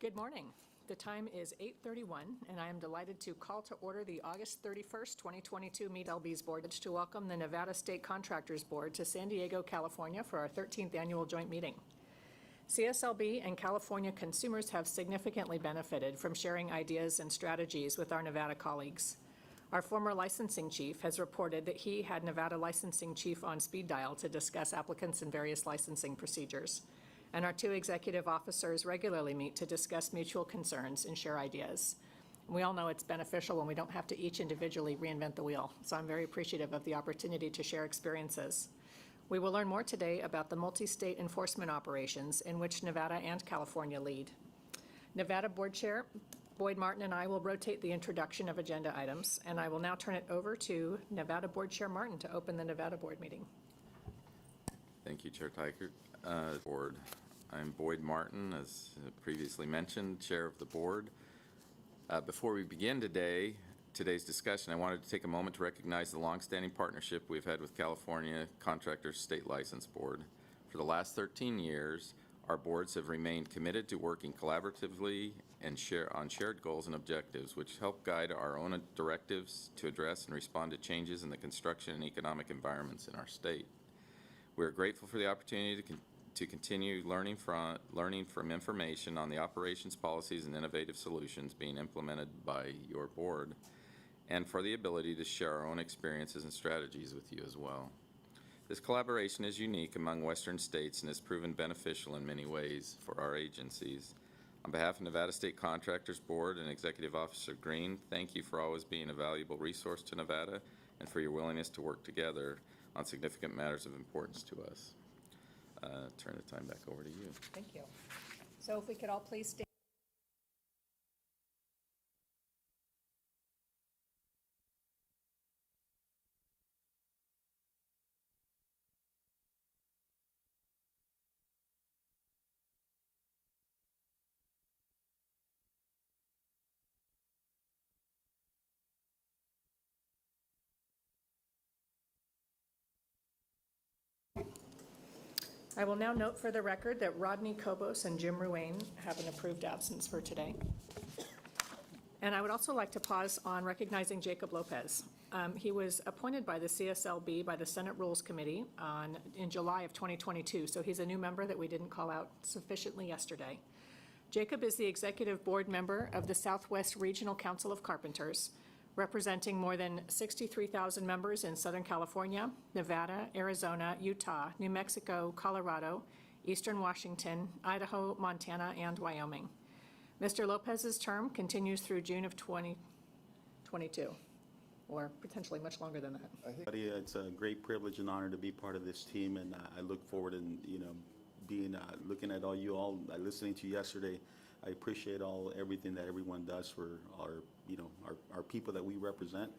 Good morning. The time is 8:31, and I am delighted to call to order the August 31st, 2022 CSLB's board to welcome the Nevada State Contractors Board to San Diego, California for our 13th annual joint meeting. CSLB and California consumers have significantly benefited from sharing ideas and strategies with our Nevada colleagues. Our former licensing chief has reported that he had Nevada licensing chief on speed dial to discuss applicants and various licensing procedures. And our two executive officers regularly meet to discuss mutual concerns and share ideas. We all know it's beneficial when we don't have to each individually reinvent the wheel, so I'm very appreciative of the opportunity to share experiences. We will learn more today about the multi-state enforcement operations in which Nevada and California lead. Nevada Board Chair Boyd Martin and I will rotate the introduction of agenda items, and I will now turn it over to Nevada Board Chair Martin to open the Nevada Board meeting. Thank you, Chair Teichert. Board. I'm Boyd Martin, as previously mentioned, Chair of the Board. Before we begin today's discussion, I wanted to take a moment to recognize the longstanding partnership we've had with California Contractors State License Board. For the last 13 years, our boards have remained committed to working collaboratively and on shared goals and objectives, which help guide our own directives to address and respond to changes in the construction and economic environments in our state. We are grateful for the opportunity to continue learning from information on the operations, policies, and innovative solutions being implemented by your board, and for the ability to share our own experiences and strategies with you as well. This collaboration is unique among Western states and has proven beneficial in many ways for our agencies. On behalf of Nevada State Contractors Board and Executive Officer Green, thank you for always being a valuable resource to Nevada and for your willingness to work together on significant matters of importance to us. Turn the time back over to you. Thank you. So if we could all please stand. I will now note for the record that Rodney Kobos and Jim Ruane have an approved absence for today. And I would also like to pause on recognizing Jacob Lopez. He was appointed by the CSLB by the Senate Rules Committee in July of 2022, so he's a new member that we didn't call out sufficiently yesterday. Jacob is the executive board member of the Southwest Regional Council of Carpenters, representing more than 63,000 members in Southern California, Nevada, Arizona, Utah, New Mexico, Colorado, Eastern Washington, Idaho, Montana, and Wyoming. Mr. Lopez's term continues through June of 2022, or potentially much longer than that. I think it's a great privilege and honor to be part of this team, and I look forward and being looking at all you all listening to you yesterday. I appreciate everything that everyone does for our people that we represent,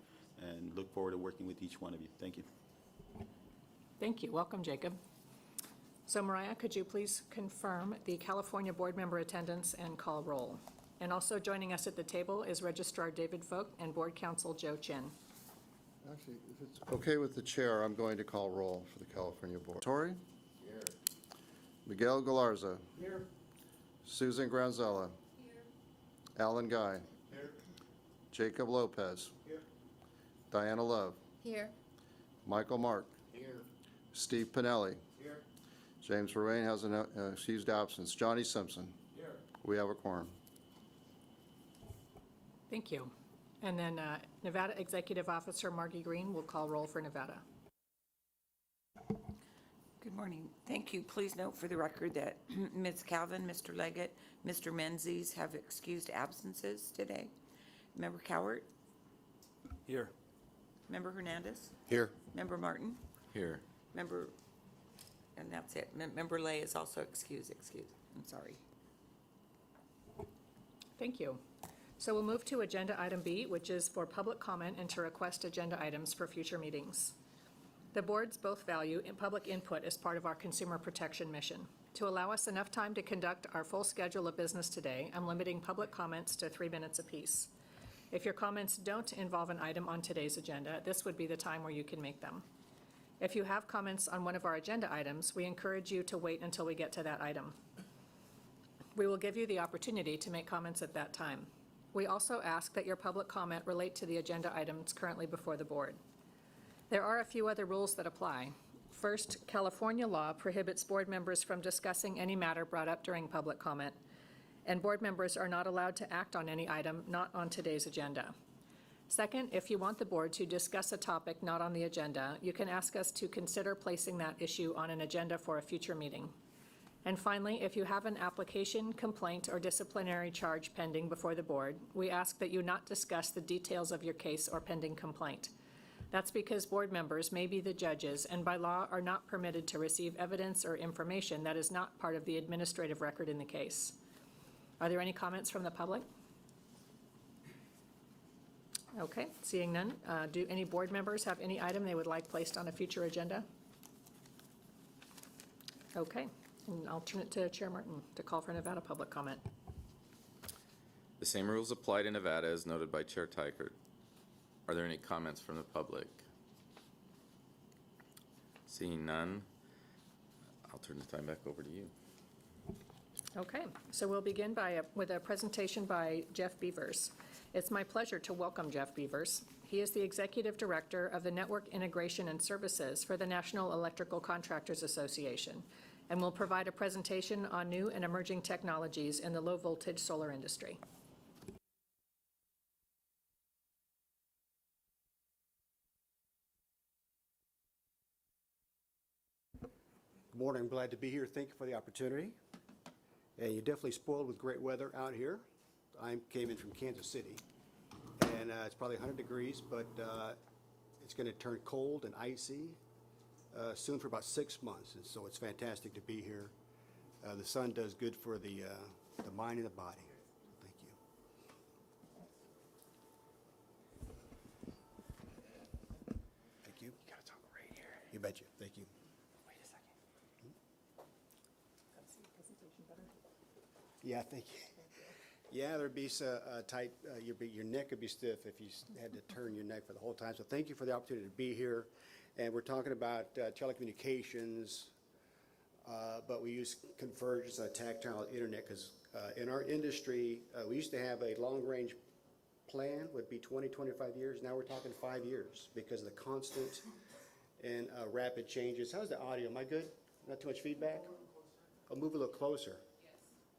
and look forward to working with each one of you. Thank you. Thank you. Welcome, Jacob. So, Mariah, could you please confirm the California board member attendance and call roll? And also joining us at the table is Registrar David Folk and Board Counsel Joe Chin. Actually, if it's okay with the chair, I'm going to call roll for the California board. Tori? Here. Miguel Galarza? Here. Susan Granzella? Here. Alan Guy? Here. Jacob Lopez? Here. Diana Love? Here. Michael Mark? Here. Steve Pinelli? Here. James Ruane has an excused absence. Johnny Simpson? Here. We have a quorum. Thank you. And then Nevada Executive Officer Margie Green will call roll for Nevada. Good morning. Thank you. Please note for the record that Ms. Calvin, Mr. Leggett, Mr. Menzies have excused absences today. Member Cowart? Here. Member Hernandez? Here. Member Martin? Here. Member, and that's it. Member Lay is also excused. I'm sorry. Thank you. So we'll move to agenda item B, which is for public comment and to request agenda items for future meetings. The boards both value public input as part of our consumer protection mission. To allow us enough time to conduct our full schedule of business today, I'm limiting public comments to 3 minutes apiece. If your comments don't involve an item on today's agenda, this would be the time where you can make them. If you have comments on one of our agenda items, we encourage you to wait until we get to that item. We will give you the opportunity to make comments at that time. We also ask that your public comment relate to the agenda items currently before the board. There are a few other rules that apply. First, California law prohibits board members from discussing any matter brought up during public comment, and board members are not allowed to act on any item not on today's agenda. Second, if you want the board to discuss a topic not on the agenda, you can ask us to consider placing that issue on an agenda for a future meeting. And finally, if you have an application, complaint, or disciplinary charge pending before the board, we ask that you not discuss the details of your case or pending complaint. That's because board members may be the judges and by law are not permitted to receive evidence or information that is not part of the administrative record in the case. Are there any comments from the public? Okay, seeing none. Do any board members have any item they would like placed on a future agenda? Okay, and I'll turn it to Chair Martin to call for Nevada public comment. The same rules apply to Nevada as noted by Chair Tykert. Are there any comments from the public? Seeing none, I'll turn the time back over to you. Okay, so we'll begin with a presentation by Jeff Beavers. It's my pleasure to welcome Jeff Beavers. He is the Executive Director of the Network Integration and Services for the National Electrical Contractors Association, and will provide a presentation on new and emerging technologies in the low-voltage solar industry. Good morning. I'm glad to be here. Thank you for the opportunity. And you're definitely spoiled with great weather out here. I came in from Kansas City, and it's probably 100 degrees, but it's going to turn cold and icy soon for about 6 months, and so it's fantastic to be here. The sun does good for the mind and the body. Thank you. Thank you. You got to talk right here. You betcha. Thank you. Yeah, thank you. Yeah, there'd be tight, your neck would be stiff if you had to turn your neck for the whole time. So thank you for the opportunity to be here. And we're talking about telecommunications, but we use convergence on tactile internet because in our industry, we used to have a long-range plan, would be 20, 25 years. Now we're talking 5 years because of the constant and rapid changes. How's the audio? Am I good? Not too much feedback? I'll move a little closer.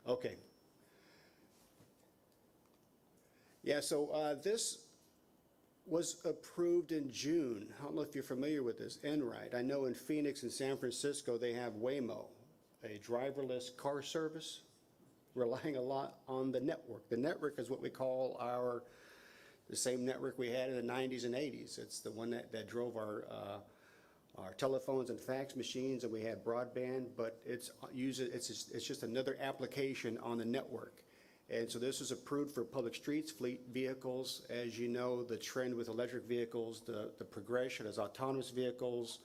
Okay. Yeah, so this was approved in June. I don't know if you're familiar with this, NRIDE. I know in Phoenix and San Francisco they have Waymo, a driverless car service, relying a lot on the network. The network is what we call the same network we had in the 90s and 80s. It's the one that drove our telephones and fax machines, and we had broadband, but it's just another application on the network. And so this was approved for public streets, fleet vehicles. As you know, the trend with electric vehicles, the progression is autonomous vehicles,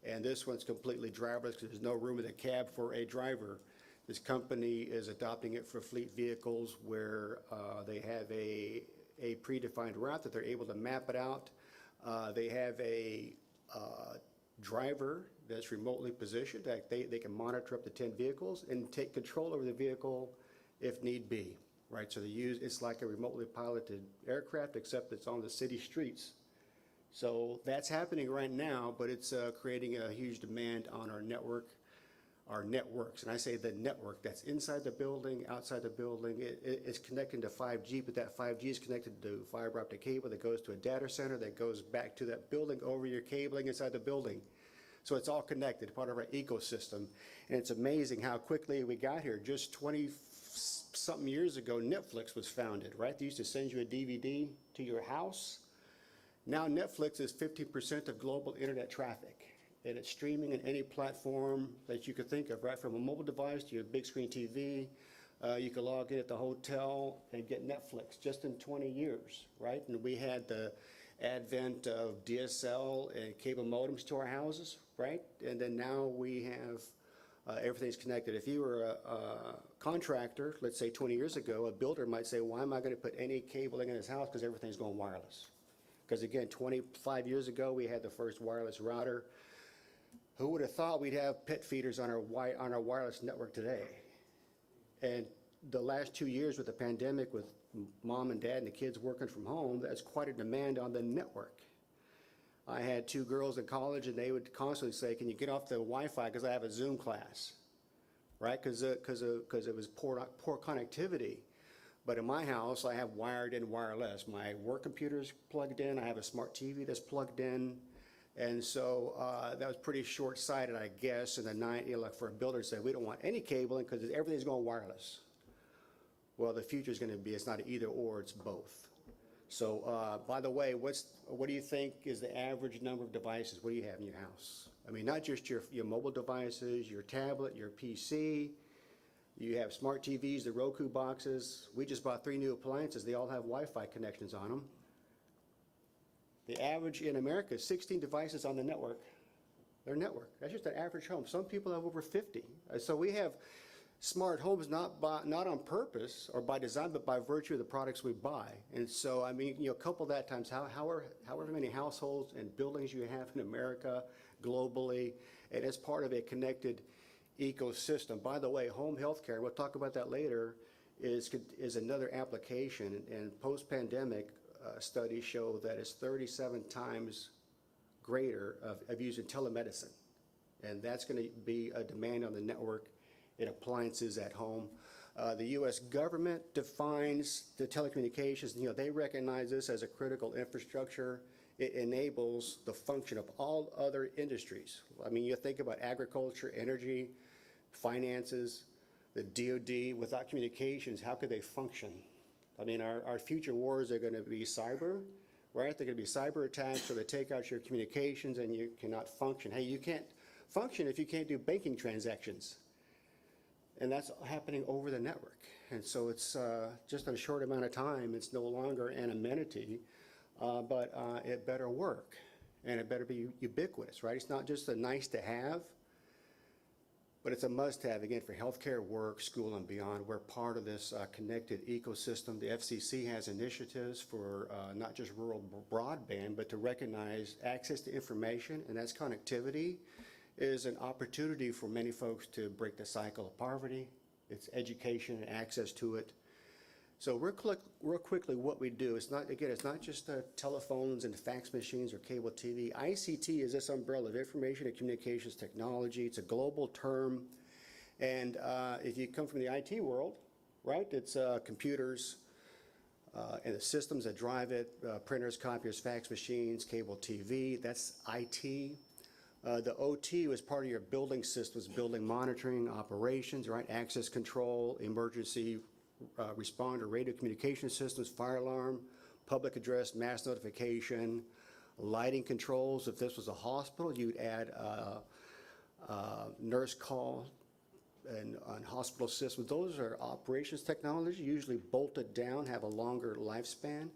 and this one's completely driverless because there's no room in the cab for a driver. This company is adopting it for fleet vehicles where they have a predefined route that they're able to map it out. They have a driver that's remotely positioned that they can monitor up to 10 vehicles and take control over the vehicle if need be, right? So it's like a remotely piloted aircraft, except it's on the city streets. So that's happening right now, but it's creating a huge demand on our networks. And I say the network that's inside the building, outside the building. It's connecting to 5G, but that 5G is connected to fiber optic cable that goes to a data center that goes back to that building over your cabling inside the building. So it's all connected, part of our ecosystem. And it's amazing how quickly we got here. Just 20-something years ago, Netflix was founded, right? They used to send you a DVD to your house. Now Netflix is 50% of global internet traffic. And it's streaming on any platform that you could think of, right? From a mobile device to your big screen TV. You can log in at the hotel and get Netflix just in 20 years, right? And we had the advent of DSL and cable modems to our houses, right? And then now we have everything's connected. If you were a contractor, let's say 20 years ago, a builder might say, why am I going to put any cabling in his house because everything's going wireless? Because again, 25 years ago, we had the first wireless router. Who would have thought we'd have pet feeders on our wireless network today? And the last 2 years with the pandemic, with mom and dad and the kids working from home, that's quite a demand on the network. I had 2 girls in college, and they would constantly say, can you get off the Wi-Fi because I have a Zoom class, right? Because it was poor connectivity. But in my house, I have wired and wireless. My work computer's plugged in. I have a smart TV that's plugged in. And so that was pretty short-sighted, I guess, in the like for a builder to say, we don't want any cabling because everything's going wireless. Well, the future's going to be, it's not either or, it's both. So, by the way, what do you think is the average number of devices? What do you have in your house? I mean, not just your mobile devices, your tablet, your PC. You have smart TVs, the Roku boxes. We just bought 3 new appliances. They all have Wi-Fi connections on them. The average in America is 16 devices on the network. Their network. That's just an average home. Some people have over 50. So we have smart homes not on purpose or by design, but by virtue of the products we buy. And so, I mean, couple that times however many households and buildings you have in America, globally, and as part of a connected ecosystem. By the way, home health care, we'll talk about that later, is another application. And post-pandemic studies show that it's 37 times greater of using telemedicine. And that's going to be a demand on the network in appliances at home. The U.S. government defines the telecommunications. They recognize this as a critical infrastructure. It enables the function of all other industries. I mean, you think about agriculture, energy, finances, the DoD. Without communications, how could they function? I mean, our future wars are going to be cyber, right? They're going to be cyber attacks, so they take out your communications and you cannot function. Hey, you can't function if you can't do banking transactions. And that's happening over the network. And so it's just in a short amount of time, it's no longer an amenity, but it better work. And it better be ubiquitous, right? It's not just a nice to have, but it's a must-have, again, for healthcare, work, school, and beyond. We're part of this connected ecosystem. The FCC has initiatives for not just rural broadband, but to recognize access to information, and that's connectivity, is an opportunity for many folks to break the cycle of poverty. It's education and access to it. So real quickly what we do, it's not just telephones and fax machines or cable TV. ICT is this umbrella of information and communications technology. It's a global term. And if you come from the IT world, right, it's computers and the systems that drive it, printers, copiers, fax machines, cable TV, that's IT. The OT was part of your building systems, building monitoring, operations, right, access control, emergency responder, radio communication systems, fire alarm, public address, mass notification, lighting controls. If this was a hospital, you'd add nurse call and on hospital systems. Those are operations technology, usually bolted down, have a longer lifespan.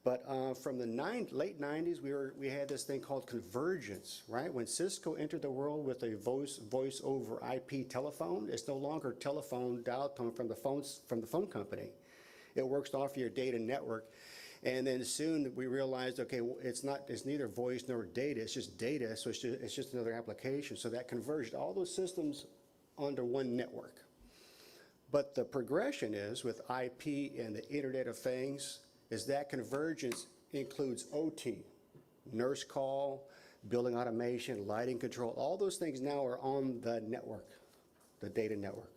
But from the late 90s, we had this thing called convergence, right? When Cisco entered the world with a voice over IP telephone, it's no longer telephone dial tone from the phone company. It works off your data network. And then soon we realized, okay, it's neither voice nor data, it's just data, so it's just another application. So that converged all those systems under one network. But the progression is with IP and the Internet of Things, is that convergence includes OT, nurse call, building automation, lighting control. All those things now are on the network, the data network.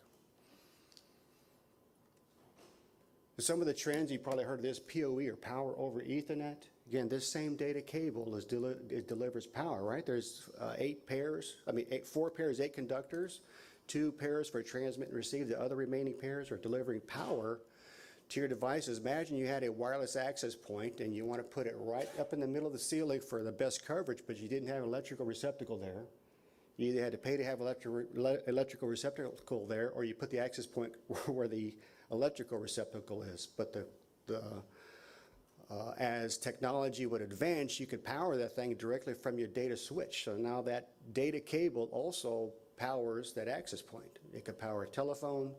Some of the trends, you probably heard of this, PoE or power over Ethernet. Again, this same data cable it delivers power, right? There's 4 pairs, 8 conductors, 2 pairs for transmit and receive. The other remaining pairs are delivering power to your devices. Imagine you had a wireless access point and you want to put it right up in the middle of the ceiling for the best coverage, but you didn't have an electrical receptacle there. You either had to pay to have electrical receptacle there, or you put the access point where the electrical receptacle is. But as technology would advance, you could power that thing directly from your data switch. So now that data cable also powers that access point. It could power a telephone,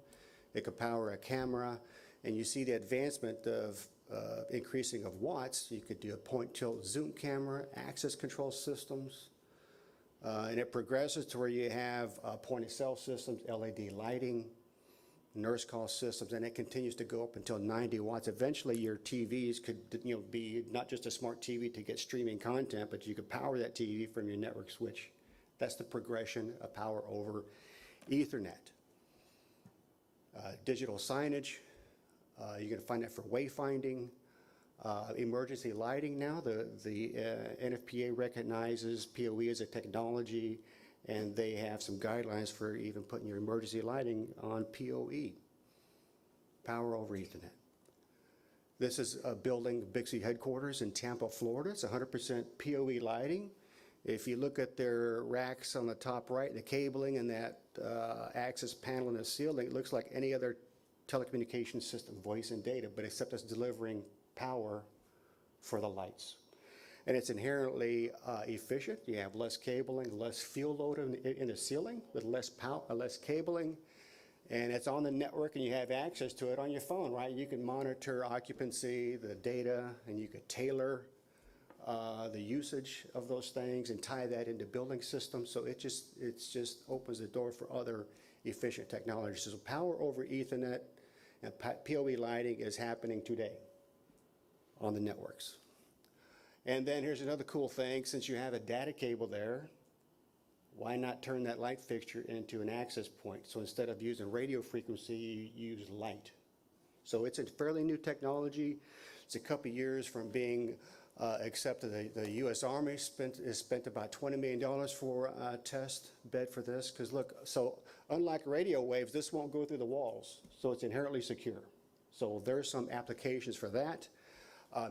it could power a camera, and you see the advancement of increasing of watts. You could do a point tilt zoom camera, access control systems, and it progresses to where you have point of sale systems, LED lighting, nurse call systems, and it continues to go up until 90 watts. Eventually, your TVs could, be not just a smart TV to get streaming content, but you could power that TV from your network switch. That's the progression of power over Ethernet. Digital signage, you're going to find that for wayfinding. Emergency lighting now, the NFPA recognizes PoE as a technology, and they have some guidelines for even putting your emergency lighting on PoE, power over Ethernet. This is a building, Bixby headquarters in Tampa, Florida. It's 100% PoE lighting. If you look at their racks on the top right, the cabling and that access panel in the ceiling, it looks like any other telecommunications system, voice and data, but except it's delivering power for the lights. And it's inherently efficient. You have less cabling, less fuel load in the ceiling with less cabling, and it's on the network, and you have access to it on your phone, right? You can monitor occupancy, the data, and you could tailor the usage of those things and tie that into building systems. So it just opens the door for other efficient technologies. So power over Ethernet and PoE lighting is happening today on the networks. And then here's another cool thing. Since you have a data cable there, why not turn that light fixture into an access point? So instead of using radio frequency, you use light. So it's a fairly new technology. It's a couple years from being accepted. The U.S. Army has spent about $20 million for a test bed for this. Because look, so unlike radio waves, this won't go through the walls. So it's inherently secure. So there's some applications for that.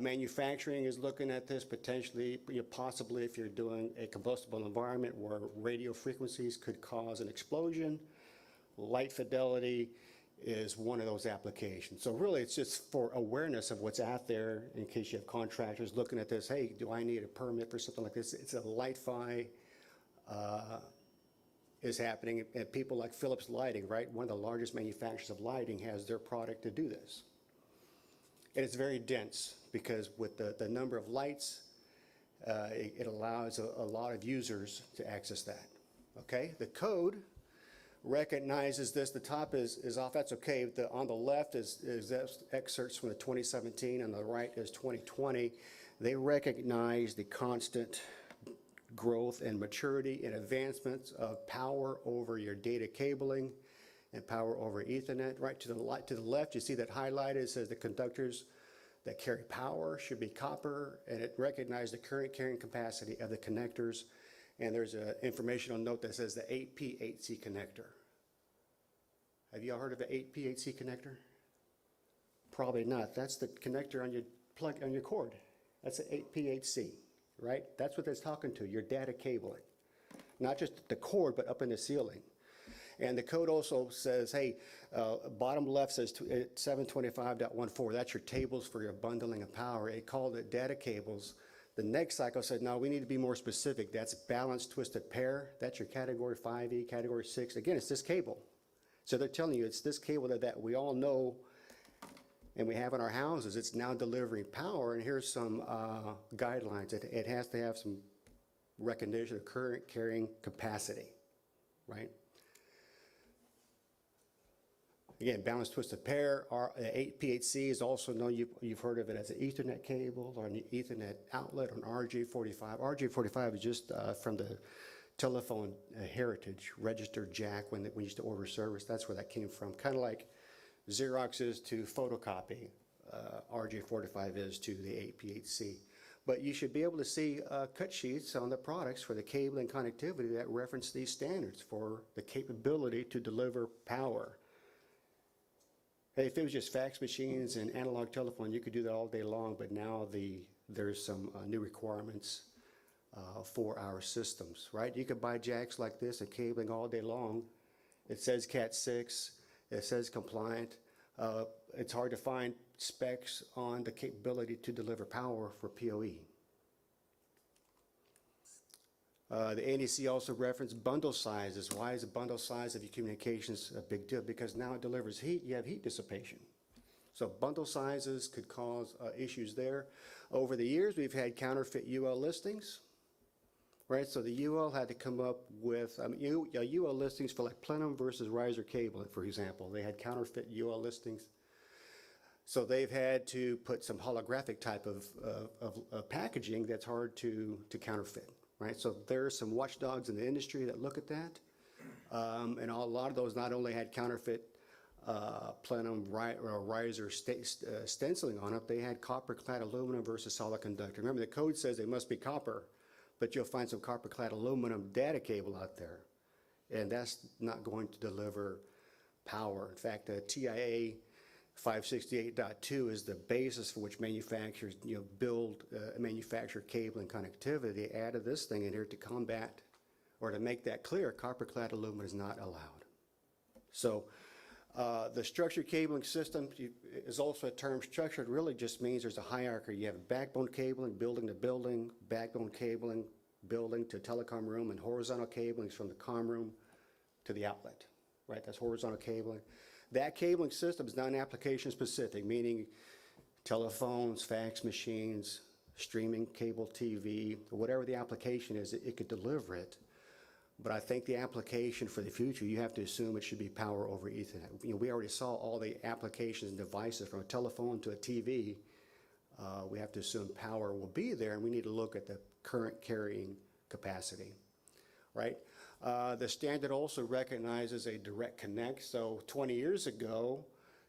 Manufacturing is looking at this potentially, possibly if you're doing a combustible environment where radio frequencies could cause an explosion. Light fidelity is one of those applications. So really it's just for awareness of what's out there in case you have contractors looking at this. Hey, do I need a permit for something like this? It's a light-fi is happening, and people like Philips Lighting, right? One of the largest manufacturers of lighting has their product to do this. And it's very dense because with the number of lights, it allows a lot of users to access that. Okay, the code recognizes this. The top is off, that's okay. On the left is excerpts from the 2017, and the right is 2020. They recognize the constant growth and maturity and advancements of power over your data cabling and power over Ethernet. Right to the left, you see that highlighted. It says the conductors that carry power should be copper, and it recognizes the current carrying capacity of the connectors. And there's an informational note that says the 8P8C connector. Have you all heard of the 8P8C connector? Probably not. That's the connector on your plug on your cord. That's the 8P8C, right? That's what that's talking to, your data cabling. Not just the cord, but up in the ceiling. And the code also says, hey, bottom left says 725.14. That's your tables for your bundling of power. It called it data cables. The next cycle said, no, we need to be more specific. That's balanced twisted pair. That's your category 5E, category 6. Again, it's this cable. So they're telling you it's this cable that we all know and we have in our houses. It's now delivering power. And here's some guidelines. It has to have some recognition of current carrying capacity, right? Again, balanced twisted pair. Our 8P8C is also known, you've heard of it as an Ethernet cable or an Ethernet outlet, or an RJ45. RJ45 is just from the telephone heritage, registered jack when we used to order service. That's where that came from. Kind of like Xerox is to photocopy, RJ45 is to the 8P8C. But you should be able to see cut sheets on the products for the cable and connectivity that reference these standards for the capability to deliver power. If it was just fax machines and analog telephone, you could do that all day long, but now there's some new requirements for our systems, right? You could buy jacks like this and cabling all day long. It says Cat 6, it says compliant. It's hard to find specs on the capability to deliver power for PoE. The NEC also referenced bundle sizes. Why is the bundle size of your communications a big deal? Because now it delivers heat, you have heat dissipation. So bundle sizes could cause issues there. Over the years, we've had counterfeit UL listings. right? So the UL had to come up with, UL listings for like plenum versus riser cable, for example. They had counterfeit UL listings. So they've had to put some holographic type of packaging that's hard to counterfeit, right? So there are some watchdogs in the industry that look at that. And a lot of those not only had counterfeit plenum riser stenciling on it, they had copper-clad aluminum versus solid conductor. Remember, the code says they must be copper, but you'll find some copper-clad aluminum data cable out there, and that's not going to deliver power. In fact, the TIA 568.2 is the basis for which manufacturers, build, manufacture cable and connectivity. They added this thing in here to combat, or to make that clear, copper-clad aluminum is not allowed. So the structured cabling system is also a term. Structured really just means there's a hierarchy. You have backbone cabling, building to building, backbone cabling, building to telecom room, and horizontal cabling from the comm room to the outlet, right? That's horizontal cabling. That cabling system is non-application specific, meaning telephones, fax machines, streaming cable TV, whatever the application is, it could deliver it. But I think the application for the future, you have to assume it should be power over Ethernet. We already saw all the applications and devices from a telephone to a TV. We have to assume power will be there, and we need to look at the current carrying capacity, right? The standard also recognizes a direct connect. So 20 years ago,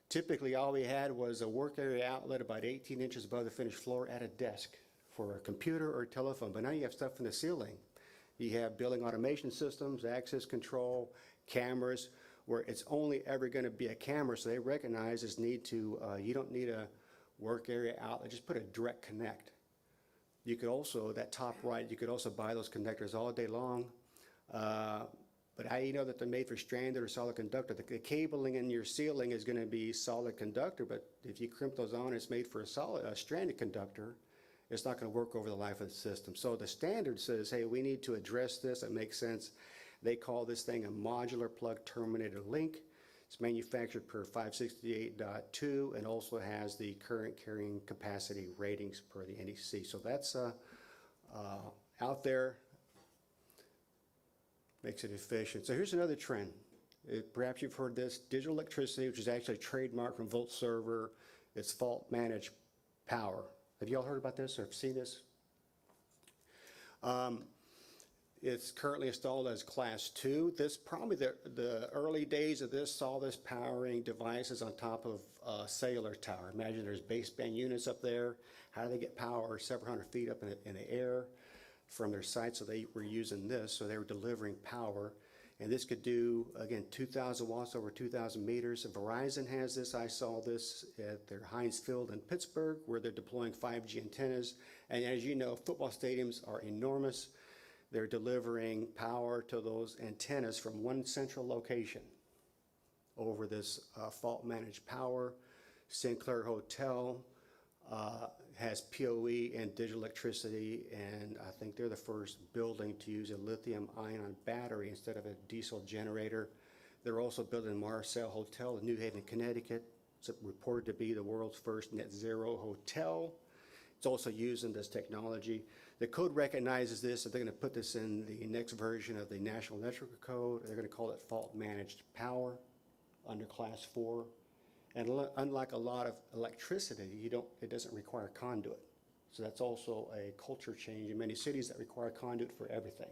typically all we had was a work area outlet about 18 inches above the finished floor at a desk for a computer or a telephone. But now you have stuff in the ceiling. You have building automation systems, access control, cameras, where it's only ever going to be a camera. So they recognize this need to, you don't need a work area outlet, just put a direct connect. You could also, that top right, you could also buy those connectors all day long. But how do you know that they're made for stranded or solid conductor? The cabling in your ceiling is going to be solid conductor, but if you crimp those on, it's made for a stranded conductor. It's not going to work over the life of the system. So the standard says, hey, we need to address this. It makes sense. They call this thing a modular plug terminator link. It's manufactured per 568.2 and also has the current carrying capacity ratings per the NEC. So that's out there. Makes it efficient. So here's another trend. Perhaps you've heard this, digital electricity, which is actually a trademark from Volt Server. It's fault managed power. Have you all heard about this or seen this? It's currently installed as class 2. This probably the early days of this saw this powering devices on top of a cellular tower. Imagine there's baseband units up there. How do they get power several hundred feet up in the air from their site? So they were using this, so they were delivering power. And this could do, again, 2,000 watts over 2,000 meters. Verizon has this. I saw this at their Heinz Field in Pittsburgh, where they're deploying 5G antennas. And as you know, football stadiums are enormous. They're delivering power to those antennas from one central location over this fault-managed power. Sinclair Hotel has PoE and digital electricity, and I think they're the first building to use a lithium-ion battery instead of a diesel generator. They're also building Marcel Hotel in New Haven, Connecticut. It's reported to be the world's first net zero hotel. It's also using this technology. The code recognizes this, so they're going to put this in the next version of the National Electrical Code. They're going to call it fault-managed power under Class 4. And unlike a lot of electricity, it doesn't require conduit. So that's also a culture change in many cities that require conduit for everything.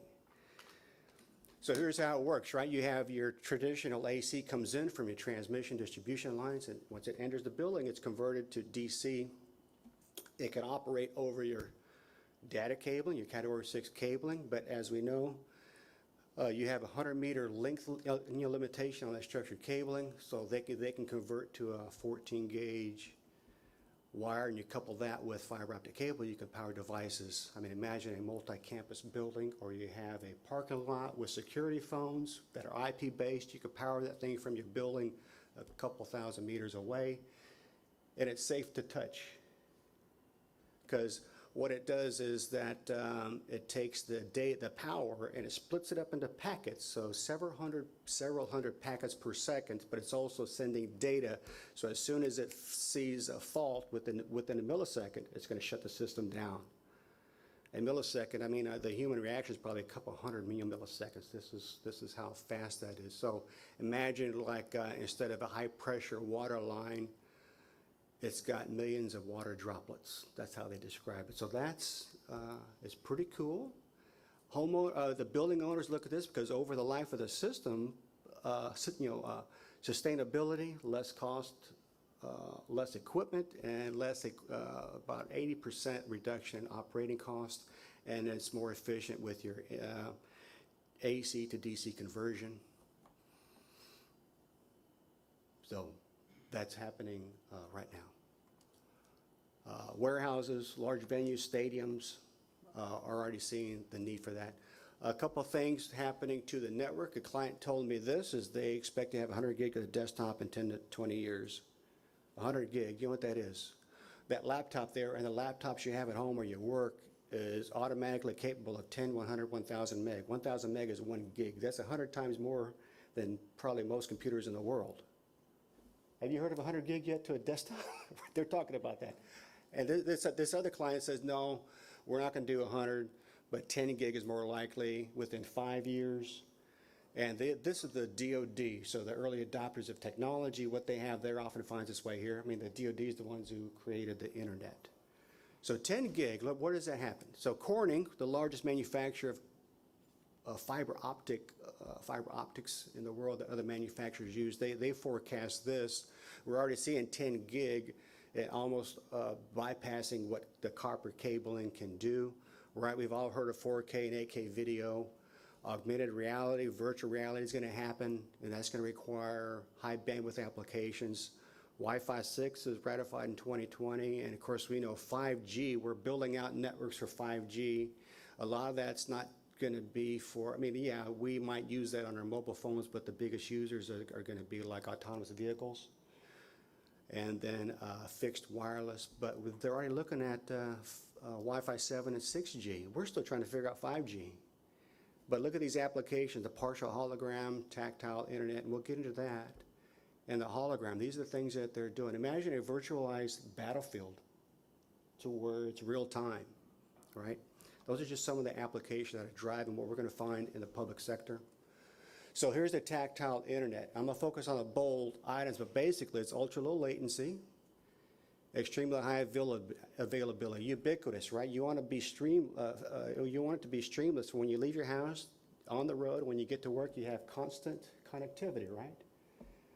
So here's how it works, right? You have your traditional AC comes in from your transmission distribution lines, and once it enters the building, it's converted to DC. It can operate over your data cabling, your Category 6 cabling, but as we know, you have a 100-meter length limitation on that structured cabling, so they can convert to a 14-gauge wire, and you couple that with fiber optic cable, you can power devices. I mean, imagine a multi-campus building, or you have a parking lot with security phones that are IP-based. You can power that thing from your building a couple thousand meters away, and it's safe to touch. Because what it does is that it takes the power and it splits it up into packets, so several hundred packets per second, but it's also sending data. So as soon as it sees a fault within a millisecond, it's going to shut the system down. a millisecond, I mean, the human reaction is probably a couple hundred million milliseconds. This is how fast that is. So imagine like instead of a high-pressure water line, it's got millions of water droplets. That's how they describe it. So that's, it's pretty cool. The building owners look at this because over the life of the system, sustainability, less cost, less equipment, and about 80% reduction in operating cost, and it's more efficient with your AC to DC conversion. So that's happening right now. Warehouses, large venues, stadiums are already seeing the need for that. A couple of things happening to the network. A client told me this is they expect to have 100 gig of the desktop in 10 to 20 years. 100 gig, you know what that is? That laptop there and the laptops you have at home or your work is automatically capable of 10, 100, 1,000 meg. 1,000 meg is 1 gig. That's 100 times more than probably most computers in the world. Have you heard of 100 gig yet to a desktop? They're talking about that. And this other client says, no, we're not going to do 100, but 10 gig is more likely within 5 years. And this is the DoD, so the early adopters of technology. What they have there often finds its way here. I mean, the DoD is the ones who created the internet. So 10 gig, look, where does that happen? So Corning, the largest manufacturer of fiber optics in the world that other manufacturers use, they forecast this. We're already seeing 10 gig and almost bypassing what the copper cabling can do, right? We've all heard of 4K and 8K video. Augmented reality, virtual reality is going to happen, and that's going to require high bandwidth applications. Wi-Fi 6 is ratified in 2020, and of course we know 5G, we're building out networks for 5G. A lot of that's not going to be for, I mean, yeah, we might use that on our mobile phones, but the biggest users are going to be like autonomous vehicles and then fixed wireless. But they're already looking at Wi-Fi 7 and 6G. We're still trying to figure out 5G. But look at these applications, the partial hologram, tactile internet, and we'll get into that. And the hologram, these are the things that they're doing. Imagine a virtualized battlefield to where it's real time, right? Those are just some of the applications that are driving what we're going to find in the public sector. So here's the tactile internet. I'm going to focus on the bold items, but basically it's ultra low latency, extremely high availability, ubiquitous, right? You want to be you want it to be streamless. When you leave your house, on the road, when you get to work, you have constant connectivity, right?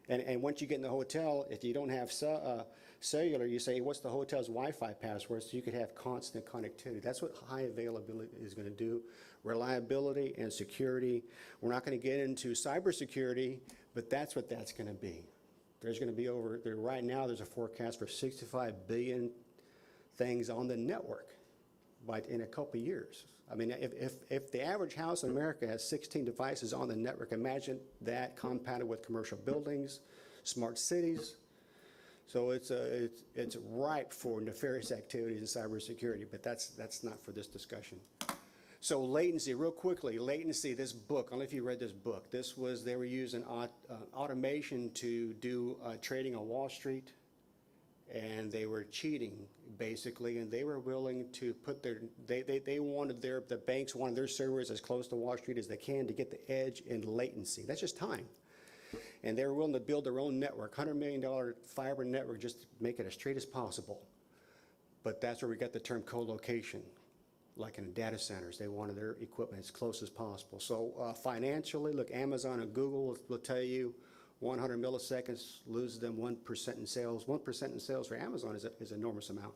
And once you get in the hotel, if you don't have cellular, you say, what's the hotel's Wi-Fi password? So you could have constant connectivity. That's what high availability is going to do. Reliability and security. We're not going to get into cybersecurity, but that's what that's going to be. There's going to be right now there's a forecast for 65 billion things on the network in a couple of years. I mean, if the average house in America has 16 devices on the network, imagine that compounded with commercial buildings, smart cities. So it's ripe for nefarious activities in cybersecurity, but that's not for this discussion. So latency, real quickly, latency, this book, I don't know if you read this book. They were using automation to do trading on Wall Street, and they were cheating, basically, and they were willing to put the banks wanted their servers as close to Wall Street as they can to get the edge in latency. That's just time. And they were willing to build their own network, $100 million fiber network, just to make it as straight as possible. But that's where we got the term co-location. Like in data centers, they wanted their equipment as close as possible. So financially, look, Amazon and Google will tell you 100 milliseconds loses them 1% in sales. 1% in sales for Amazon is an enormous amount.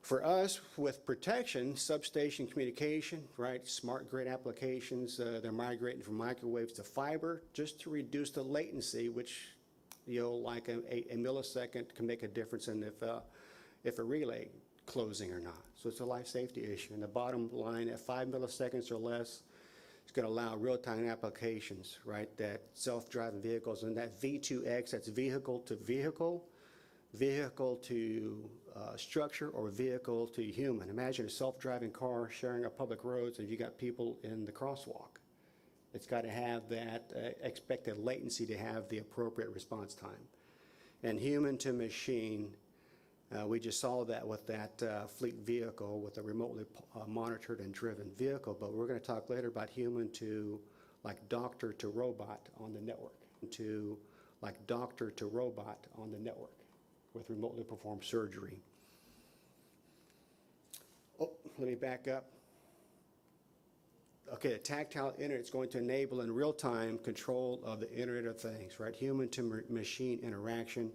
For us, with protection, substation communication, right, smart grid applications, they're migrating from microwaves to fiber just to reduce the latency, which, like a millisecond can make a difference in if a relay closing or not. So it's a life safety issue. And the bottom line, at 5 milliseconds or less, it's going to allow real-time applications, right, that self-driving vehicles, and that V2X, that's vehicle to vehicle, vehicle to structure, or vehicle to human. Imagine a self-driving car sharing our public roads, and you got people in the crosswalk. It's got to have that expected latency to have the appropriate response time. And human to machine We just saw that with that fleet vehicle, with a remotely monitored and driven vehicle, but we're going to talk later about human to, like doctor to robot on the network, to like doctor to robot on the network with remotely performed surgery. Oh, let me back up. Okay, a tactile internet is going to enable in real-time control of the Internet of Things, right? Human to machine interaction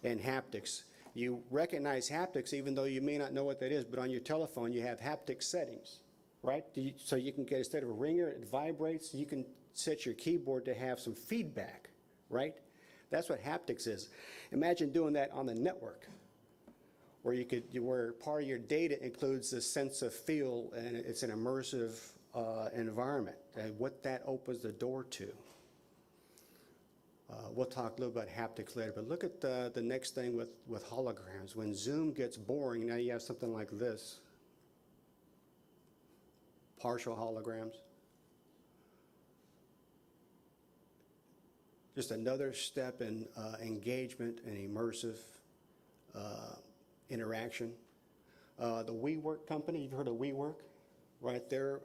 and haptics. You recognize haptics even though you may not know what that is, but on your telephone you have haptic settings, right? So you can get, instead of a ringer, it vibrates. You can set your keyboard to have some feedback, right? That's what haptics is. Imagine doing that on the network, where where part of your data includes a sense of feel, and it's an immersive environment, and what that opens the door to. We'll talk a little about haptics later, but look at the next thing with holograms. When Zoom gets boring, now you have something like this. Partial holograms. Just another step in engagement and immersive interaction. The WeWork company, you've heard of WeWork, right? They're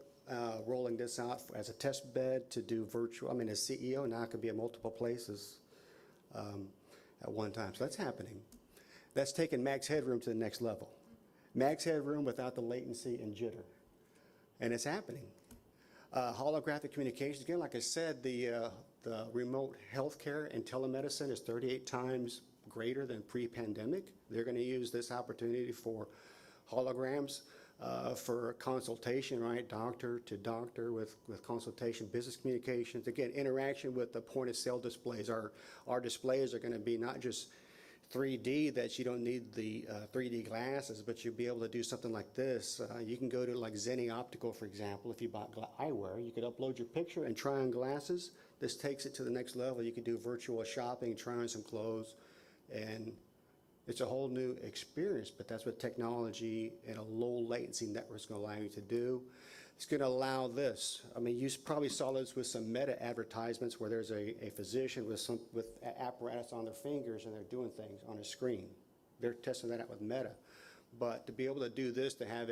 rolling this out as a test bed to do virtual. I mean, as CEO now it could be at multiple places at one time. So that's happening. That's taking max headroom to the next level. Max headroom without the latency and jitter. And it's happening. Holographic communications, again, like I said, the remote healthcare and telemedicine is 38 times greater than pre-pandemic. They're going to use this opportunity for holograms for consultation, right? Doctor to doctor with consultation, business communications. Again, interaction with the point of sale displays. Our displays are going to be not just 3D, that you don't need the 3D glasses, but you'll be able to do something like this. You can go to like Zenni Optical, for example. If you bought eyewear, you could upload your picture and try on glasses. This takes it to the next level. You can do virtual shopping, try on some clothes, and it's a whole new experience, but that's what technology and a low latency network is going to allow you to do. It's going to allow this. I mean, you probably saw this with some Meta advertisements where there's a physician with apparatus on their fingers and they're doing things on a screen. They're testing that out with Meta. But to be able to do this, to have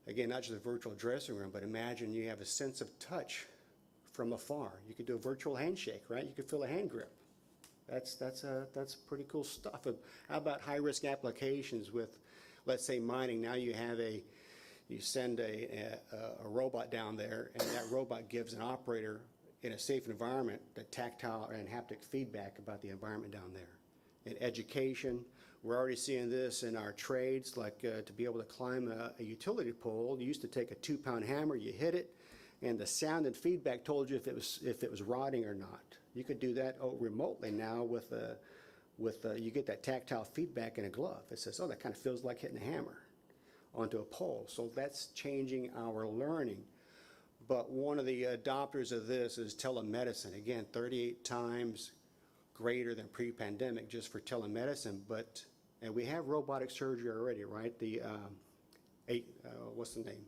again, not just a virtual dressing room, but imagine you have a sense of touch from afar. You could do a virtual handshake, right? You could feel a hand grip. That's pretty cool stuff. How about high-risk applications with, let's say, mining? Now you have you send a robot down there, and that robot gives an operator in a safe environment the tactile and haptic feedback about the environment down there. In education, we're already seeing this in our trades, like to be able to climb a utility pole. You used to take a 2-pound hammer, you hit it, and the sound and feedback told you if it was rotting or not. You could do that remotely now with you get that tactile feedback in a glove. It says, oh, that kind of feels like hitting a hammer onto a pole. So that's changing our learning. But one of the adopters of this is telemedicine. Again, 38 times greater than pre-pandemic just for telemedicine. And we have robotic surgery already, right? What's the name?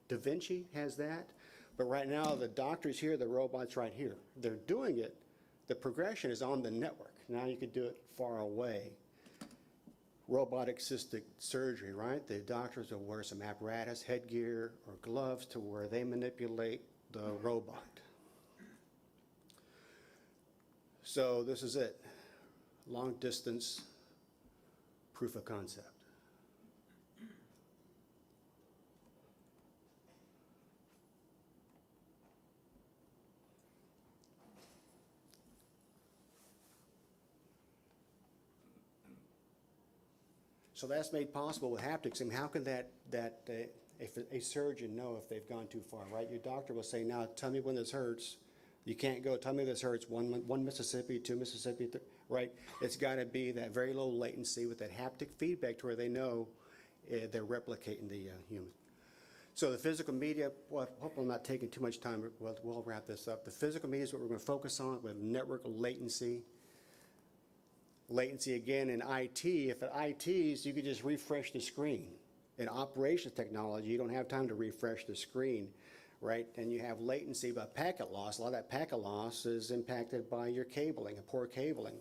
Da Vinci has that. But right now, the doctor's here, the robot's right here. They're doing it. The progression is on the network. Now you could do it far away. Robotic assisted surgery, right? The doctors will wear some apparatus, headgear, or gloves to where they manipulate the robot. So this is it. Long distance proof of concept. So that's made possible with haptics. And how can if a surgeon know if they've gone too far, right? Your doctor will say, now tell me when this hurts. You can't go, tell me this hurts, one Mississippi, 2 Mississippi, right? It's got to be that very low latency with that haptic feedback to where they know they're replicating the human. So the physical media, well, I hope I'm not taking too much time. We'll wrap this up. The physical media is what we're going to focus on with network latency. Latency again in IT, if at ITs, you could just refresh the screen. In operations technology, you don't have time to refresh the screen, right? And you have latency by packet loss. A lot of that packet loss is impacted by your cabling, a poor cabling.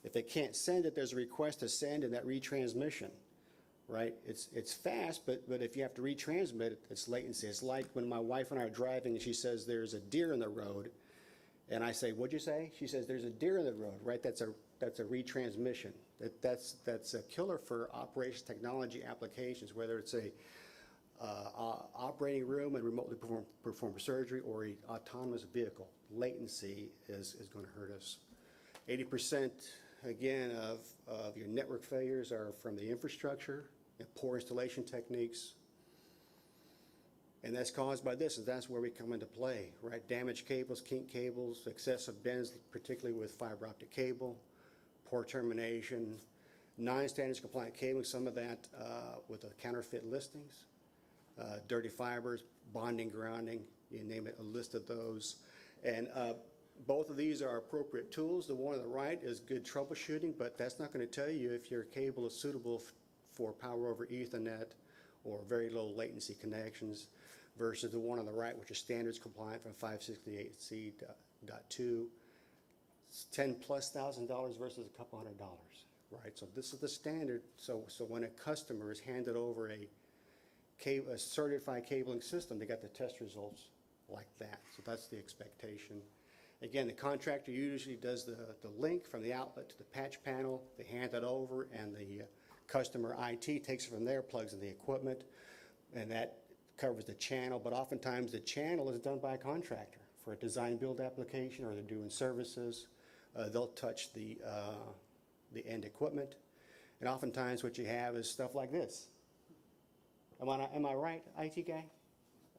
If they can't send it, there's a request to send and that retransmission. right? It's fast, but if you have to retransmit it, it's latency. It's like when my wife and I are driving and she says there's a deer in the road, and I say, "What'd you say?" She says, "There's a deer in the road," right? That's a retransmission. That's a killer for operations technology applications, whether it's a operating room and remotely perform surgery or a autonomous vehicle. Latency is going to hurt us. 80%, again, of your network failures are from the infrastructure and poor installation techniques. And that's caused by this, and that's where we come into play, right? Damaged cables, kink cables, excessive bends, particularly with fiber optic cable, poor termination, non-standards compliant cabling, some of that with the counterfeit listings, dirty fibers, bonding, grounding, you name it, a list of those. And both of these are appropriate tools. The one on the right is good troubleshooting, but that's not going to tell you if your cable is suitable for power over Ethernet or very low latency connections versus the one on the right, which is standards compliant from 568C.2. It's $10,000+ versus a couple $100, right? So this is the standard. So when a customer is handed over a certified cabling system, they got the test results like that. So that's the expectation. Again, the contractor usually does the link from the outlet to the patch panel. They hand it over, and the customer IT takes it from there, plugs in the equipment, and that covers the channel. But oftentimes the channel is done by a contractor for a design build application, or they're doing services. They'll touch the end equipment. And oftentimes what you have is stuff like this. Am I right, IT guy?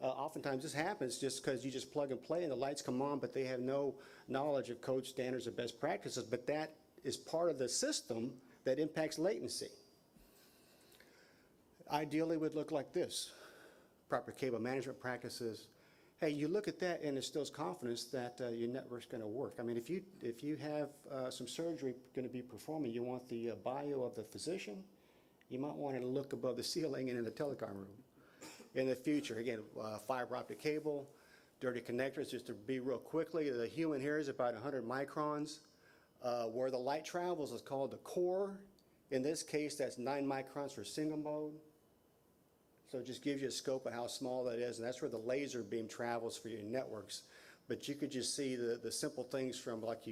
Oftentimes this happens just because you just plug and play and the lights come on, but they have no knowledge of code standards or best practices, but that is part of the system that impacts latency. Ideally, it would look like this. Proper cable management practices. Hey, you look at that and instills confidence that your network's going to work. I mean, if you have some surgery going to be performing, you want the bio of the physician, you might want to look above the ceiling and in the telecom room. In the future, again, fiber optic cable, dirty connectors, just to be real quickly, the human hair is about 100 microns. Where the light travels is called the core. In this case, that's 9 microns for single mode. So it just gives you a scope of how small that is, and that's where the laser beam travels for your networks. But you could just see the simple things from like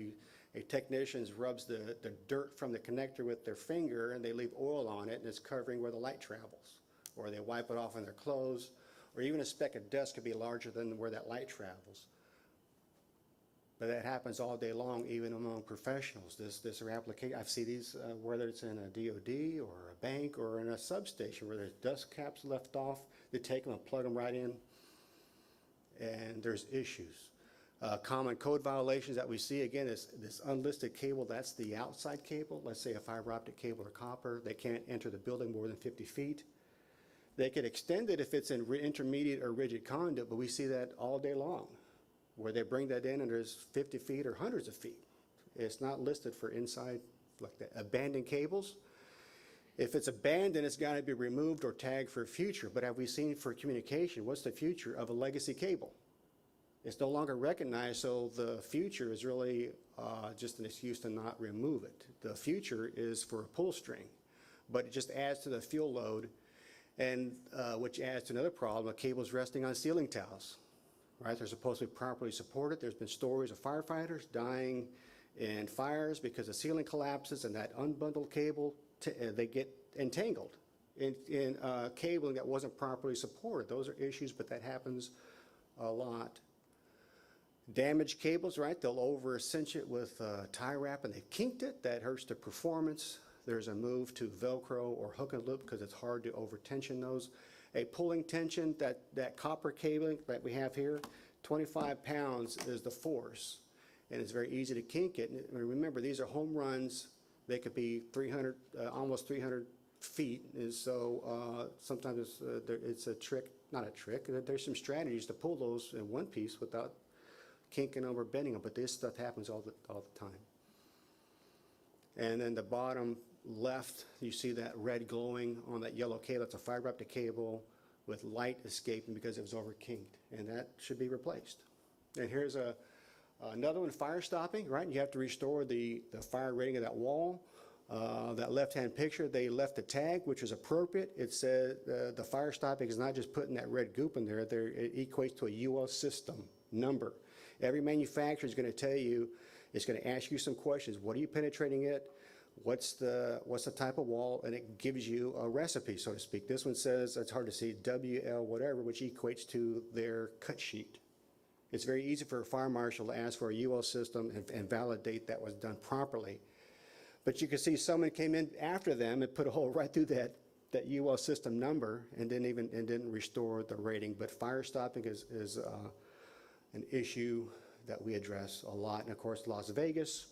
a technician rubs the dirt from the connector with their finger, and they leave oil on it, and it's covering where the light travels. Or they wipe it off on their clothes, or even a speck of dust could be larger than where that light travels. But that happens all day long, even among professionals. This application, I see these, whether it's in a DOD or a bank or in a substation where there's dust caps left off, they take them and plug them right in, and there's issues. Common code violations that we see, again, is this unlisted cable, that's the outside cable. Let's say a fiber optic cable or copper, they can't enter the building more than 50 feet. They could extend it if it's in intermediate or rigid conduit, but we see that all day long, where they bring that in and there's 50 feet or hundreds of feet. It's not listed for inside like that. Abandoned cables, if it's abandoned, it's got to be removed or tagged for future. But have we seen for communication, what's the future of a legacy cable? It's no longer recognized, so the future is really just an excuse to not remove it. The future is for a pull string, but it just adds to the fuel load, and which adds to another problem, a cable's resting on ceiling tiles, right? They're supposed to be properly supported. There's been stories of firefighters dying in fires because the ceiling collapses and that unbundled cable, they get entangled in cabling that wasn't properly supported. Those are issues, but that happens a lot. Damaged cables, right? They'll over-cinch it with tie wrap and they kinked it. That hurts the performance. There's a move to Velcro or hook and loop because it's hard to over-tension those. A pulling tension, that copper cabling that we have here, 25 pounds is the force, and it's very easy to kink it. And remember, these are home runs. They could be 300, almost 300 feet, and so sometimes it's a trick, not a trick. There's some strategies to pull those in one piece without kinking them or bending them, but this stuff happens all the time. And then the bottom left, you see that red glowing on that yellow cable. That's a fiber optic cable with light escaping because it was over kinked, and that should be replaced. And here's another one, fire stopping, right? You have to restore the fire rating of that wall. That left-hand picture, they left a tag, which is appropriate. It said the fire stopping is not just putting that red goop in there. It equates to a UL system number. Every manufacturer is going to tell you, it's going to ask you some questions. What are you penetrating it? What's the type of wall? And it gives you a recipe, so to speak. This one says, it's hard to see, WL whatever, which equates to their cut sheet. It's very easy for a fire marshal to ask for a UL system and validate that was done properly. But you can see someone came in after them and put a hole right through that UL system number and didn't restore the rating. But fire stopping is an issue that we address a lot. And of course, Las Vegas,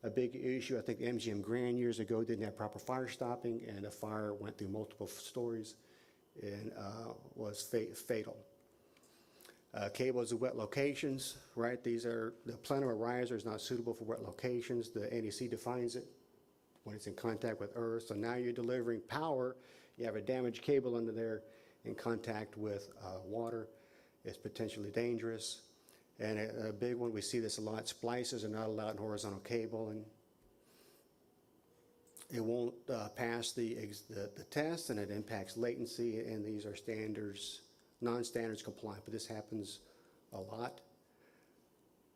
a big issue. I think MGM Grand years ago didn't have proper fire stopping, and a fire went through multiple stories and was fatal. Cables of wet locations, right? These are, the plenum riser is not suitable for wet locations. The NEC defines it when it's in contact with earth. So now you're delivering power. You have a damaged cable under there in contact with water. It's potentially dangerous. And a big one, we see this a lot, splices are not allowed in horizontal cable, and it won't pass the test, and it impacts latency, and these are standards, non-standards compliant, but this happens a lot.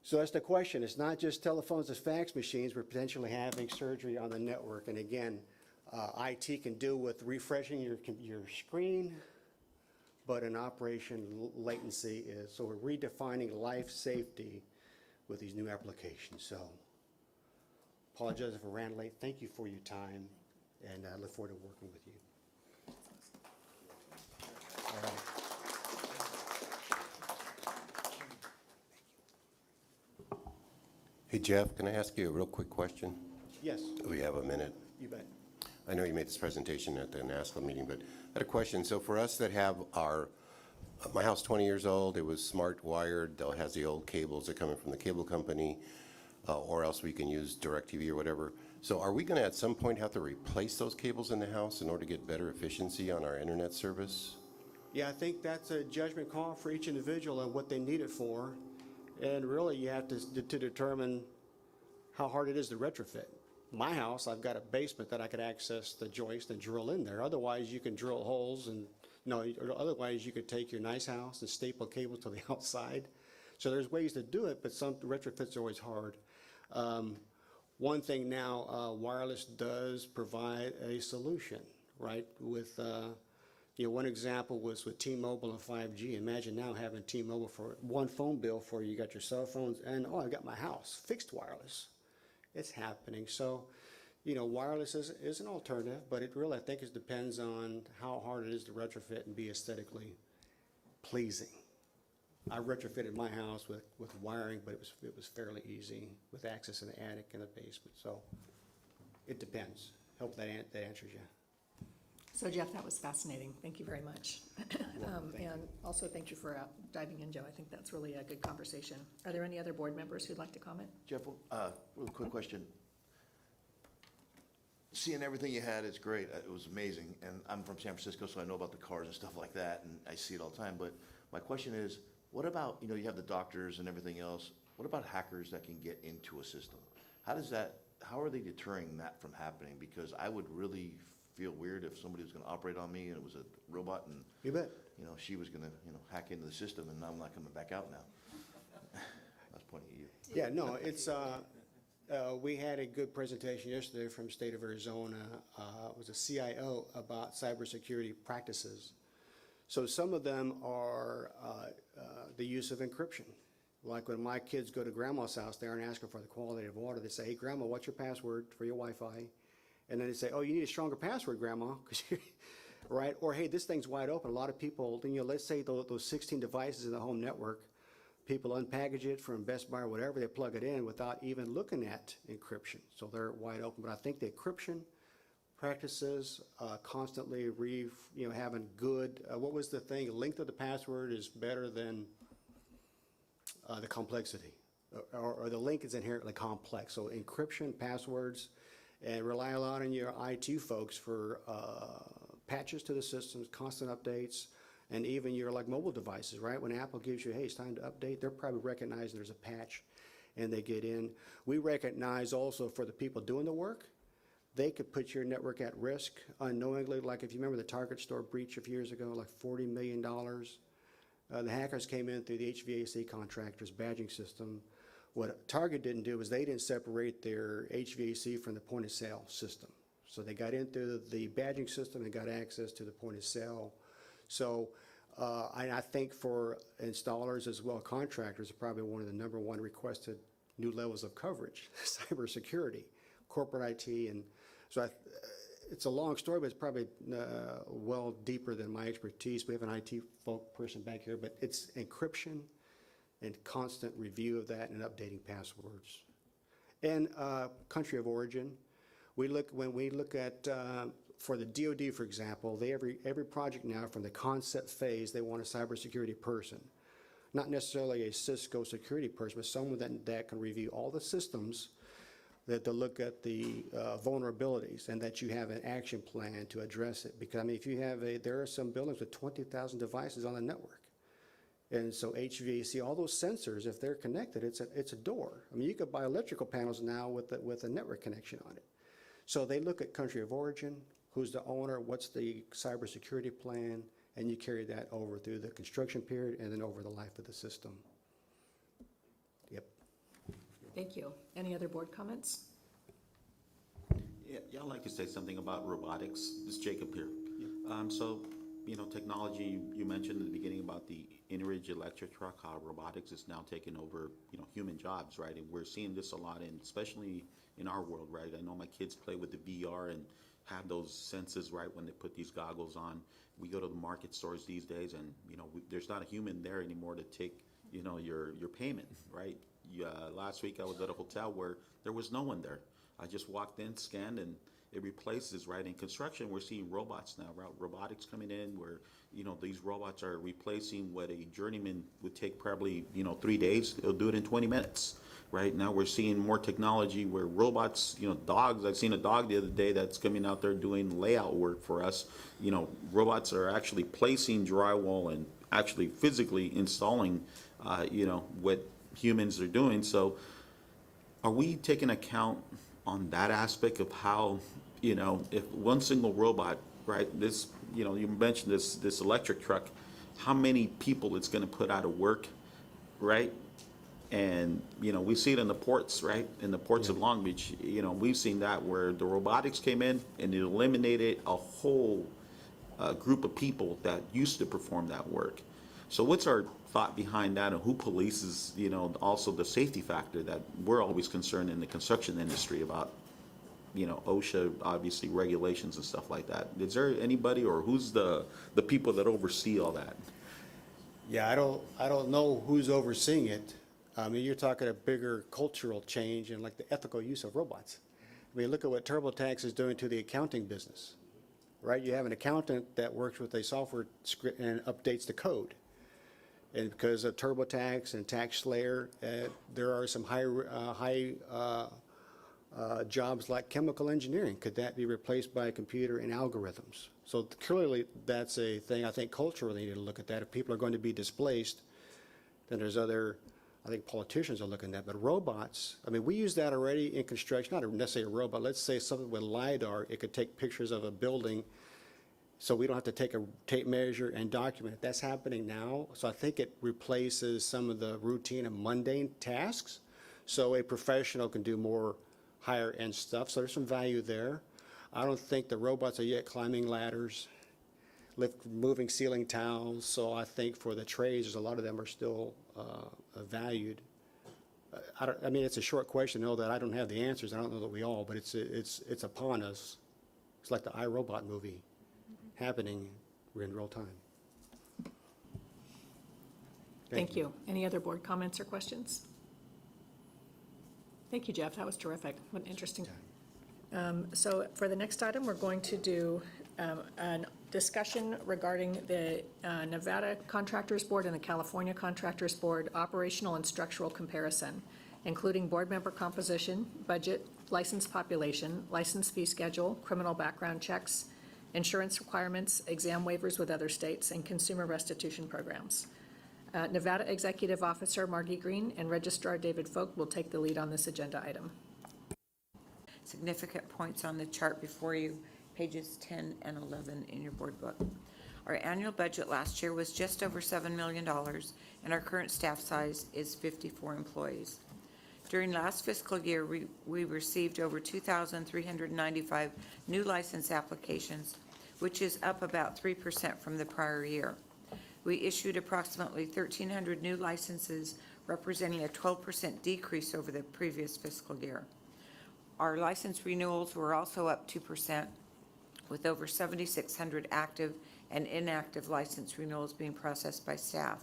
So that's the question. It's not just telephones and fax machines. We're potentially having surgery on the network, and again, IT can do with refreshing your screen, but in operation, latency is, so we're redefining life safety with these new applications. So, apologize if I ran late. Thank you for your time, and I look forward to working with you. All right. Hey, Jeff, can I ask you a real quick question? Yes, We have a minute. you bet. I know you made this presentation at the NASCO meeting, but I had a question. So for us that have my house 20 years old, it was smart wired, it has the old cables that come in from the cable company, or else we can use DirecTV or whatever. So are we going to at some point have to replace those cables in the house in order to get better efficiency on our internet service? Yeah, I think that's a judgment call for each individual and what they need it for. And really, you have to determine how hard it is to retrofit. My house, I've got a basement that I could access the joist and drill in there. Otherwise, you can drill holes and, or otherwise you could take your nice house and staple cables to the outside. So there's ways to do it, but some retrofits are always hard. One thing now, wireless does provide a solution, right? With, one example was with T-Mobile and 5G. Imagine now having T-Mobile for one phone bill for you got your cell phones and, I got my house, fixed wireless. It's happening. So, wireless is an alternative, but it really, I think, it depends on how hard it is to retrofit and be aesthetically pleasing. I retrofitted my house with wiring, but it was fairly easy with access in the attic and the basement. So it depends. Hope that answers you. So Jeff, that was fascinating. Thank you very much. And also thank you for diving in, Joe. I think that's really a good conversation. Are there any other board members who'd like to comment? Jeff, real quick question. Seeing everything you had is great. It was amazing. And I'm from San Francisco, so I know about the cars and stuff like that, and I see it all the time. But my question is, what about, you have the doctors and everything else. What about hackers that can get into a system? How are they deterring that from happening? Because I would really feel weird if somebody was going to operate on me and it was a robot and, You bet. she was going to, hack into the system, and I'm not coming back out now. I was pointing at you. Yeah, no, it's, we had a good presentation yesterday from the state of Arizona. It was a CIO about cybersecurity practices. So some of them are the use of encryption. Like when my kids go to grandma's house, they aren't asking for the quality of water. They say, hey, grandma, what's your password for your Wi-Fi? And then they say, oh, you need a stronger password, grandma, right? Or, hey, this thing's wide open. A lot of people, let's say those 16 devices in the home network, people unpackage it from Best Buy or whatever, they plug it in without even looking at encryption. So they're wide open. But I think the encryption practices, constantly having good, what was the thing? Length of the password is better than the complexity, or the link is inherently complex. So encryption, passwords, and rely a lot on your IT folks for patches to the systems, constant updates, and even your mobile devices, right? When Apple gives you, hey, it's time to update, they're probably recognizing there's a patch and they get in. We recognize also for the people doing the work, they could put your network at risk unknowingly. Like if you remember the Target store breach a few years ago, like $40 million. The hackers came in through the HVAC contractors badging system. What Target didn't do was they didn't separate their HVAC from the point of sale system. So they got in through the badging system and got access to the point of sale. So I think for installers as well, contractors are probably one of the number one requested new levels of coverage, cybersecurity, corporate IT. And so it's a long story, but it's probably well deeper than my expertise. We have an IT folk person back here, but it's encryption and constant review of that and updating passwords. And country of origin, when we look at, for the DoD, for example, every project now from the concept phase, they want a cybersecurity person. Not necessarily a Cisco security person, but someone that can review all the systems, that to look at the vulnerabilities, and that you have an action plan to address it. Because I mean, if you have there are some buildings with 20,000 devices on the network. And so HVAC, all those sensors, if they're connected, it's a door. I mean, you could buy electrical panels now with a network connection on it. So they look at country of origin, who's the owner, what's the cybersecurity plan, and you carry that over through the construction period and then over the life of the system. Yep. Thank you. Any other board comments? Yeah, I'd like to say something about robotics. This is Jacob here. So, you know, technology, you mentioned in the beginning about the in-ridge electric truck, how robotics is now taking over, you know, human jobs, right? And we're seeing this a lot, and especially in our world, right? I know my kids play with the VR and have those senses, right, when they put these goggles on. We go to the market stores these days, and, you know, there's not a human there anymore to take, you know, your payment, right? Last week I was at a hotel where there was no one there. I just walked in, scanned, and it replaces, right? In construction, we're seeing robots now, right? Robotics coming in where, you know, these robots are replacing what a journeyman would take probably, you know, 3 days. It'll do it in 20 minutes, right? Now we're seeing more technology where robots, you know, dogs, I've seen a dog the other day that's coming out there doing layout work for us. You know, robots are actually placing drywall and actually physically installing, you know, what humans are doing. So are we taking account on that aspect of how, you know, if one single robot, right, this, you know, you mentioned this electric truck, how many people it's going to put out of work, right? And, you know, we see it in the ports, right? In the ports of Long Beach, you know, we've seen that where the robotics came in and it eliminated a whole group of people that used to perform that work. So what's our thought behind that, and who polices, you know, also the safety factor that we're always concerned in the construction industry about, you know, OSHA, obviously, regulations and stuff like that. Is there anybody, or who's the people that oversee all that? Yeah, I don't know who's overseeing it. I mean, you're talking a bigger cultural change and like the ethical use of robots. I mean, look at what TurboTax is doing to the accounting business, right? You have an accountant that works with a software script and updates the code. And because of TurboTax and TaxSlayer, there are some high jobs like chemical engineering. Could that be replaced by a computer and algorithms? So clearly, that's a thing. I think culturally, you need to look at that. If people are going to be displaced, then there's other, I think politicians are looking at that. But robots, I mean, we use that already in construction, not necessarily a robot. Let's say something with LiDAR, it could take pictures of a building, so we don't have to take a tape measure and document it. That's happening now. So I think it replaces some of the routine and mundane tasks. So a professional can do more higher end stuff. So there's some value there. I don't think the robots are yet climbing ladders, moving ceiling tiles. So I think for the trades, a lot of them are still valued. I mean, it's a short question. Know that I don't have the answers. I don't know that we all, but it's upon us. It's like the iRobot movie happening. We're in real time. Thank you. Any other board comments or questions? Thank you, Jeff. That was terrific. What an interesting. So for the next item, we're going to do a discussion regarding the Nevada Contractors Board and the California Contractors Board operational and structural comparison, including board member composition, budget, license population, license fee schedule, criminal background checks, insurance requirements, exam waivers with other states, and consumer restitution programs. Nevada Executive Officer Margie Green and Registrar David Folk will take the lead on this agenda item. significant points on the chart before you, pages 10 and 11 in your board book. Our annual budget last year was just over $7 million, and our current staff size is 54 employees. During last fiscal year, we received over 2,395 new license applications, which is up about 3% from the prior year. We issued approximately 1,300 new licenses, representing a 12% decrease over the previous fiscal year. Our license renewals were also up 2%, with over 7,600 active and inactive license renewals being processed by staff.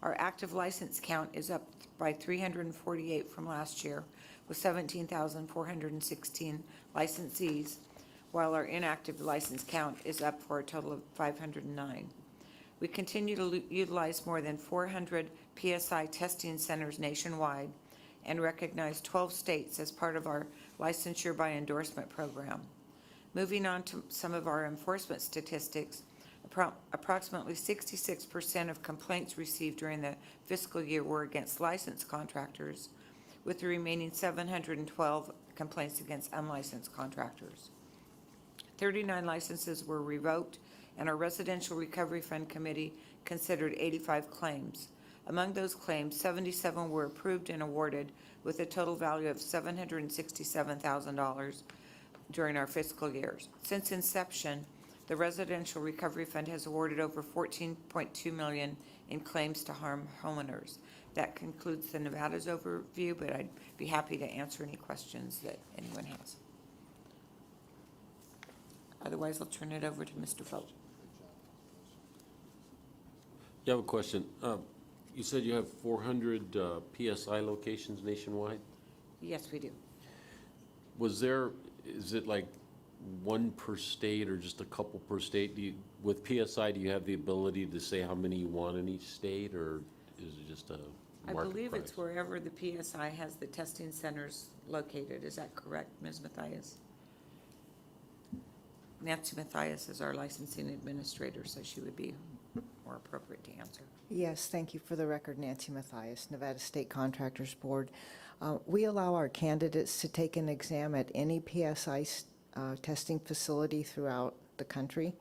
Our active license count is up by 348 from last year, with 17,416 licensees, while our inactive license count is up for a total of 509. We continue to utilize more than 400 PSI testing centers nationwide and recognize 12 states as part of our licensure by endorsement program. Moving on to some of our enforcement statistics, approximately 66% of complaints received during the fiscal year were against licensed contractors, with the remaining 712 complaints against unlicensed contractors. 39 licenses were revoked, and our Residential Recovery Fund Committee considered 85 claims. Among those claims, 77 were approved and awarded with a total value of $767,000 during our fiscal years. Since inception, the Residential Recovery Fund has awarded over $14.2 million in claims to harm homeowners. That concludes the Nevada's overview, but I'd be happy to answer any questions that anyone has. Otherwise, I'll turn it over to Mr. Phelps. You have a question. You said you have 400 PSI locations nationwide? Yes, we do. Is it like one per state or just a couple per state? With PSI, do you have the ability to say how many you want in each state, or is it just a I market believe price? it's wherever the PSI has the testing centers located. Is that correct, Ms. Mathias? Nancy Mathias is our licensing administrator, so she would be more appropriate to answer. Yes, thank you. For the record, Nancy Mathias, Nevada State Contractors Board. We allow our candidates to take an exam at any PSI testing facility throughout the country.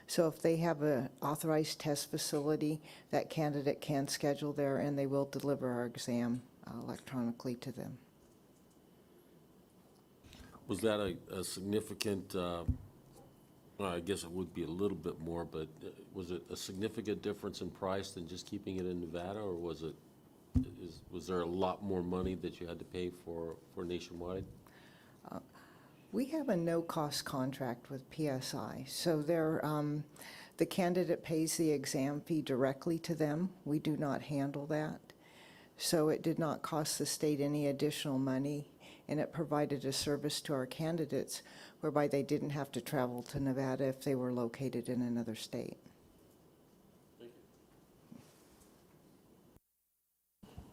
So if they have an authorized test facility, that candidate can schedule there, and they will deliver our exam electronically to them. Was that a significant, well, I guess it would be a little bit more, but was it a significant difference in price than just keeping it in Nevada, or was there a lot more money that you had to pay for nationwide? We have a no-cost contract with PSI, so the candidate pays the exam fee directly to them. We do not handle that. So it did not cost the state any additional money, and it provided a service to our candidates whereby they didn't have to travel to Nevada if they were located in another state.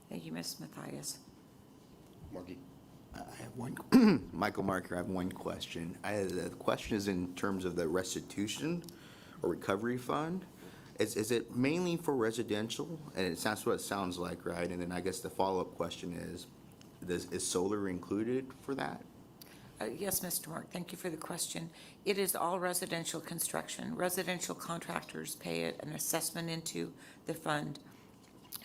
Thank you, Ms. Mathias. Marky? I have one, Michael Marker, I have one question. The question is in terms of the restitution or recovery fund. Is it mainly for residential? And that's what it sounds like, right? And then I guess the follow-up question is solar included for that? Yes, Mr. Mark, thank you for the question. It is all residential construction. Residential contractors pay an assessment into the fund,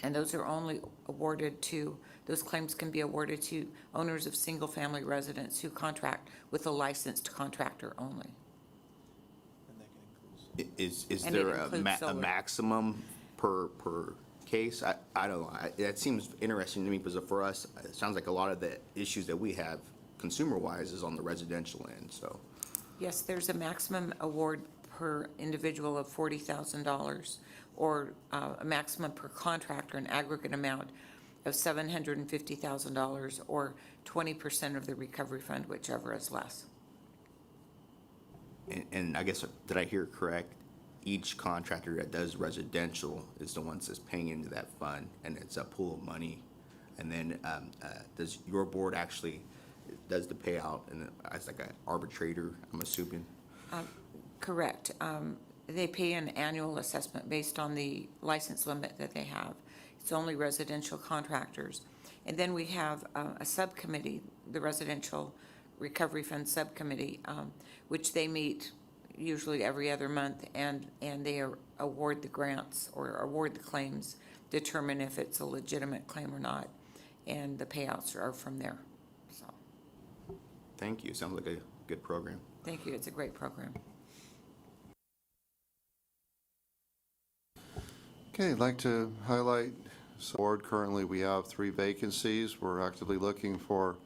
and those are only awarded to, those claims can be awarded to owners of single-family residents who contract with a licensed contractor only. Is And there it a includes solar. maximum per case? I don't know. That seems interesting to me because for us, it sounds like a lot of the issues that we have consumer-wise is on the residential end, so. Yes, there's a maximum award per individual of $40,000, or a maximum per contractor, an aggregate amount of $750,000, or 20% of the recovery fund, whichever is less. And I guess, did I hear correct? Each contractor that does residential is the one that's paying into that fund, and it's a pool of money. And then does your board actually does the payout and as like an arbitrator, I'm assuming? Correct. They pay an annual assessment based on the license limit that they have. It's only residential contractors. And then we have a subcommittee, the Residential Recovery Fund Subcommittee, which they meet usually every other month, and they award the grants or award the claims, determine if it's a legitimate claim or not, and the payouts are from there. So, Thank you. Sounds like a good program. thank you, it's a great program. Okay, I'd like to highlight, board, currently we have 3 vacancies. We're actively looking for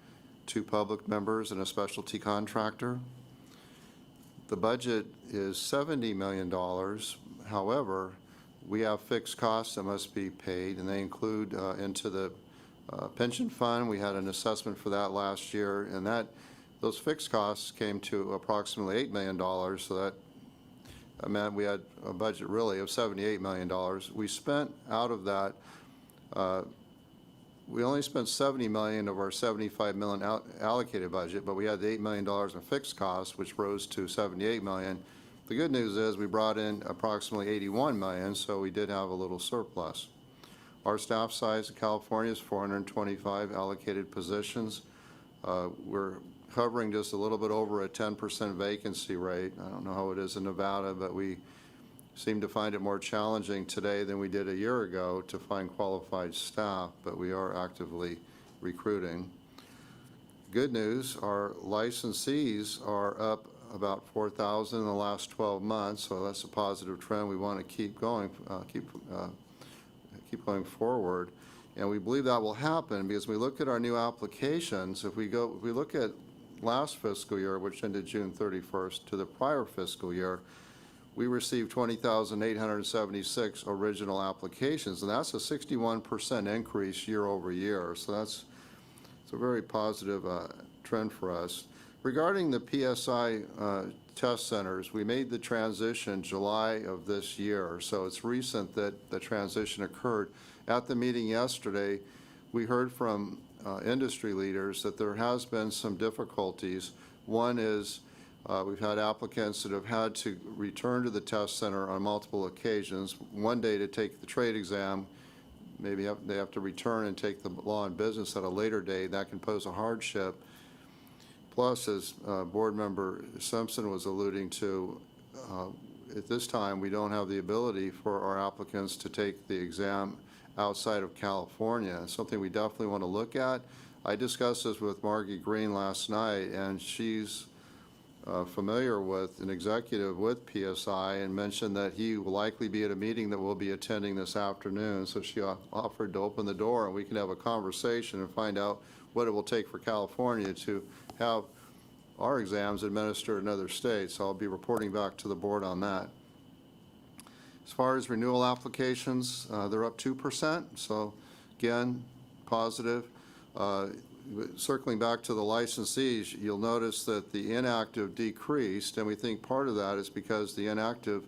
2 public members and a specialty contractor. The budget is $70 million. However, we have fixed costs that must be paid, and they include into the pension fund. We had an assessment for that last year, and those fixed costs came to approximately $8 million, so that meant we had a budget really of $78 million. We spent out of that, we only spent $70 million of our $75 million allocated budget, but we had the $8 million in fixed costs, which rose to $78 million. The good news is we brought in approximately $81 million, so we did have a little surplus. Our staff size in California is 425 allocated positions. We're hovering just a little bit over a 10% vacancy rate. I don't know how it is in Nevada, but we seem to find it more challenging today than we did a year ago to find qualified staff, but we are actively recruiting. Good news, our licensees are up about 4,000 in the last 12 months, so that's a positive trend. We want to keep going, keep going forward, and we believe that will happen because we look at our new applications. If we look at last fiscal year, which ended June 31st, to the prior fiscal year, we received 20,876 original applications, and that's a 61% increase year over year. So it's a very positive trend for us. Regarding the PSI test centers, we made the transition July of this year, so it's recent that the transition occurred. At the meeting yesterday, we heard from industry leaders that there has been some difficulties. One is we've had applicants that have had to return to the test center on multiple occasions. One day to take the trade exam, maybe they have to return and take the law and business at a later date. That can pose a hardship. Plus, as Board Member Simpson was alluding to, at this time, we don't have the ability for our applicants to take the exam outside of California. It's something we definitely want to look at. I discussed this with Margie Green last night, and she's familiar with an executive with PSI and mentioned that he will likely be at a meeting that we'll be attending this afternoon. So she offered to open the door and we can have a conversation and find out what it will take for California to have our exams administered in other states. So I'll be reporting back to the board on that. As far as renewal applications, they're up 2%. So again, positive. Circling back to the licensees, you'll notice that the inactive decreased, and we think part of that is because the inactive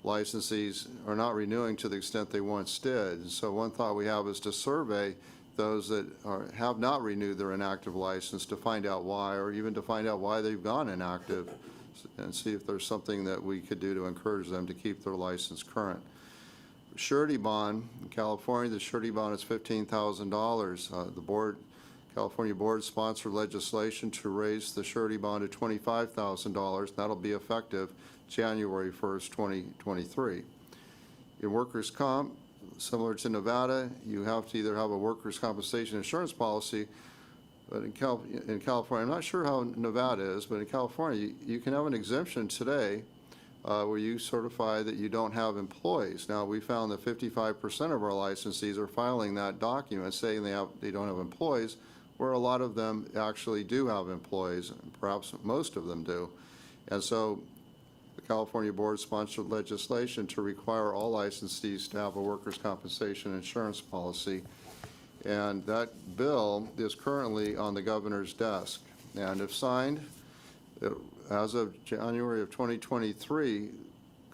licensees are not renewing to the extent they once did. And so one thought we have is to survey those that have not renewed their inactive license to find out why, or even to find out why they've gone inactive, and see if there's something that we could do to encourage them to keep their license current. Surety bond, in California, the surety bond is $15,000. The California board sponsored legislation to raise the surety bond to $25,000. That'll be effective January 1st, 2023. In workers' comp, similar to Nevada, you have to either have a workers' compensation insurance policy, but in California, I'm not sure how Nevada is, but in California, you can have an exemption today where you certify that you don't have employees. Now, we found that 55% of our licensees are filing that document saying they don't have employees, where a lot of them actually do have employees, and perhaps most of them do. And so the California board sponsored legislation to require all licensees to have a workers' compensation insurance policy. And that bill is currently on the governor's desk. And if signed, as of January of 2023,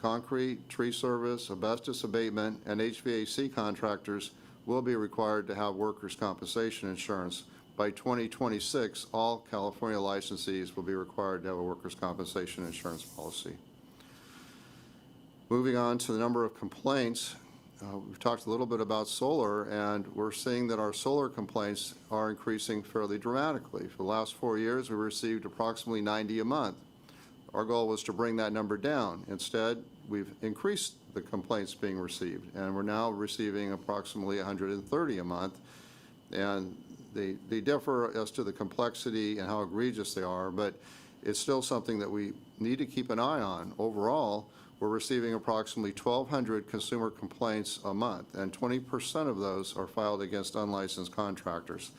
concrete, tree service, asbestos abatement, and HVAC contractors will be required to have workers' compensation insurance. By 2026, all California licensees will be required to have a workers' compensation insurance policy. Moving on to the number of complaints, we've talked a little bit about solar, and we're seeing that our solar complaints are increasing fairly dramatically. For the last 4 years, we received approximately 90 a month. Our goal was to bring that number down. Instead, we've increased the complaints being received, and we're now receiving approximately 130 a month. And they differ as to the complexity and how egregious they are, but it's still something that we need to keep an eye on. Overall, we're receiving approximately 1,200 consumer complaints a month, and 20% of those are filed against unlicensed contractors.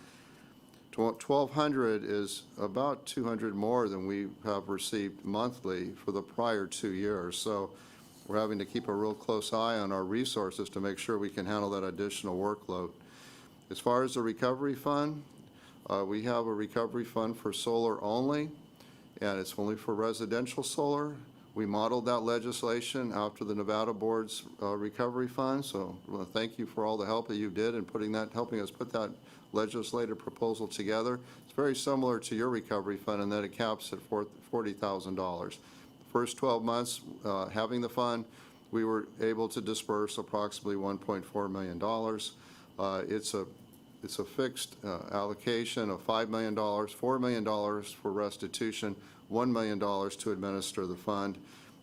1,200 is about 200 more than we have received monthly for the prior 2 years. So we're having to keep a real close eye on our resources to make sure we can handle that additional workload. As far as the recovery fund, we have a recovery fund for solar only, and it's only for residential solar. We modeled that legislation after the Nevada Board's recovery fund, so I want to thank you for all the help that you did in helping us put that legislative proposal together. It's very similar to your recovery fund in that it caps at $40,000. First 12 months having the fund, we were able to disperse approximately $1.4 million. It's a fixed allocation of $5 million, $4 million for restitution, $1 million to administer the fund.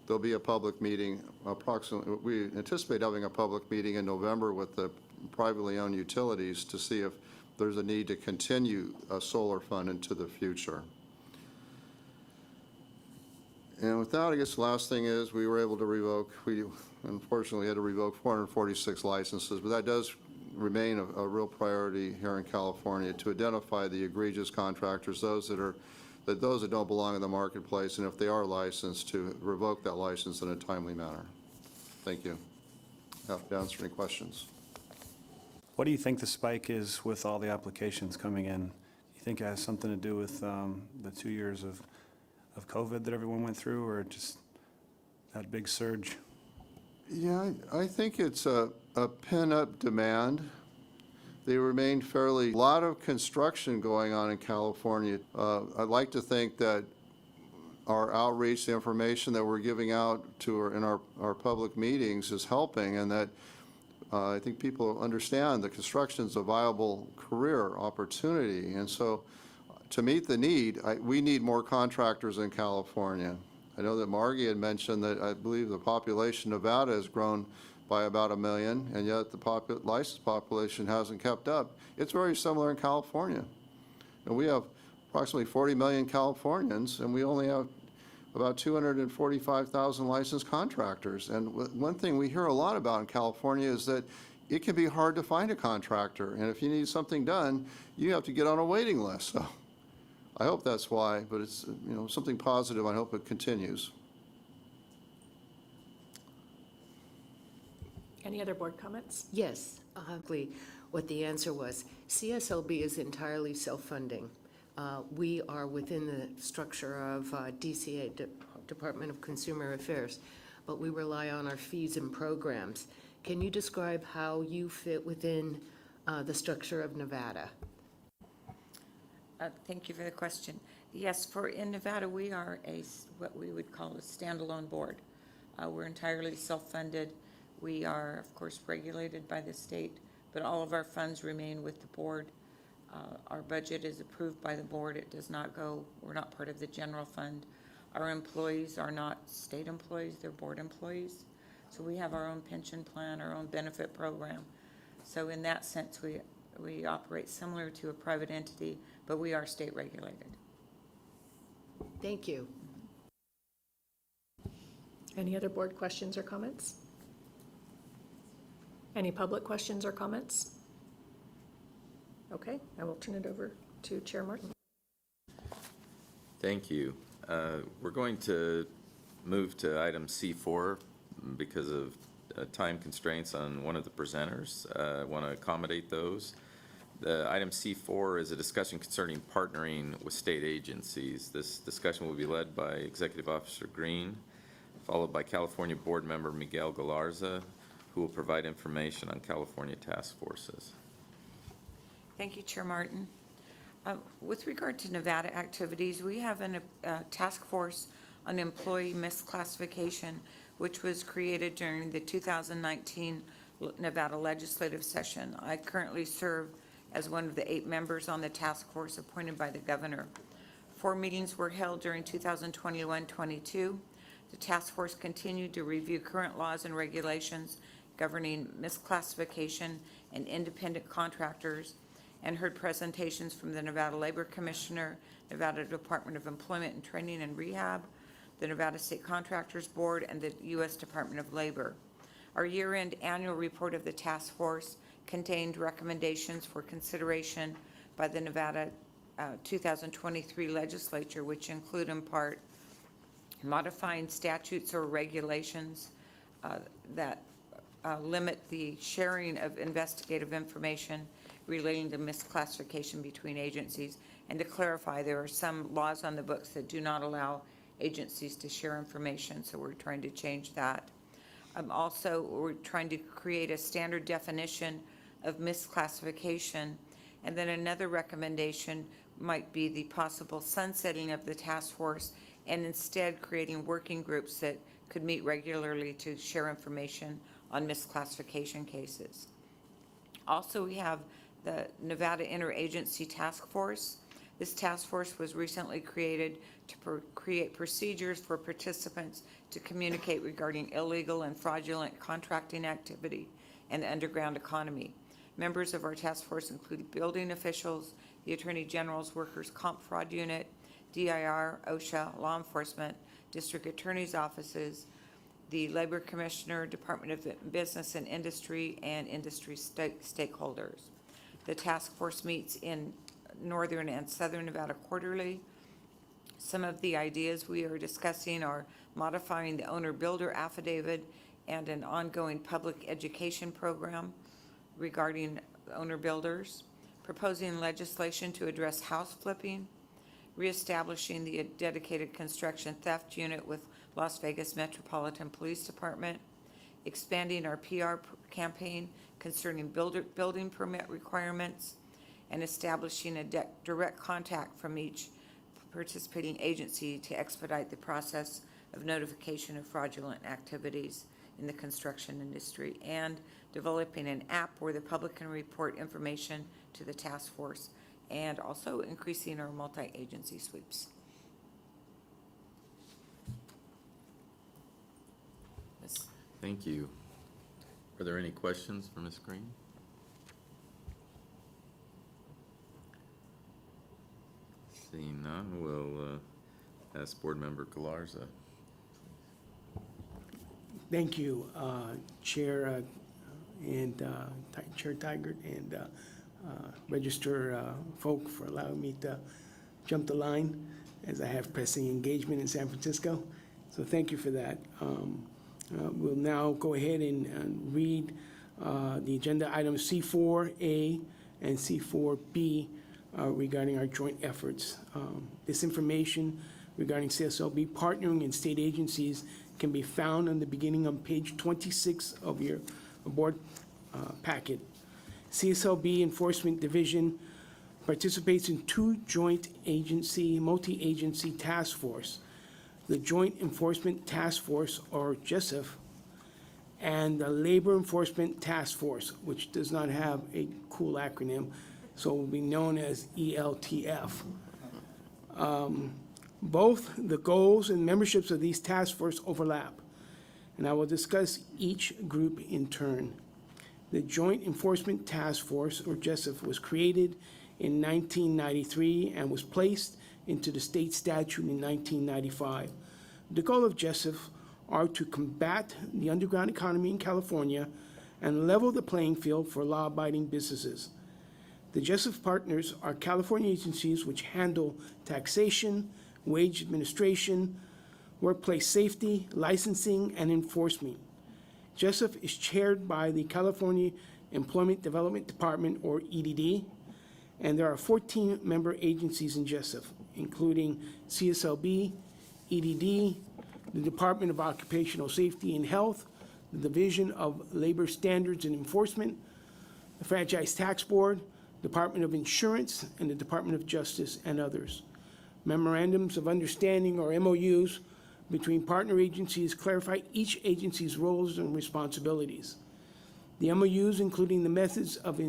There'll be a public meeting we anticipate having a public meeting in November with the privately owned utilities to see if there's a need to continue a solar fund into the future. And with that, I guess the last thing is we were able to revoke, we unfortunately had to revoke 446 licenses, but that does remain a real priority here in California to identify the egregious contractors, those that don't belong in the marketplace, and if they are licensed, to revoke that license in a timely manner. Thank you. Happy to answer any questions. What do you think the spike is with all the applications coming in? You think it has something to do with the 2 years of COVID that everyone went through, or just that big surge? Yeah, I think it's a pin-up demand. They remain a lot of construction going on in California. I'd like to think that our outreach, the information that we're giving out in our public meetings is helping, and that I think people understand that construction is a viable career opportunity. And so to meet the need, we need more contractors in California. I know that Margie had mentioned that I believe the population of Nevada has grown by about 1 million, and yet the licensed population hasn't kept up. It's very similar in California. And we have approximately 40 million Californians, and we only have about 245,000 licensed contractors. And one thing we hear a lot about in California is that it can be hard to find a contractor, and if you need something done, you have to get on a waiting list. So I hope that's why, but it's something positive. I hope it continues. Any other board comments? Yes, what the answer was. CSLB is entirely self-funding. We are within the structure of DCA, Department of Consumer Affairs, but we rely on our fees and programs. Can you describe how you fit within the structure of Nevada? Thank you for the question. Yes, in Nevada, we are what we would call a standalone board. We're entirely self-funded. We are, of course, regulated by the state, but all of our funds remain with the board. Our budget is approved by the board. It does not we're not part of the general fund. Our employees are not state employees, they're board employees. So we have our own pension plan, our own benefit program. So in that sense, we operate similar to a private entity, but we are state regulated. Thank you. Any other board questions or comments? Any public questions or comments? Okay, I will turn it over to Chair Martin. Thank you. We're going to move to item C4 because of time constraints on one of the presenters. I want to accommodate those. The item C4 is a discussion concerning partnering with state agencies. This discussion will be led by Executive Officer Green, followed by California Board Member Miguel Galarza, who will provide information on California task forces. Thank you, Chair Martin. With regard to Nevada activities, we have a task force on employee misclassification, which was created during the 2019 Nevada legislative session. I currently serve as one of the 8 members on the task force appointed by the governor. 4 meetings were held during 2021-22. The task force continued to review current laws and regulations governing misclassification and independent contractors, and heard presentations from the Nevada Labor Commissioner, Nevada Department of Employment and Training and Rehab, the Nevada State Contractors Board, and the U.S. Department of Labor. Our year-end annual report of the task force contained recommendations for consideration by the Nevada 2023 legislature, which include in part modifying statutes or regulations that limit the sharing of investigative information relating to misclassification between agencies, and to clarify, there are some laws on the books that do not allow agencies to share information, so we're trying to change that. Also, we're trying to create a standard definition of misclassification, and then another recommendation might be the possible sunsetting of the task force and instead creating working groups that could meet regularly to share information on misclassification cases. Also, we have the Nevada Interagency Task Force. This task force was recently created to create procedures for participants to communicate regarding illegal and fraudulent contracting activity and the underground economy. Members of our task force include building officials, the Attorney General's Workers' Comp Fraud Unit, DIR, OSHA, law enforcement, district attorney's offices, the Labor Commissioner, Department of Business and Industry, and industry stakeholders. The task force meets in Northern and Southern Nevada quarterly. Some of the ideas we are discussing are modifying the owner-builder affidavit and an ongoing public education program regarding owner-builders, proposing legislation to address house flipping, reestablishing the dedicated construction theft unit with Las Vegas Metropolitan Police Department, expanding our PR campaign concerning building permit requirements, and establishing a direct contact from each participating agency to expedite the process of notification of fraudulent activities in the construction industry, and developing an app where the public can report information to the task force, and also increasing our multi-agency sweeps. Thank you. Are there any questions for Ms. Green? Seeing none, we'll ask Board Member Galarza. Thank you, Chair and Chair Tigert and Register folk for allowing me to jump the line as I have pressing engagement in San Francisco. So thank you for that. We'll now go ahead and read the agenda items C4A and C4B regarding our joint efforts. This information regarding CSLB partnering in state agencies can be found on the beginning on page 26 of your board packet. CSLB Enforcement Division participates in 2 joint agency, multi-agency task force, the Joint Enforcement Task Force, or JESF, and the Labor Enforcement Task Force, which does not have a cool acronym, so will be known as ELTF. Both the goals and memberships of these task force overlap, and I will discuss each group in turn. The Joint Enforcement Task Force, or JESF, was created in 1993 and was placed into the state statute in 1995. The goal of JESF are to combat the underground economy in California and level the playing field for law-abiding businesses. The JESF partners are California agencies which handle taxation, wage administration, workplace safety, licensing, and enforcement. JESF is chaired by the California Employment Development Department, or EDD, and there are 14 member agencies in JESF, including CSLB, EDD, the Department of Occupational Safety and Health, the Division of Labor Standards and Enforcement, the Franchise Tax Board, Department of Insurance, and the Department of Justice, and others. Memorandums of Understanding, or MOUs, between partner agencies clarify each agency's roles and responsibilities. The MOUs, including the methods of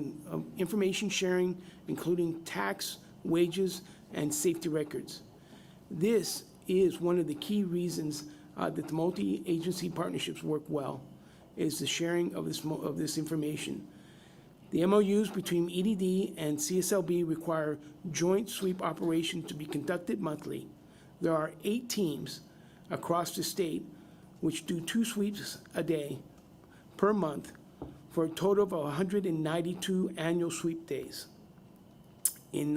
information sharing, including tax, wages, and safety records. This is one of the key reasons that the multi-agency partnerships work well, is the sharing of this information. The MOUs between EDD and CSLB require joint sweep operations to be conducted monthly. There are 8 teams across the state which do 2 sweeps a day per month for a total of 192 annual sweep days. In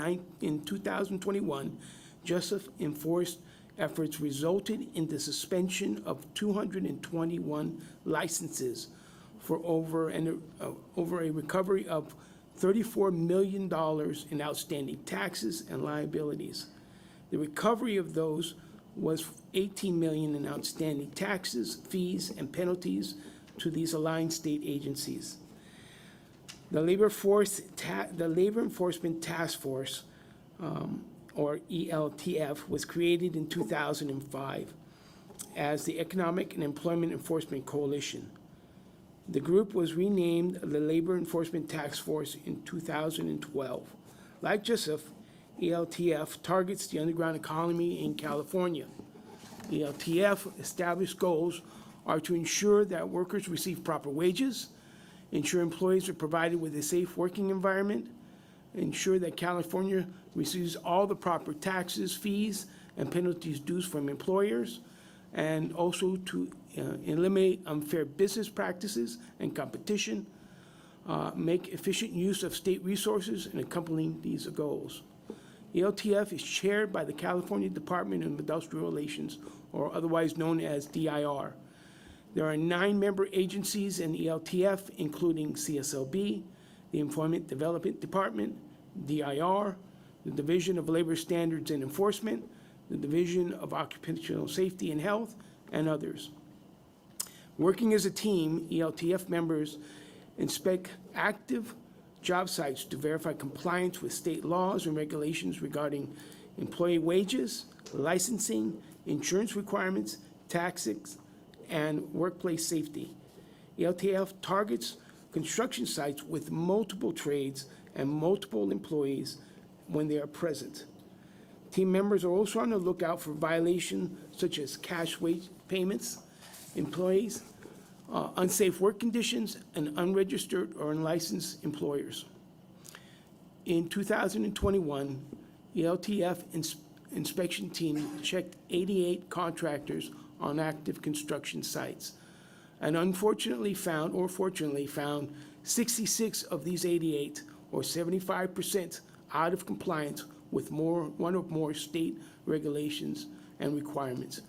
2021, Joseph enforced efforts resulted in the suspension of 221 licenses for over a recovery of $34 million in outstanding taxes and liabilities. The recovery of those was $18 million in outstanding taxes, fees, and penalties to these aligned state agencies. The Labor Enforcement Task Force, or ELTF, was created in 2005 as the Economic and Employment Enforcement Coalition. The group was renamed the Labor Enforcement Task Force in 2012. Like Joseph, ELTF targets the underground economy in California. ELTF established goals are to ensure that workers receive proper wages, ensure employees are provided with a safe working environment, ensure that California receives all the proper taxes, fees, and penalties due from employers, and also to eliminate unfair business practices and competition, make efficient use of state resources, and accompanying these goals. ELTF is chaired by the California Department of Industrial Relations, or otherwise known as DIR. There are 9 member agencies in ELTF, including CSLB, the Employment Development Department, DIR, the Division of Labor Standards and Enforcement, the Division of Occupational Safety and Health, and others. Working as a team, ELTF members inspect active job sites to verify compliance with state laws and regulations regarding employee wages, licensing, insurance requirements, taxes, and workplace safety. ELTF targets construction sites with multiple trades and multiple employees when they are present. Team members are also on the lookout for violations such as cash wage payments, employees, unsafe work conditions, and unregistered or unlicensed employers. In 2021, ELTF inspection team checked 88 contractors on active construction sites, and unfortunately found, or fortunately found, 66 of these 88, or 75%, out of compliance with one or more state regulations and requirements,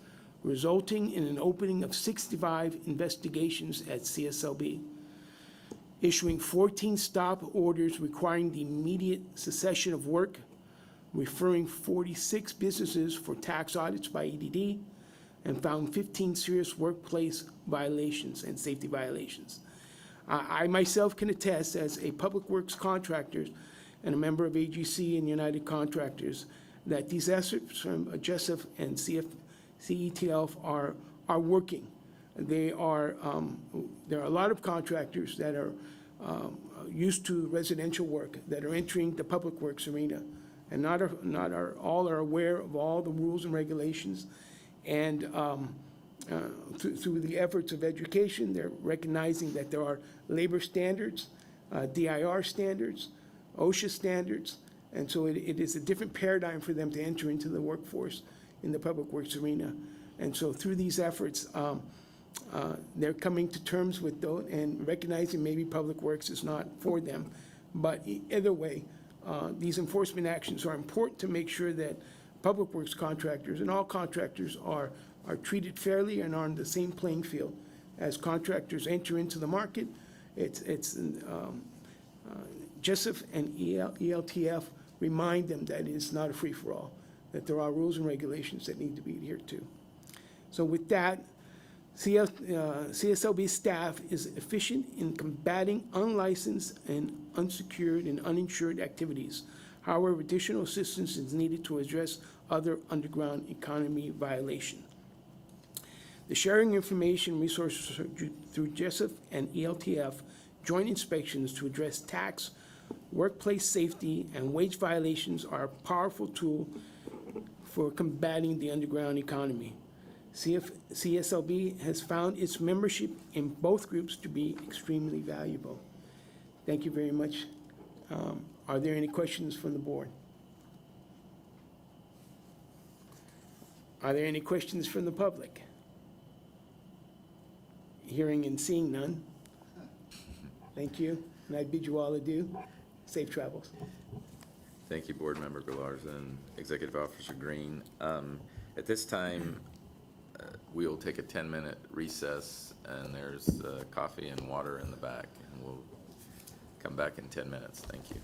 resulting in an opening of 65 investigations at CSLB, issuing 14 stop orders requiring the immediate cessation of work, referring 46 businesses for tax audits by EDD, and found 15 serious workplace violations and safety violations. I myself can attest, as a public works contractor and a member of AGC and United Contractors, that these efforts from JESF and CETF are working. There are a lot of contractors that are used to residential work that are entering the public works arena, and all are aware of all the rules and regulations. And through the efforts of education, they're recognizing that there are labor standards, DIR standards, OSHA standards, and so it is a different paradigm for them to enter into the workforce in the public works arena. And so through these efforts, they're coming to terms with those and recognizing maybe public works is not for them. But either way, these enforcement actions are important to make sure that public works contractors and all contractors are treated fairly and are on the same playing field. As contractors enter into the market, JESF and ELTF remind them that it's not a free-for-all, that there are rules and regulations that need to be adhered to. So with that, CSLB staff is efficient in combating unlicensed and unsecured and uninsured activities. However, additional assistance is needed to address other underground economy violations. The sharing information resources through JESF and ELTF joint inspections to address tax, workplace safety, and wage violations are a powerful tool for combating the underground economy. CSLB has found its membership in both groups to be extremely valuable. Thank you very much. Are there any questions from the board? Are there any questions from the public? Hearing and seeing none. Thank you, and I bid you all adieu. Safe travels. Thank you, Board Member Galarza and Executive Officer Green. At this time, we will take a 10-minute recess, and there's coffee and water in the back, and we'll come back in 10 minutes. Thank you.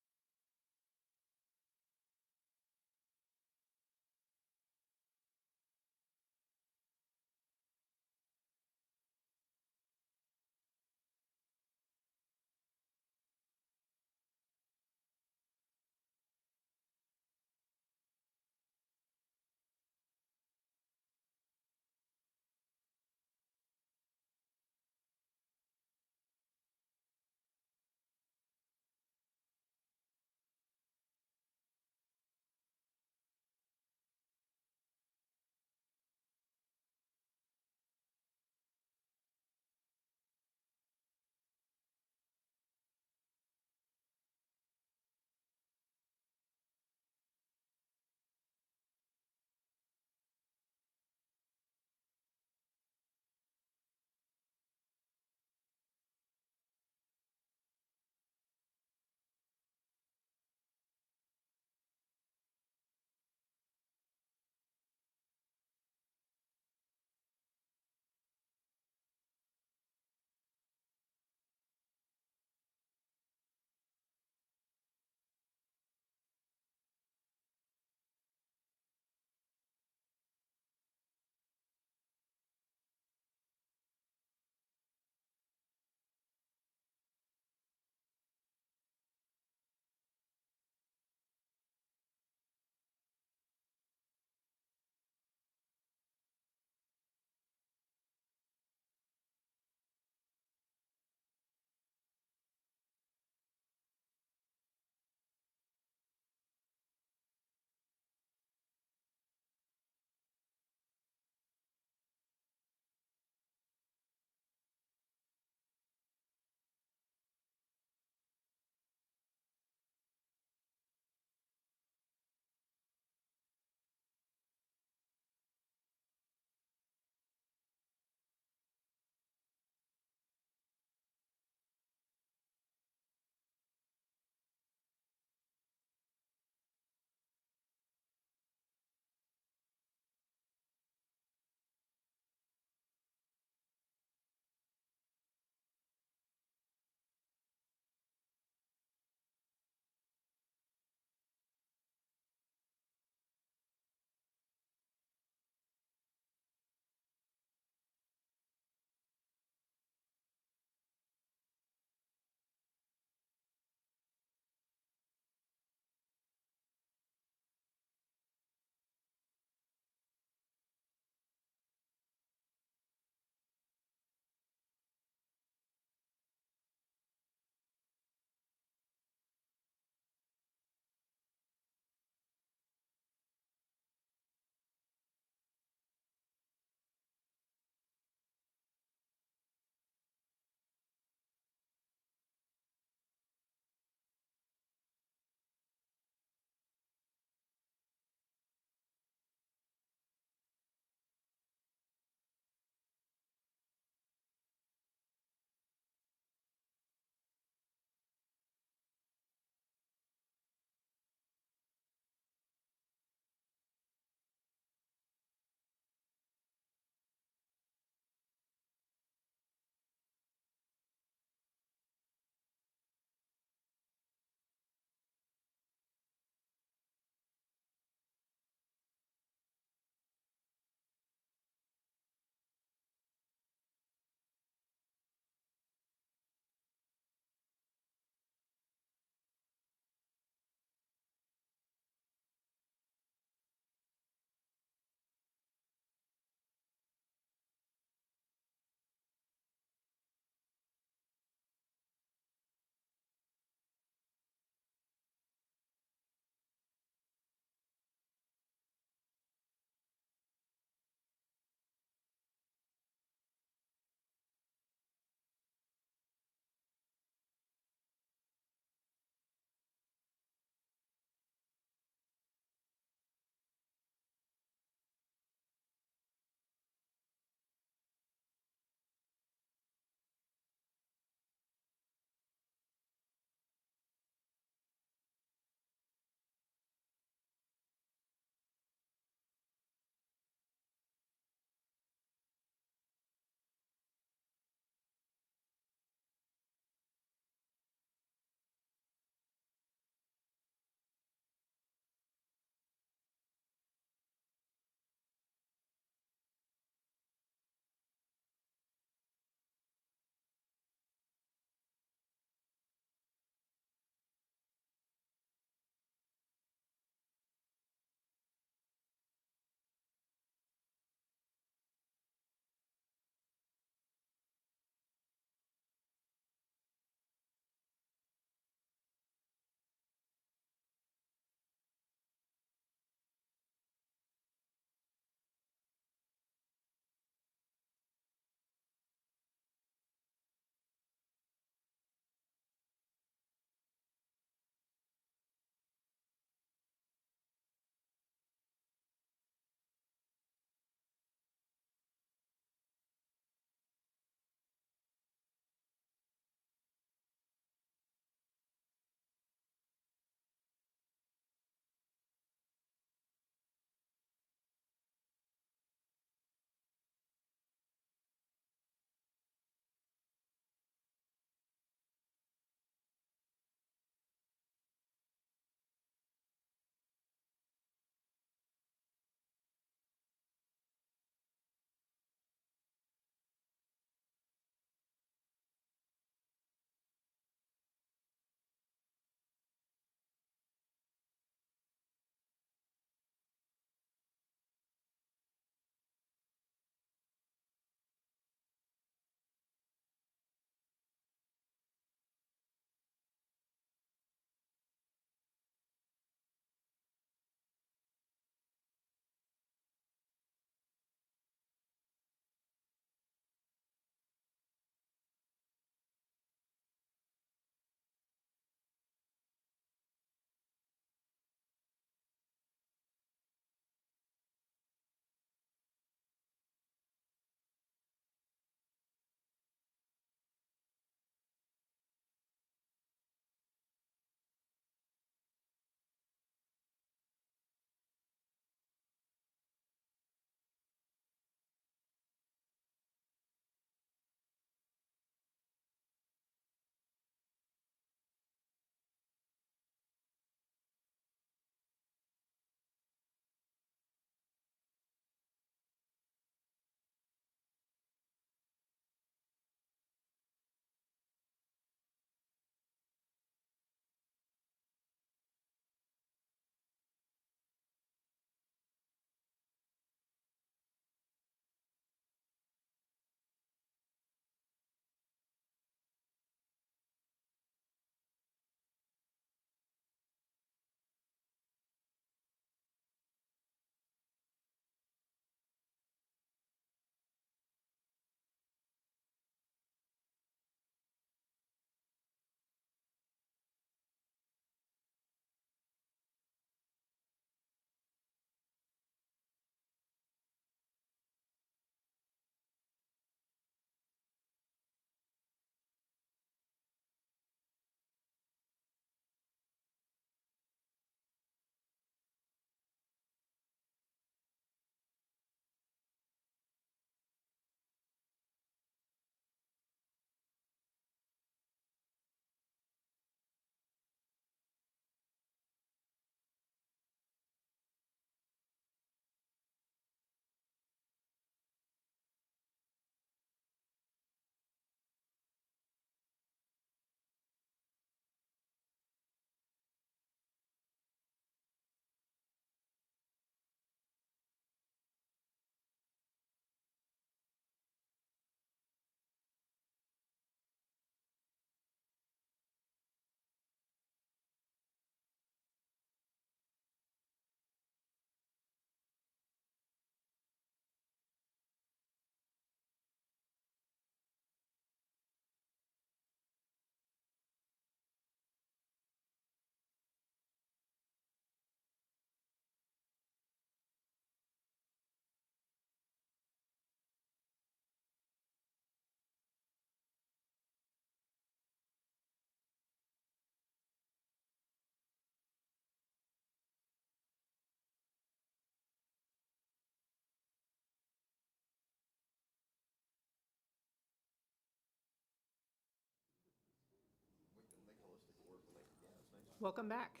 Welcome back.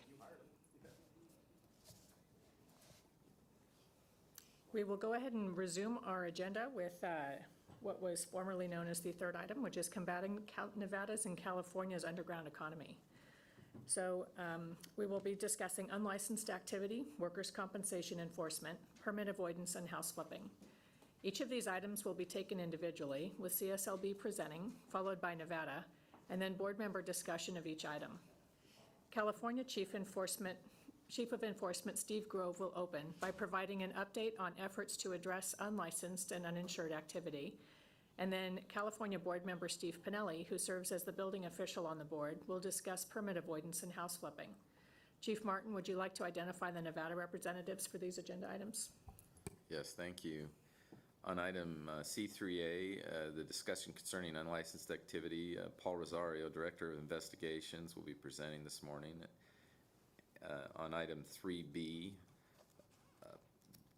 We will go ahead and resume our agenda with what was formerly known as the third item, which is combating Nevada's and California's underground economy. So we will be discussing unlicensed activity, workers' compensation enforcement, permit avoidance, and house flipping. Each of these items will be taken individually, with CSLB presenting, followed by Nevada, and then board member discussion of each item. California Chief of Enforcement Steve Grove will open by providing an update on efforts to address unlicensed and uninsured activity. And then California Board Member Steve Pinelli, who serves as the building official on the board, will discuss permit avoidance and house flipping. Chief Martin, would you like to identify the Nevada representatives for these agenda items? Yes, thank you. On item C3A, the discussion concerning unlicensed activity, Paul Rosario, Director of Investigations, will be presenting this morning. On item 3B,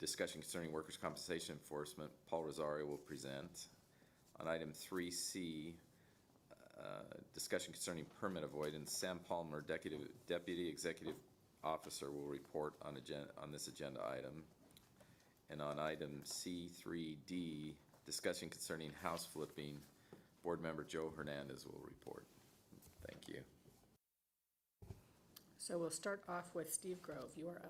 discussion concerning workers' compensation enforcement, Paul Rosario will present. On item 3C, discussion concerning permit avoidance, Sam Palmer, Deputy Executive Officer, will report on this agenda item. And on item C3D, discussion concerning house flipping, Board Member Joe Hernandez will report. Thank you. So we'll start off with Steve Grove. You are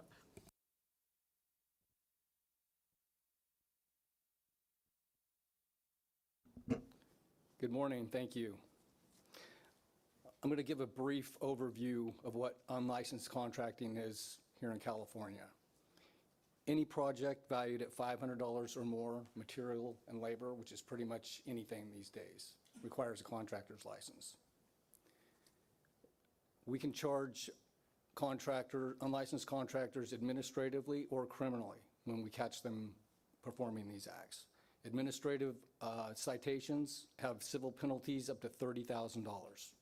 up. Good morning, thank you. I'm going to give a brief overview of what unlicensed contracting is here in California. Any project valued at $500 or more, material and labor, which is pretty much anything these days, requires a contractor's license. We can charge unlicensed contractors administratively or criminally when we catch them performing these acts. Administrative citations have civil penalties up to $30,000.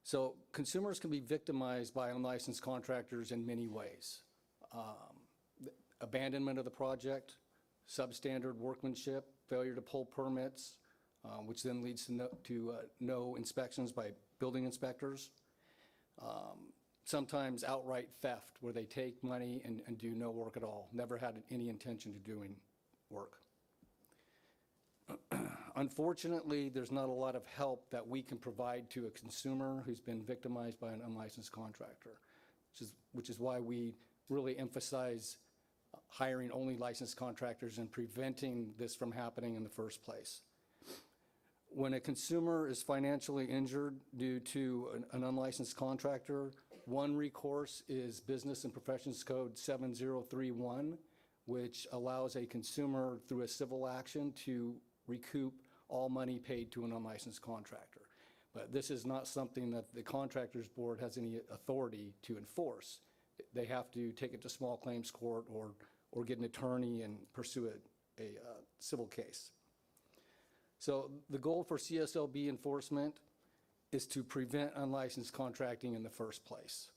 So consumers can be victimized by unlicensed contractors in many ways. Abandonment of the project, substandard workmanship, failure to pull permits, which then leads to no inspections by building inspectors. Sometimes outright theft, where they take money and do no work at all, never had any intention of doing work. Unfortunately, there's not a lot of help that we can provide to a consumer who's been victimized by an unlicensed contractor, which is why we really emphasize hiring only licensed contractors and preventing this from happening in the first place. When a consumer is financially injured due to an unlicensed contractor, one recourse is Business and Professions Code 7031, which allows a consumer through a civil action to recoup all money paid to an unlicensed contractor. But this is not something that the Contractors Board has any authority to enforce. They have to take it to small claims court or get an attorney and pursue a civil case. So the goal for CSLB enforcement is to prevent unlicensed contracting in the first place.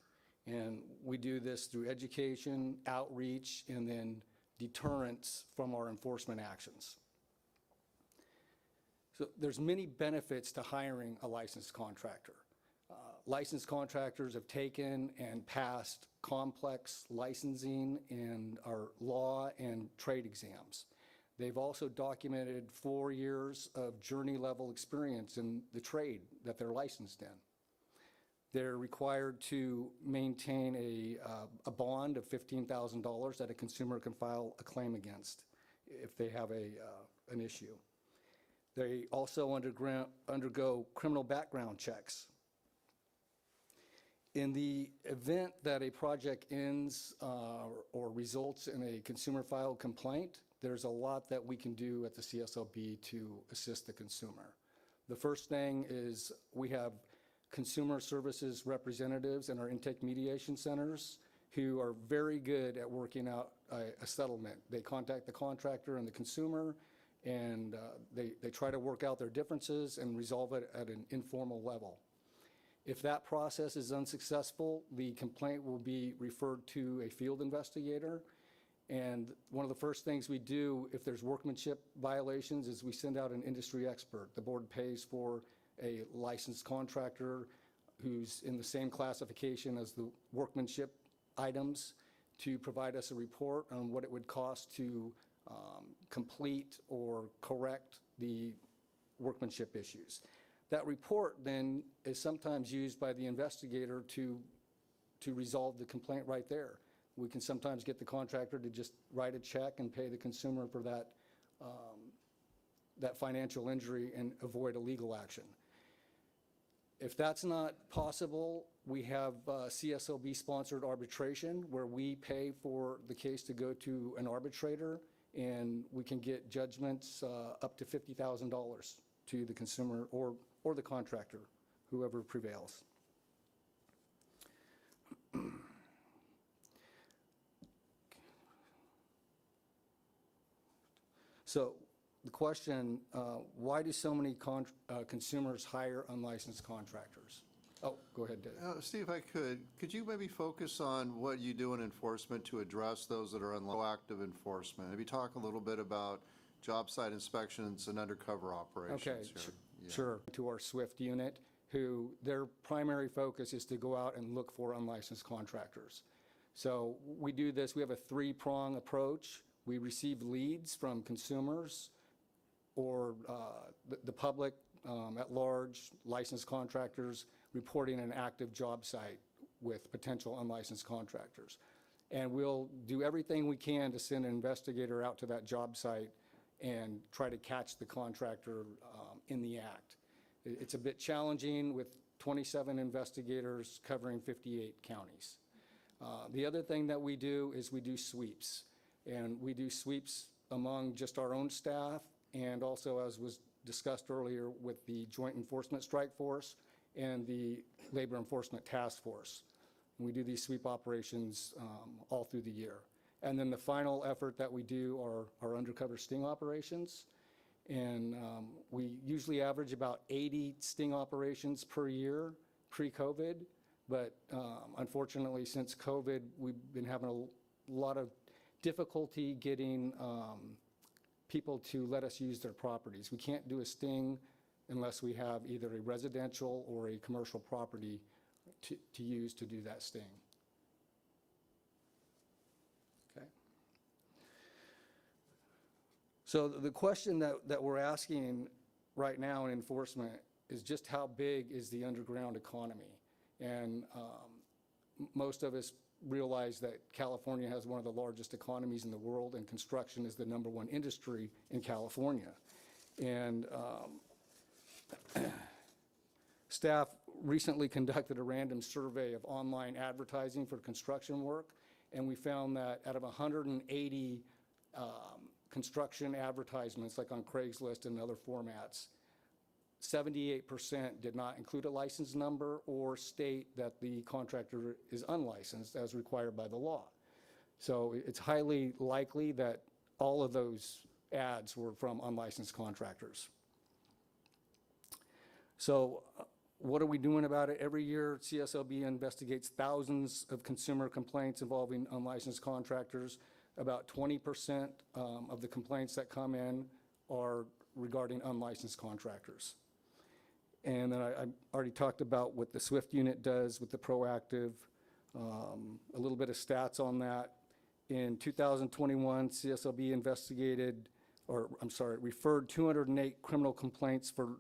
And we do this through education, outreach, and then deterrence from our enforcement actions. So there's many benefits to hiring a licensed contractor. Licensed contractors have taken and passed complex licensing and our law and trade exams. They've also documented 4 years of journey level experience in the trade that they're licensed in. They're required to maintain a bond of $15,000 that a consumer can file a claim against if they have an issue. They also undergo criminal background checks. In the event that a project ends or results in a consumer filed complaint, there's a lot that we can do at the CSLB to assist the consumer. The first thing is we have consumer services representatives in our intake mediation centers who are very good at working out a settlement. They contact the contractor and the consumer, and they try to work out their differences and resolve it at an informal level. If that process is unsuccessful, the complaint will be referred to a field investigator. And one of the first things we do if there's workmanship violations is we send out an industry expert. The board pays for a licensed contractor who's in the same classification as the workmanship items to provide us a report on what it would cost to complete or correct the workmanship issues. That report then is sometimes used by the investigator to resolve the complaint right there. We can sometimes get the contractor to just write a check and pay the consumer for that, that financial injury and avoid a legal action. If that's not possible, we have CSLB-sponsored arbitration where we pay for the case to go to an arbitrator, and we can get judgments up to $50,000 to the consumer or the contractor, whoever prevails. So the question, why do so many consumers hire unlicensed contractors? Oh, go ahead, Dave. Steve, if I could you maybe focus on what you do in enforcement to address those that are on proactive enforcement? Maybe talk a little bit about job site inspections and undercover operations Okay, here. Yeah. sure. To our SWIFT unit, who their primary focus is to go out and look for unlicensed contractors. So we do this, we have a three-prong approach. We receive leads from consumers or the public at large, licensed contractors reporting an active job site with potential unlicensed contractors. And we'll do everything we can to send an investigator out to that job site and try to catch the contractor in the act. It's a bit challenging with 27 investigators covering 58 counties. The other thing that we do is we do sweeps. And we do sweeps among just our own staff and also, as was discussed earlier, with the Joint Enforcement Strike Force and the Labor Enforcement Task Force. And we do these sweep operations all through the year. And then the final effort that we do are our undercover sting operations. And we usually average about 80 sting operations per year pre-COVID. But unfortunately, since COVID, we've been having a lot of difficulty getting people to let us use their properties. We can't do a sting unless we have either a residential or a commercial property to use to do that sting. Okay. So the question that we're asking right now in enforcement is just how big is the underground economy? And most of us realize that California has one of the largest economies in the world, and construction is the #1 industry in California. And staff recently conducted a random survey of online advertising for construction work, and we found that out of 180 construction advertisements, like on Craigslist and other formats, 78% did not include a license number or state that the contractor is unlicensed as required by the law. So it's highly likely that all of those ads were from unlicensed contractors. So what are we doing about it? Every year, CSLB investigates thousands of consumer complaints involving unlicensed contractors. About 20% of the complaints that come in are regarding unlicensed contractors. And then I already talked about what the SWIFT unit does with the proactive, a little bit of stats on that. In 2021, CSLB referred 208 criminal complaints for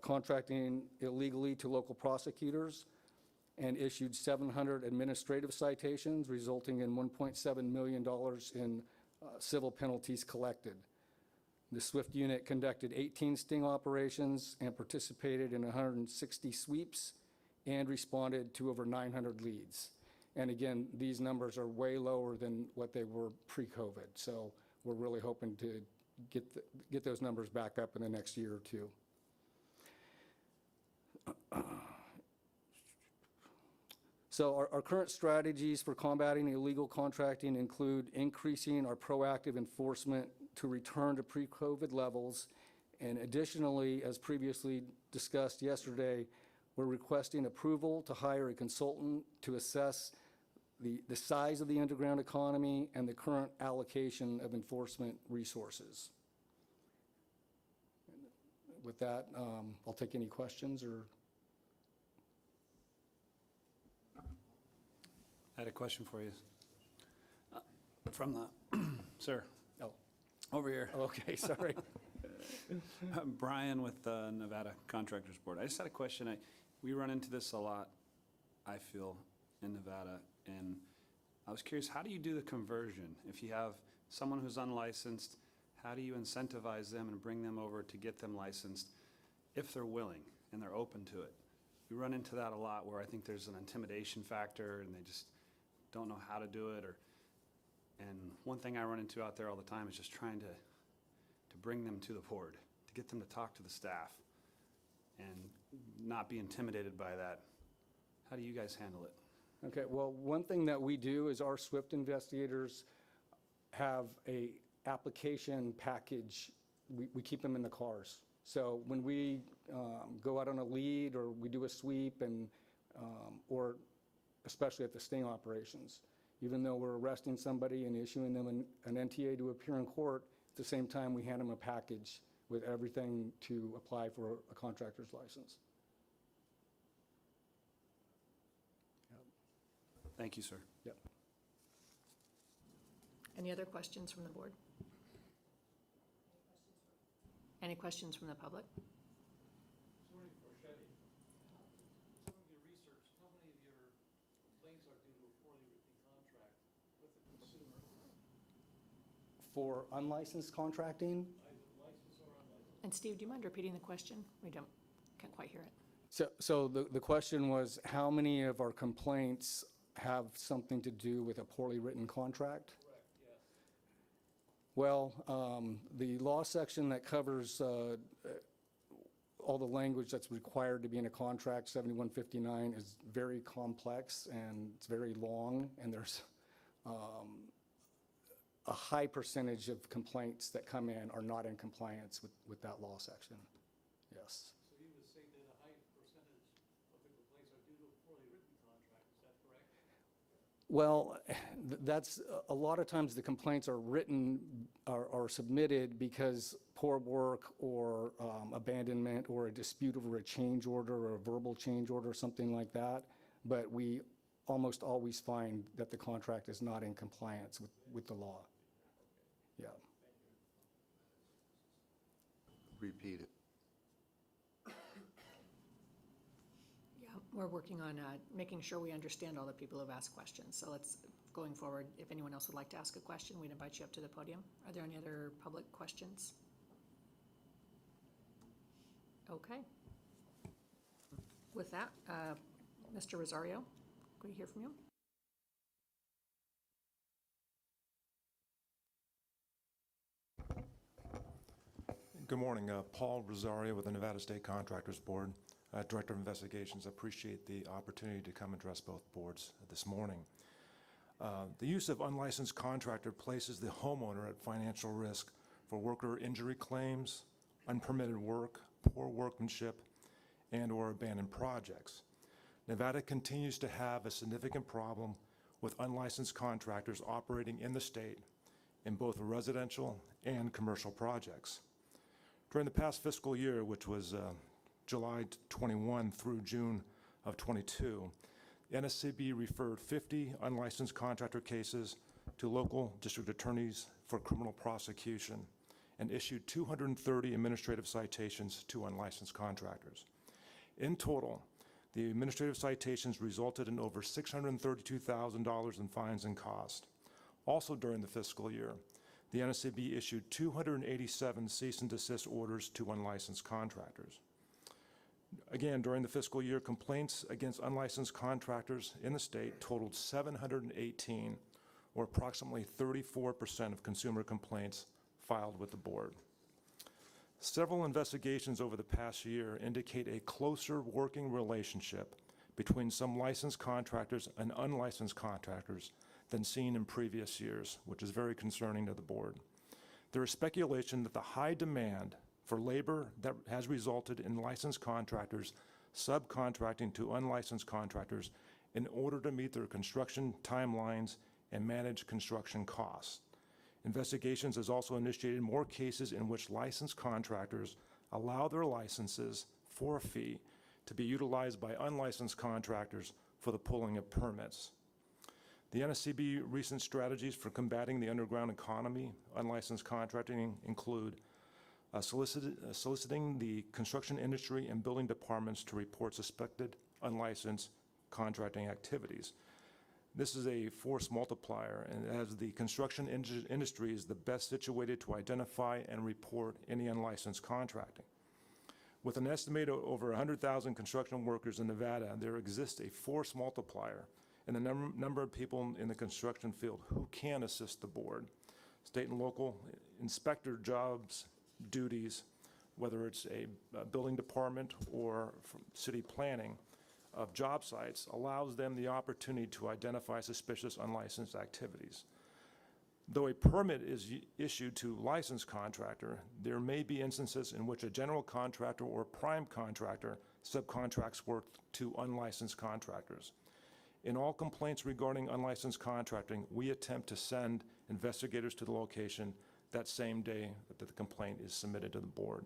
contracting illegally to local prosecutors and issued 700 administrative citations, resulting in $1.7 million in civil penalties collected. The SWIFT unit conducted 18 sting operations and participated in 160 sweeps and responded to over 900 leads. And again, these numbers are way lower than what they were pre-COVID. So we're really hoping to get those numbers back up in the next year or two. So our current strategies for combating illegal contracting include increasing our proactive enforcement to return to pre-COVID levels. And additionally, as previously discussed yesterday, we're requesting approval to hire a consultant to assess the size of the underground economy and the current allocation of enforcement resources. with that, I'll take any questions or. I had a question for you. From the, sir, Oh, over here. okay, sorry. Brian with the Nevada Contractors Board. I just had a question. We run into this a lot, I feel, in Nevada, and I was curious, how do you do the conversion? If you have someone who's unlicensed, how do you incentivize them and bring them over to get them licensed if they're willing and they're open to it? We run into that a lot where I think there's an intimidation factor and they just don't know how to do it, and one thing I run into out there all the time is just trying to bring them to the board, to get them to talk to the staff and not be intimidated by that. How do you guys handle it? Okay, well, one thing that we do is our SWIFT investigators have a application package. We keep them in the cars. So when we go out on a lead or we do a sweep and, or especially at the sting operations, even though we're arresting somebody and issuing them an NTA to appear in court, at the same time, we hand them a package with everything to apply for a contractor's license. Thank you, sir. Yep. Any other questions from the board? Any questions from the public? Sorry for shedding. Some of your research, how many of your complaints are due to a poorly written contract with the consumer, For unlicensed contracting, either licensed or unlicensed? And Steve, do you mind repeating the question? Can't quite hear it. so the question was, how many of our complaints have something to do with a poorly written contract? Correct, yes. Well, the law section that covers all the language that's required to be in a contract, 7159, is very complex and it's very long, and there's a high percentage of complaints that come in are not in compliance with that law section. Yes. So you would say that a high percentage of the complaints are due to a poorly written contract, is that correct? Well, that's, a lot of times the complaints are written, are submitted because poor work or abandonment or a dispute over a change order or a verbal change order or something like that. But we almost always find that the contract is not in compliance with the law. Yeah. Repeat it. Yeah, we're working on making sure we understand all the people who've asked questions. So going forward, if anyone else would like to ask a question, we'd invite you up to the podium. Are there any other public questions? Okay. With that, Mr. Rosario, could we hear from you? Good morning. Paul Rosario with the Nevada State Contractors Board, Director of Investigations. I appreciate the opportunity to come address both boards this morning. The use of unlicensed contractor places the homeowner at financial risk for worker injury claims, unpermitted work, poor workmanship, and/or abandoned projects. Nevada continues to have a significant problem with unlicensed contractors operating in the state in both residential and commercial projects. During the past fiscal year, which was July 21 through June of 22, the NSCB referred 50 unlicensed contractor cases to local district attorneys for criminal prosecution and issued 230 administrative citations to unlicensed contractors. In total, the administrative citations resulted in over $632,000 in fines and costs. Also during the fiscal year, the NSCB issued 287 cease and desist orders to unlicensed contractors. Again, during the fiscal year, complaints against unlicensed contractors in the state totaled 718, or approximately 34% of consumer complaints filed with the board. Several investigations over the past year indicate a closer working relationship between some licensed contractors and unlicensed contractors than seen in previous years, which is very concerning to the board. There is speculation that the high demand for labor that has resulted in licensed contractors subcontracting to unlicensed contractors in order to meet their construction timelines and manage construction costs. Investigations has also initiated more cases in which licensed contractors allow their licenses for a fee to be utilized by unlicensed contractors for the pulling of permits. The NSCB recent strategies for combating the underground economy, unlicensed contracting, include soliciting the construction industry and building departments to report suspected unlicensed contracting activities. This is a force multiplier, and as the construction industry is the best situated to identify and report any unlicensed contracting. With an estimated over 100,000 construction workers in Nevada, there exists a force multiplier in the number of people in the construction field who can assist the board. State and local inspector jobs, duties, whether it's a building department or from city planning of job sites, allows them the opportunity to identify suspicious unlicensed activities. Though a permit is issued to licensed contractor, there may be instances in which a general contractor or prime contractor subcontracts work to unlicensed contractors. In all complaints regarding unlicensed contracting, we attempt to send investigators to the location that same day that the complaint is submitted to the board.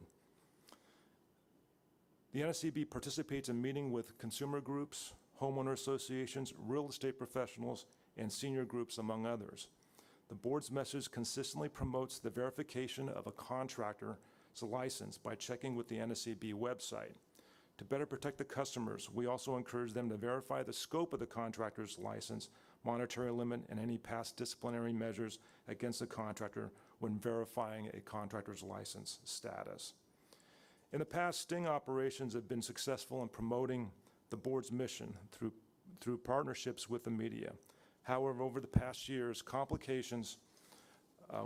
The NSCB participates in meeting with consumer groups, homeowner associations, real estate professionals, and senior groups, among others. The board's message consistently promotes the verification of a contractor's license by checking with the NSCB website. To better protect the customers, we also encourage them to verify the scope of the contractor's license, monetary limit, and any past disciplinary measures against the contractor when verifying a contractor's license status. In the past, sting operations have been successful in promoting the board's mission through partnerships with the media. However, over the past years, complications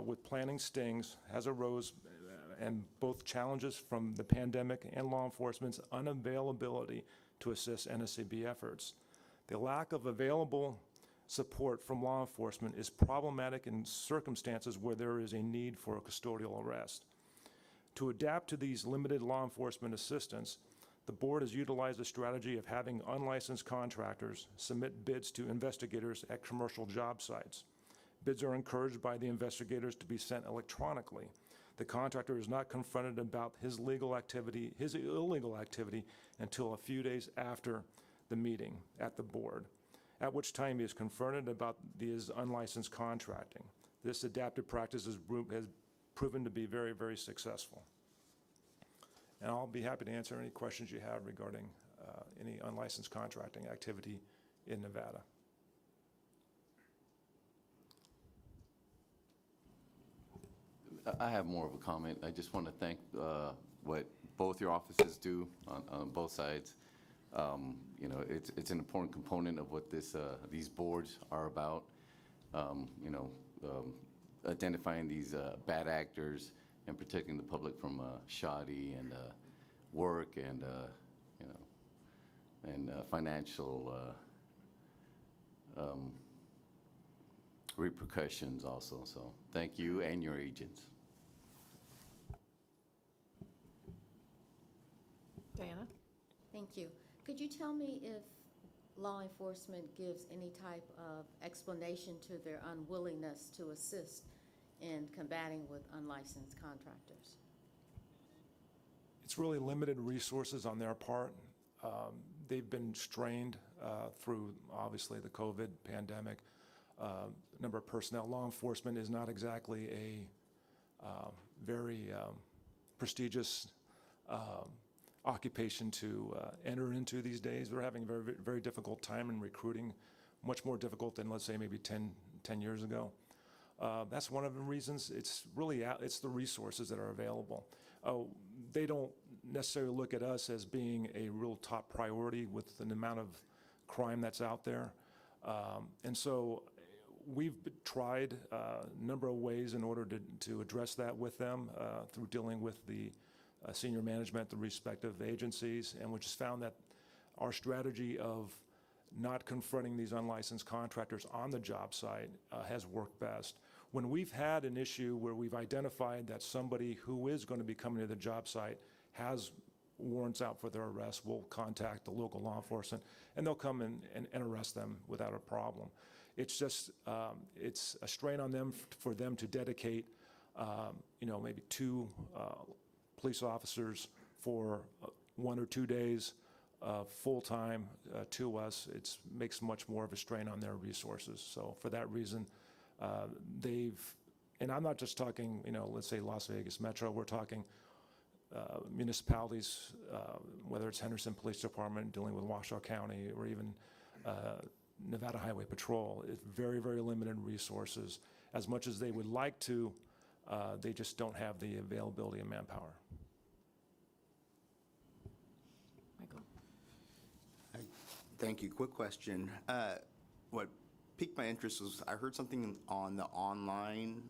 with planning stings has arose, and both challenges from the pandemic and law enforcement's unavailability to assist NSCB efforts. The lack of available support from law enforcement is problematic in circumstances where there is a need for a custodial arrest. To adapt to these limited law enforcement assistance, the board has utilized a strategy of having unlicensed contractors submit bids to investigators at commercial job sites. Bids are encouraged by the investigators to be sent electronically. The contractor is not confronted about his illegal activity until a few days after the meeting at the board, at which time he is confronted about his unlicensed contracting. This adaptive practice has proven to be very, very successful. And I'll be happy to answer any questions you have regarding any unlicensed contracting activity in Nevada. I have more of a comment. I just want to thank what both your offices do on both sides. You know, it's an important component of what these boards are about. You know, identifying these bad actors and protecting the public from shoddy and work and you know, and financial repercussions also. So thank you and your agents. Diana? Thank you. Could you tell me if law enforcement gives any type of explanation to their unwillingness to assist in combating with unlicensed contractors? It's really limited resources on their part. They've been strained through, obviously, the COVID pandemic. Number of personnel. Law enforcement is not exactly a very prestigious occupation to enter into these days. They're having a very, very difficult time in recruiting, much more difficult than, let's say, maybe 10 years ago. That's one of the reasons. It's really it's the resources that are available. They don't necessarily look at us as being a real top priority with the amount of crime that's out there. And so we've tried a number of ways in order to address that with them through dealing with the senior management, the respective agencies, and we just found that our strategy of not confronting these unlicensed contractors on the job site has worked best. When we've had an issue where we've identified that somebody who is going to be coming to the job site has warrants out for their arrest, we'll contact the local law enforcement, and they'll come and arrest them without a problem. It's just, it's a strain on them for them to dedicate, you know, maybe 2 police officers for 1 or 2 days full-time to us, it makes much more of a strain on their resources. So for that reason, and I'm not just talking, let's say Las Vegas Metro, we're talking municipalities, whether it's Henderson Police Department dealing with Washoe County, or even Nevada Highway Patrol. It's very, very limited resources. As much as they would like to, they just don't have the availability of manpower. Michael? Thank you. Quick question. What piqued my interest was I heard something on the online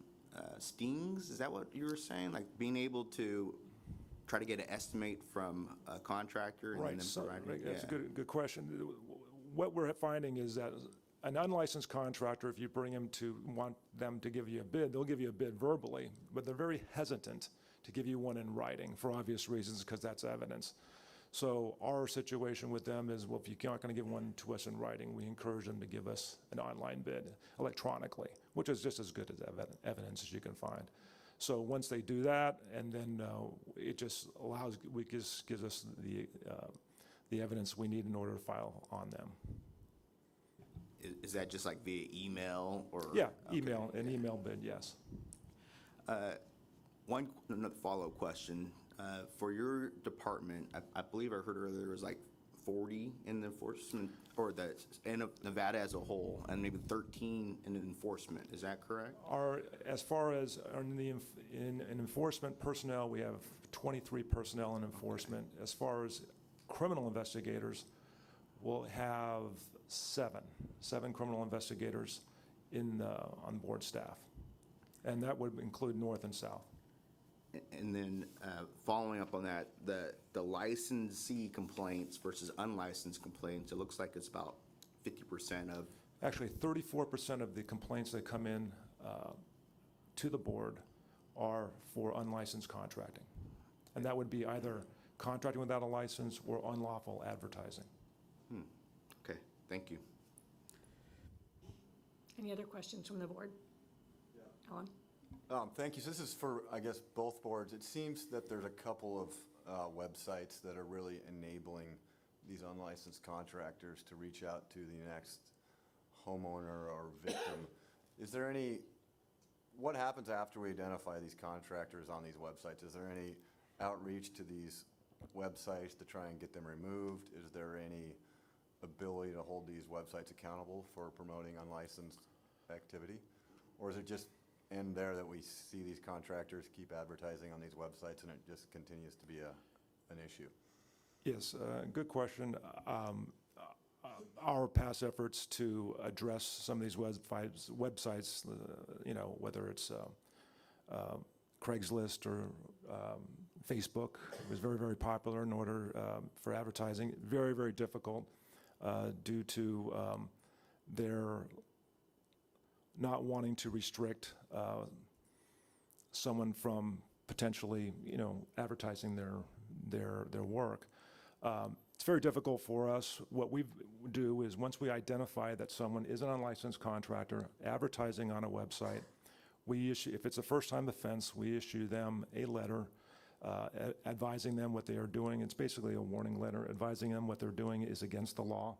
stings. Is that what you were saying? Like being able to try to get an estimate from a contractor and Right, then so, provide it? that's a Yeah. good question. What we're finding is that an unlicensed contractor, if you bring them to want them to give you a bid, they'll give you a bid verbally, but they're very hesitant to give you one in writing for obvious reasons, because that's evidence. So our situation with them is, well, if you're not going to give one to us in writing, we encourage them to give us an online bid electronically, which is just as good as evidence as you can find. So once they do that, and then it just gives us the evidence we need in order to file on them. Is that just like via email or? Yeah, Okay. an email bid, yes. Another follow-up question. For your department, I believe I heard earlier there was like 40 in the enforcement, or in Nevada as a whole, and maybe 13 in enforcement. Is that correct? As far as in enforcement personnel, we have 23 personnel in enforcement. As far as criminal investigators, we'll have seven criminal investigators on board staff. And that would include north and south. And then following up on that, the licensee complaints versus unlicensed complaints, it looks like it's about 50% of. Actually, 34% of the complaints that come in to the board are for unlicensed contracting. And that would be either contracting without a license or unlawful advertising. Okay, thank you. Any other questions from the board? Alan? Thank you. So this is for, I guess, both boards. It seems that there's a couple of websites that are really enabling these unlicensed contractors to reach out to the next homeowner or victim. Is there what happens after we identify these contractors on these websites? Is there any outreach to these websites to try and get them removed? Is there any ability to hold these websites accountable for promoting unlicensed activity? Or is it just end there that we see these contractors keep advertising on these websites and it just continues to be an issue? Yes, good question. Our past efforts to address some of these websites, whether it's Craigslist or Facebook, was very, very popular in order for advertising. Very, very difficult due to their not wanting to restrict someone from potentially, advertising their work. It's very difficult for us. What we do is once we identify that someone is an unlicensed contractor advertising on a website, we issue, if it's a first-time offense, we issue them a letter advising them what they are doing. It's basically a warning letter advising them what they're doing is against the law.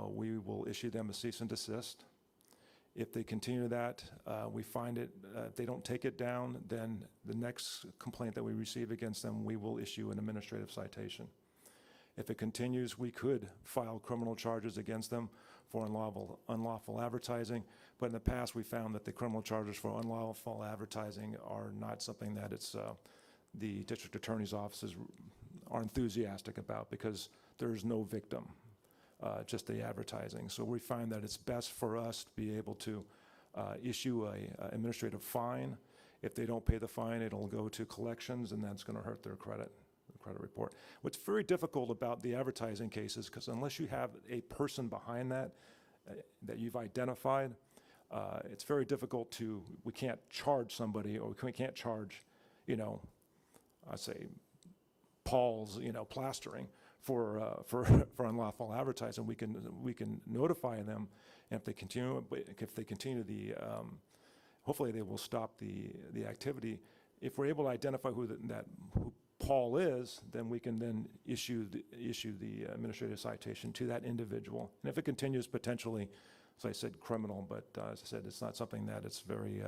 We will issue them a cease and desist. If they continue that, we find it, if they don't take it down, then the next complaint that we receive against them, we will issue an administrative citation. If it continues, we could file criminal charges against them for unlawful advertising, but in the past, we found that the criminal charges for unlawful advertising are not something that the district attorney's offices are enthusiastic about because there's no victim. Just the advertising. So we find that it's best for us to be able to issue an administrative fine. If they don't pay the fine, it'll go to collections, and that's going to hurt their credit report. What's very difficult about the advertising cases, because unless you have a person behind that you've identified, it's very difficult we can't charge somebody, or we can't charge, I'd say, Paul's, plastering for unlawful advertising. We can notify them, and if they continue hopefully they will stop the activity. if we're able to identify who Paul is, then we can then issue the administrative citation to that individual. And if it continues, potentially, as I said, criminal, but as I said, it's not something that it's very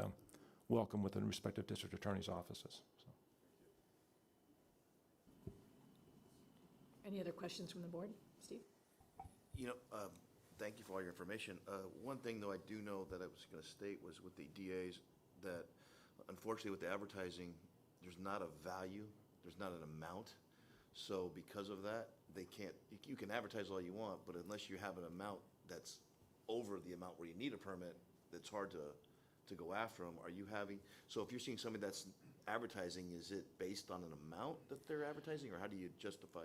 welcome within respective district attorney's offices. So. Any other questions from the board? Steve? Thank you for all your information. One thing, though, I do know that I was going to state was with the DAs that, unfortunately, with the advertising, there's not a value, there's not an amount. So because of that, they can't, you can advertise all you want, but unless you have an amount that's over the amount where you need a permit, it's hard to go after them. Are you having, so if you're seeing somebody that's advertising, is it based on an amount that they're advertising, or how do you justify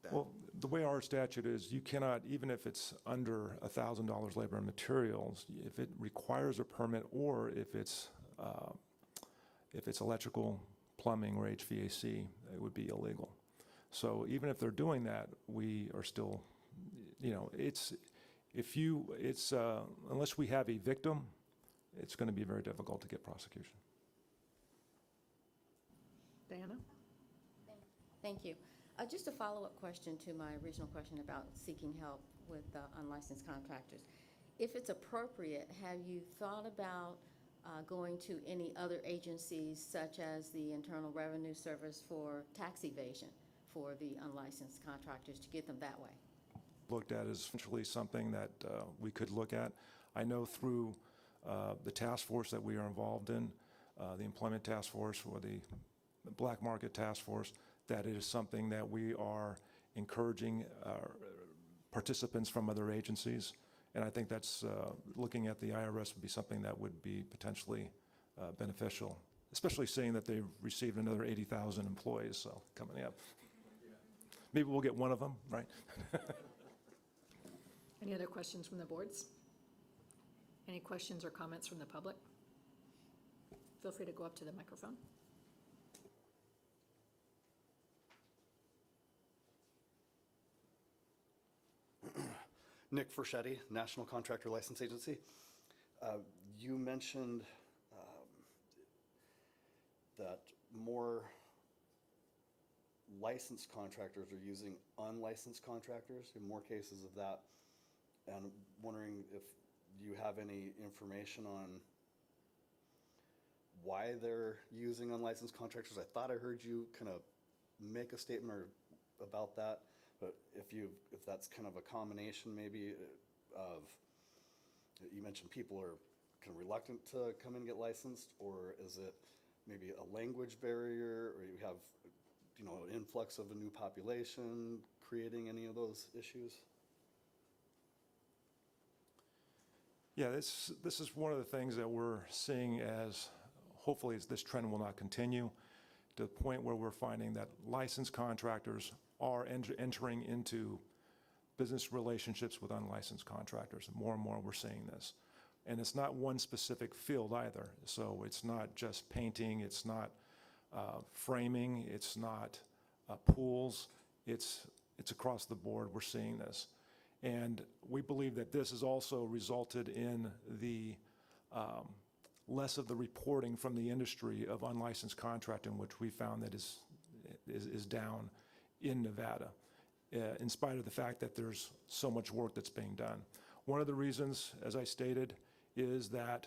that? Well, the way our statute is, you cannot, even if it's under $1,000 labor and materials, if it requires a permit or if it's electrical, plumbing, or HVAC, it would be illegal. So even if they're doing that, we are still, unless we have a victim, it's going to be very difficult to get prosecution. Diana? Thank you. Just a follow-up question to my original question about seeking help with unlicensed contractors. If it's appropriate, have you thought about going to any other agencies such as the Internal Revenue Service for tax evasion for the unlicensed contractors to get them that way? Looked at as essentially something that we could look at. I know through the task force that we are involved in, the employment task force or the black market task force, that it is something that we are encouraging participants from other agencies. And I think that's, looking at the IRS would be something that would be potentially beneficial, especially seeing that they've received another 80,000 employees, so coming up. Maybe we'll get one of them, right? Any other questions from the boards? Any questions or comments from the public? Feel free to go up to the microphone. Nick Forschetti, National Contractor License Agency. You mentioned that more licensed contractors are using unlicensed contractors, in more cases of that, and wondering if you have any information on why they're using unlicensed contractors. I thought I heard you kind of make a statement about that. But if that's kind of a combination maybe of, you mentioned people are kind of reluctant to come and get licensed, or is it maybe a language barrier, or you have, an influx of a new population creating any of those issues? Yeah, this is one of the things that we're seeing as, hopefully, this trend will not continue to the point where we're finding that licensed contractors are entering into business relationships with unlicensed contractors. More and more we're seeing this. And it's not one specific field either. So it's not just painting, it's not framing, it's not pools, it's across the board we're seeing this. And we believe that this has also resulted in the less of the reporting from the industry of unlicensed contracting, which we found that is down in Nevada, in spite of the fact that there's so much work that's being done. One of the reasons, as I stated, is that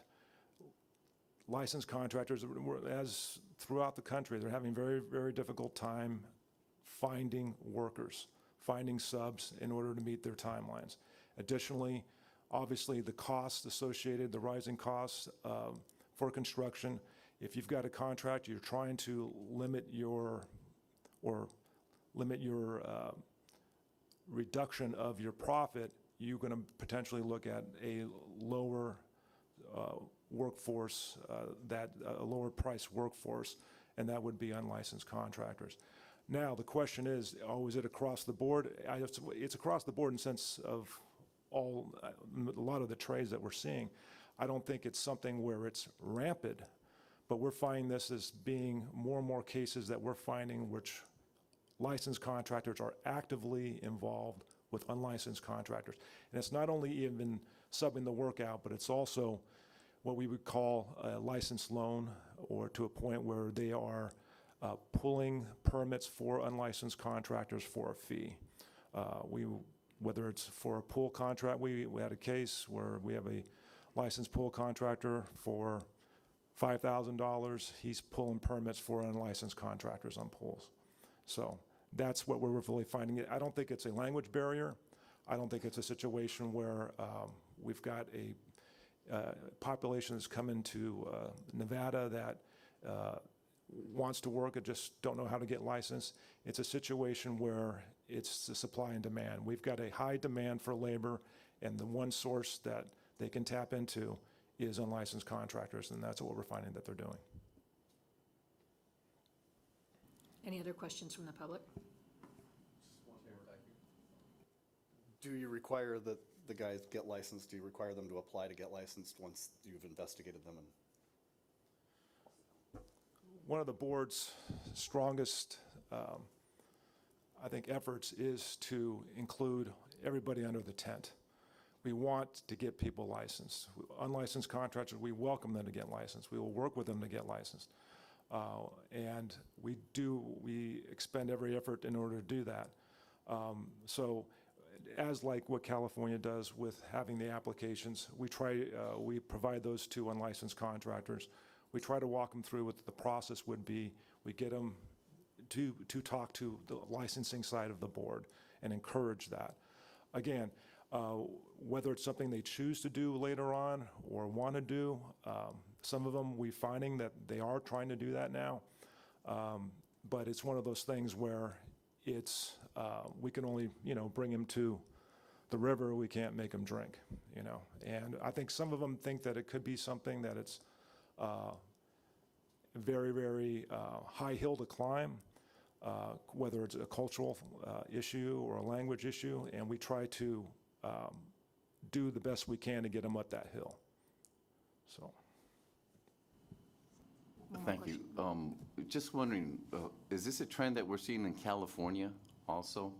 licensed contractors, as throughout the country, they're having very, very difficult time finding workers, finding subs in order to meet their timelines. Additionally, obviously, the costs associated, the rising costs for construction. If you've got a contract, you're trying to limit your reduction of your profit, you're going to potentially look at a lower workforce, a lower price workforce, and that would be unlicensed contractors. Now, the question is it across the board? It's across the board in the sense of a lot of the trades that we're seeing. I don't think it's something where it's rampant, but we're finding this as being more and more cases that we're finding which licensed contractors are actively involved with unlicensed contractors. And it's not only even subbing the work out, but it's also what we would call a licensed loan, or to a point where they are pulling permits for unlicensed contractors for a fee. Whether it's for a pool contract, we had a case where we have a licensed pool contractor for $5,000. He's pulling permits for unlicensed contractors on pools. So that's what we're really finding. I don't think it's a language barrier. I don't think it's a situation where we've got a population that's come into Nevada that wants to work and just don't know how to get licensed. It's a situation where it's the supply and demand. We've got a high demand for labor, and the one source that they can tap into is unlicensed contractors, and that's what we're finding that they're doing. Any other questions from the public? Do you require that the guys get licensed? Do you require them to apply to get licensed once you've investigated them? One of the board's strongest, I think, efforts is to include everybody under the tent. We want to get people licensed. Unlicensed contractors, we welcome them to get licensed. We will work with them to get licensed. And we expend every effort in order to do that. So as like what California does with having the applications, we provide those to unlicensed contractors. We try to walk them through what the process would be. We get them to talk to the licensing side of the board and encourage that. Again, whether it's something they choose to do later on or want to do, some of them we're finding that they are trying to do that now. But it's one of those things where it's, we can only, bring them to the river, we can't make them drink, And I think some of them think that it could be something that it's very, very high hill to climb, whether it's a cultural issue or a language issue, and we try to do the best we can to get them up that hill. So. Thank you. Just wondering, is this a trend that we're seeing in California also?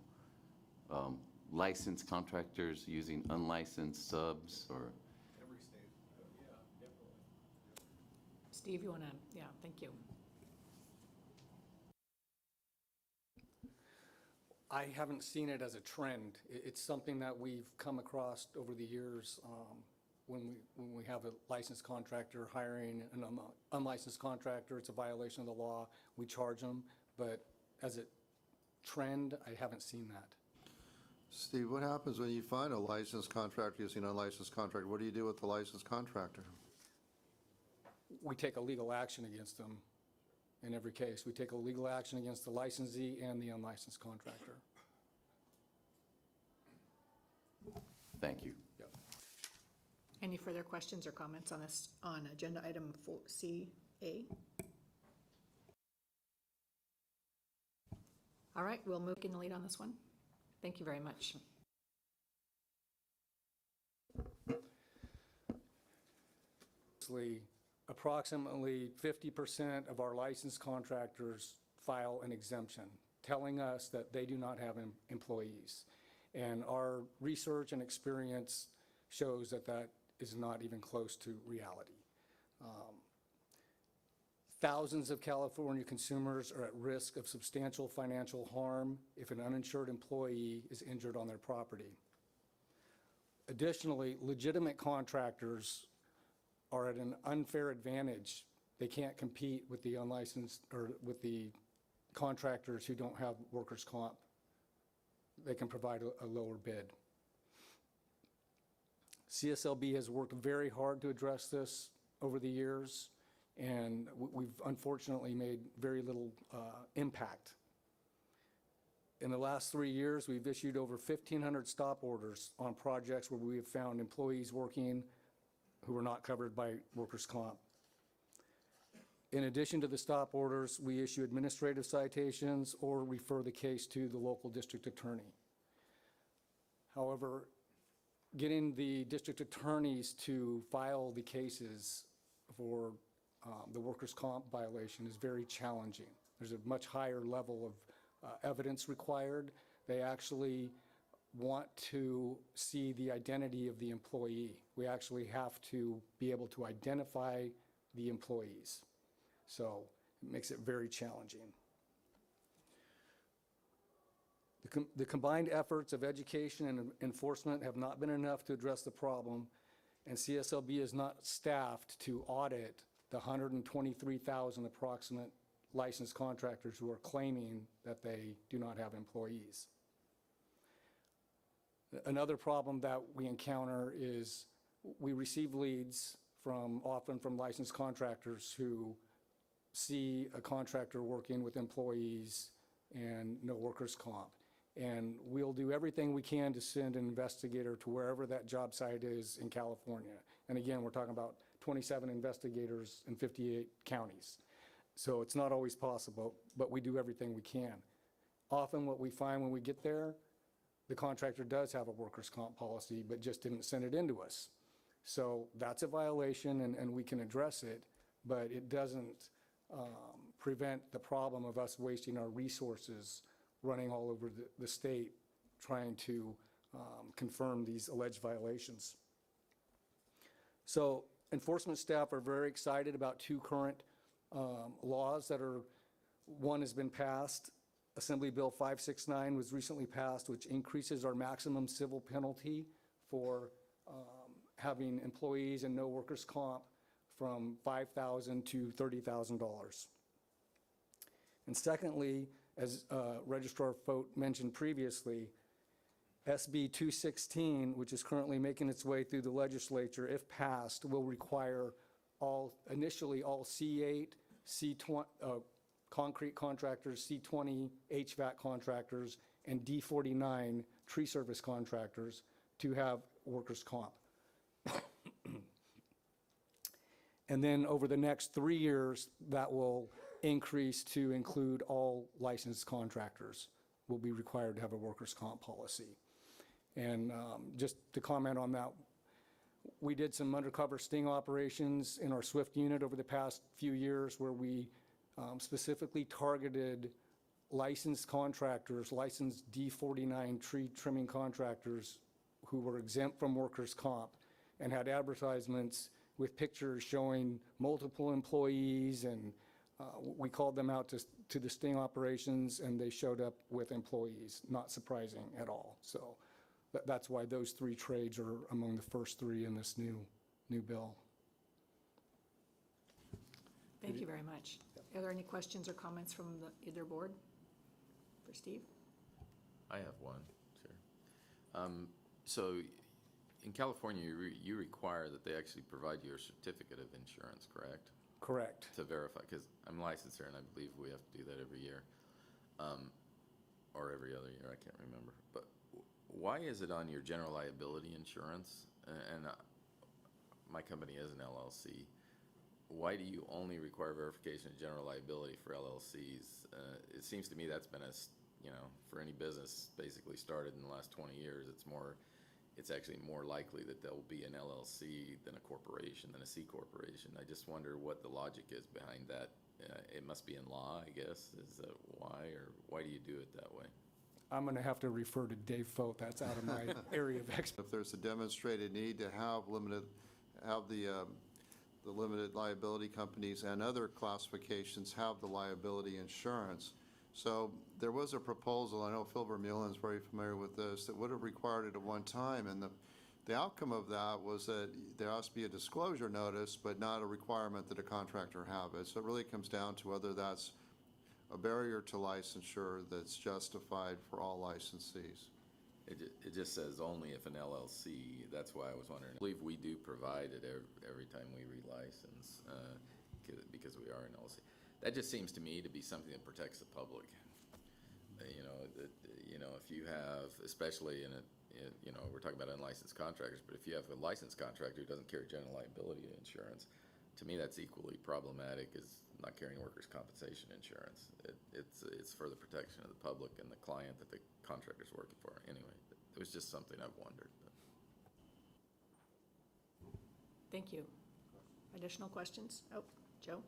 Licensed contractors using unlicensed subs, or? Every state, yeah, definitely. Steve, you want to, yeah, thank you. I haven't seen it as a trend. It's something that we've come across over the years. When we have a licensed contractor hiring an unlicensed contractor, it's a violation of the law. We charge them, but as a trend, I haven't seen that. Steve, what happens when you find a licensed contractor using an unlicensed contractor? What do you do with the licensed contractor? We take a legal action against them in every case. We take a legal action against the licensee and the unlicensed contractor. Thank you. Yep. Any further questions or comments on this, on agenda item 4CA? All right, we'll move in the lead on this one. Thank you very much. Approximately 50% of our licensed contractors file an exemption, telling us that they do not have employees. And our research and experience shows that that is not even close to reality. Thousands of California consumers are at risk of substantial financial harm if an uninsured employee is injured on their property. Additionally, legitimate contractors are at an unfair advantage. They can't compete with the unlicensed or with the contractors who don't have workers' comp. They can provide a lower bid. CSLB has worked very hard to address this over the years, and we've unfortunately made very little impact. In the last 3 years, we've issued over 1,500 stop orders on projects where we have found employees working who are not covered by workers' comp. In addition to the stop orders, we issue administrative citations or refer the case to the local district attorney. However, getting the district attorneys to file the cases for the workers' comp violation is very challenging. There's a much higher level of evidence required. They actually want to see the identity of the employee. We actually have to be able to identify the employees. So it makes it very challenging. The combined efforts of education and enforcement have not been enough to address the problem, and CSLB is not staffed to audit the 123,000 approximate licensed contractors who are claiming that they do not have employees. Another problem that we encounter is we receive leads often from licensed contractors who see a contractor working with employees and no workers' comp. And we'll do everything we can to send an investigator to wherever that job site is in California. And again, we're talking about 27 investigators in 58 counties. So it's not always possible, but we do everything we can. Often what we find when we get there, the contractor does have a workers' comp policy, but just didn't send it in to us. So that's a violation, and we can address it, but it doesn't prevent the problem of us wasting our resources running all over the state trying to confirm these alleged violations. So enforcement staff are very excited about two current laws that are, one has been passed. Assembly Bill 569 was recently passed, which increases our maximum civil penalty for having employees and no workers' comp from $5,000 to $30,000. And secondly, as Registrar Foat mentioned previously, SB 216, which is currently making its way through the legislature, if passed, will require initially all C8, C20, concrete contractors, C20 HVAC contractors, and D49 tree service contractors to have workers' comp. And then over the next 3 years, that will increase to include all licensed contractors will be required to have a workers' comp policy. And just to comment on that, we did some undercover sting operations in our SWIFT unit over the past few years where we specifically targeted licensed contractors, licensed D49 tree trimming contractors who were exempt from workers' comp and had advertisements with pictures showing multiple employees, and we called them out to the sting operations, and they showed up with employees. Not surprising at all. So that's why those three trades are among the first three in this new bill. Thank you very much. Are there any questions or comments from either board? For Steve? I have one, sure. So in California, you require that they actually provide you a certificate of insurance, correct? Correct. To verify, because I'm licensed here, and I believe we have to do that every year, or every other year, I can't remember. But why is it on your general liability insurance? And my company is an LLC. Why do you only require verification of general liability for LLCs? It seems to me that's been for any business basically started in the last 20 years, it's actually more likely that there'll be an LLC than a corporation, than a C corporation. I just wonder what the logic is behind that. It must be in law, I guess. Is that why, or why do you do it that way? I'm going to have to refer to Dave Foat. That's out of my area of expertise. If there's a demonstrated need to have the limited liability companies and other classifications have the liability insurance. So there was a proposal, I know Phil Vermeulen's very familiar with this, that would have required it at one time, and the outcome of that was that there has to be a disclosure notice, but not a requirement that a contractor have it. So it really comes down to whether that's a barrier to licensure that's justified for all licensees. It just says only if an LLC, that's why I was wondering. I believe we do provide it every time we relicense, because we are an LLC. That just seems to me to be something that protects the public. If you have, especially we're talking about unlicensed contractors, but if you have a licensed contractor who doesn't carry general liability insurance, to me that's equally problematic as not carrying workers' compensation insurance. It's for the protection of the public and the client that the contractor's working for. Anyway, it was just something I've wondered. Thank you. Additional questions? Oh, Joe?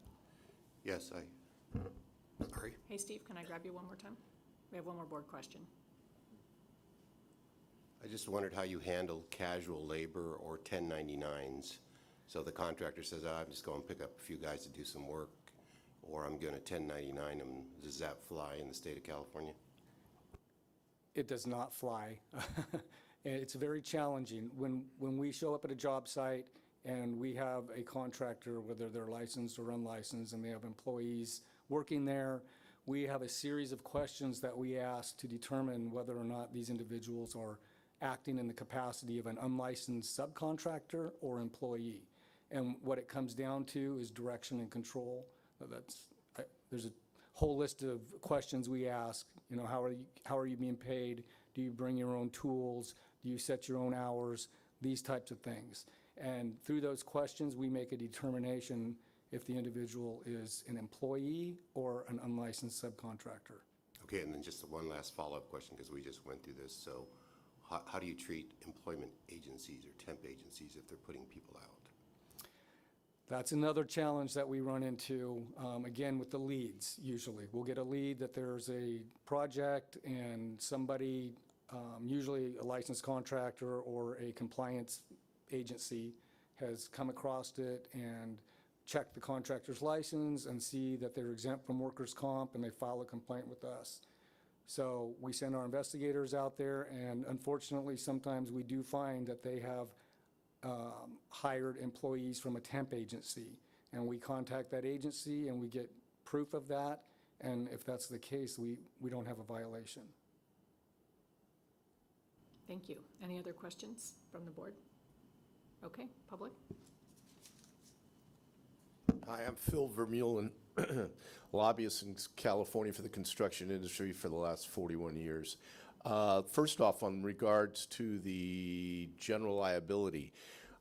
Yes, sorry. Hey, Steve, can I grab you one more time? We have one more board question. I just wondered how you handle casual labor or 1099s. So the contractor says, I'm just going to pick up a few guys to do some work, or I'm going to 1099 them. Does that fly in the state of California? It does not fly. And it's very challenging. When we show up at a job site and we have a contractor, whether they're licensed or unlicensed, and they have employees working there, we have a series of questions that we ask to determine whether or not these individuals are acting in the capacity of an unlicensed subcontractor or employee. And what it comes down to is direction and control. There's a whole list of questions we ask. You know, how are you being paid? Do you bring your own tools? Do you set your own hours? These types of things. And through those questions, we make a determination if the individual is an employee or an unlicensed subcontractor. Okay, and then just one last follow-up question, because we just went through this. So how do you treat employment agencies or temp agencies if they're putting people out? That's another challenge that we run into, again, with the leads, usually. We'll get a lead that there's a project and somebody, usually a licensed contractor or a compliance agency, has come across it and checked the contractor's license and see that they're exempt from workers' comp, and they file a complaint with us. So we send our investigators out there, and unfortunately, sometimes we do find that they have hired employees from a temp agency, and we contact that agency and we get proof of that, and if that's the case, we don't have a violation. Thank you. Any other questions from the board? Okay, public? Hi, I'm Phil Vermeulen, lobbyist in California for the construction industry for the last 41 years. First off, on regards to the general liability,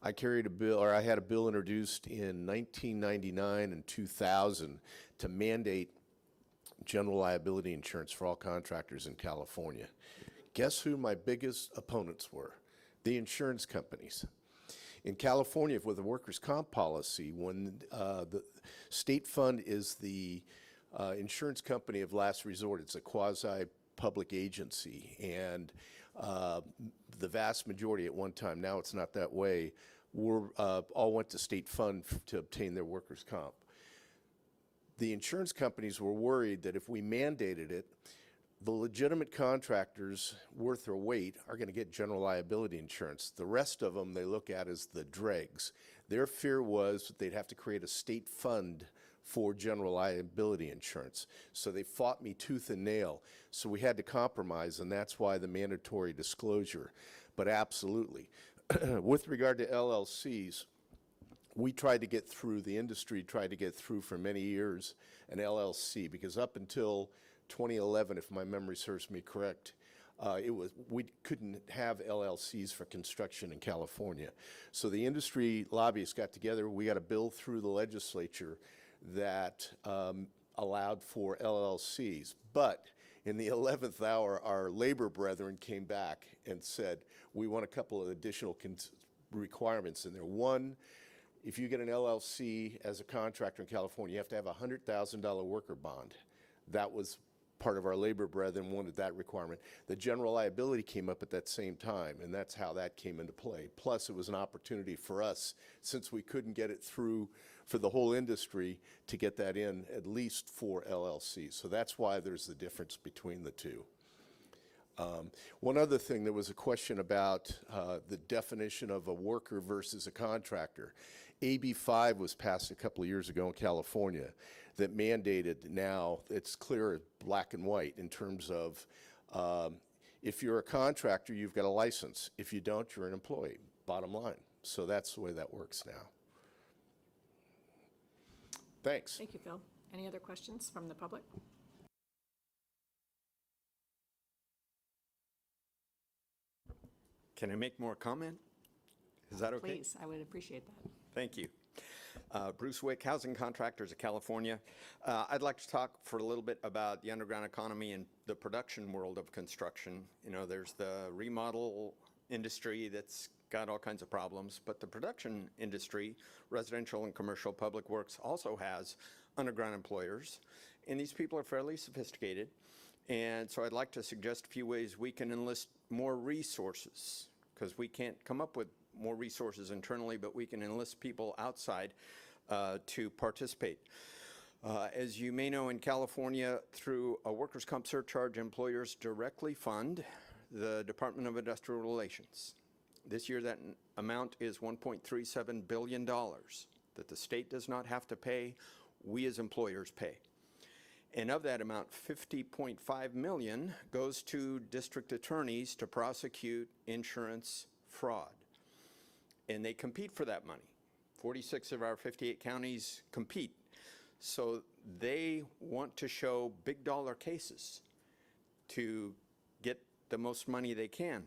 I carried a bill, or I had a bill introduced in 1999 and 2000 to mandate general liability insurance for all contractors in California. Guess who my biggest opponents were? The insurance companies. In California, with the workers' comp policy, when the state fund is the insurance company of last resort, it's a quasi-public agency, and the vast majority at one time, now it's not that way, all went to state fund to obtain their workers' comp. The insurance companies were worried that if we mandated it, the legitimate contractors worth their weight are going to get general liability insurance. The rest of them they look at as the dregs. Their fear was that they'd have to create a state fund for general liability insurance. So they fought me tooth and nail. So we had to compromise, and that's why the mandatory disclosure. But absolutely. With regard to LLCs, we tried to get through, the industry tried to get through for many years an LLC, because up until 2011, if my memory serves me correct, we couldn't have LLCs for construction in California. So the industry lobbyists got together, we got a bill through the legislature that allowed for LLCs. But in the 11th hour, our labor brethren came back and said, we want a couple of additional requirements in there. One, if you get an LLC as a contractor in California, you have to have a $100,000 worker bond. That was part of our labor brethren wanted that requirement. The general liability came up at that same time, and that's how that came into play. Plus, it was an opportunity for us, since we couldn't get it through for the whole industry, to get that in at least for LLCs. So that's why there's the difference between the two. One other thing, there was a question about the definition of a worker versus a contractor. AB 5 was passed a couple of years ago in California that mandated, now it's clear, black and white, in terms of if you're a contractor, you've got a license. If you don't, you're an employee, bottom line. So that's the way that works now. Thanks. Thank you, Phil. Any other questions from the public? Can I make more comment? Is that okay? Please, I would appreciate that. Thank you. Bruce Wick, Housing Contractors of California. I'd like to talk for a little bit about the underground economy and the production world of construction. You know, there's the remodel industry that's got all kinds of problems, but the production industry, residential and commercial public works, also has underground employers, and these people are fairly sophisticated. And so I'd like to suggest a few ways we can enlist more resources, because we can't come up with more resources internally, but we can enlist people outside to participate. As you may know, in California, through a workers' comp surcharge, employers directly fund the Department of Industrial Relations. This year, that amount is $1.37 billion that the state does not have to pay, we as employers pay. And of that amount, $50.5 million goes to district attorneys to prosecute insurance fraud. And they compete for that money. 46 of our 58 counties compete. So they want to show big dollar cases to get the most money they can.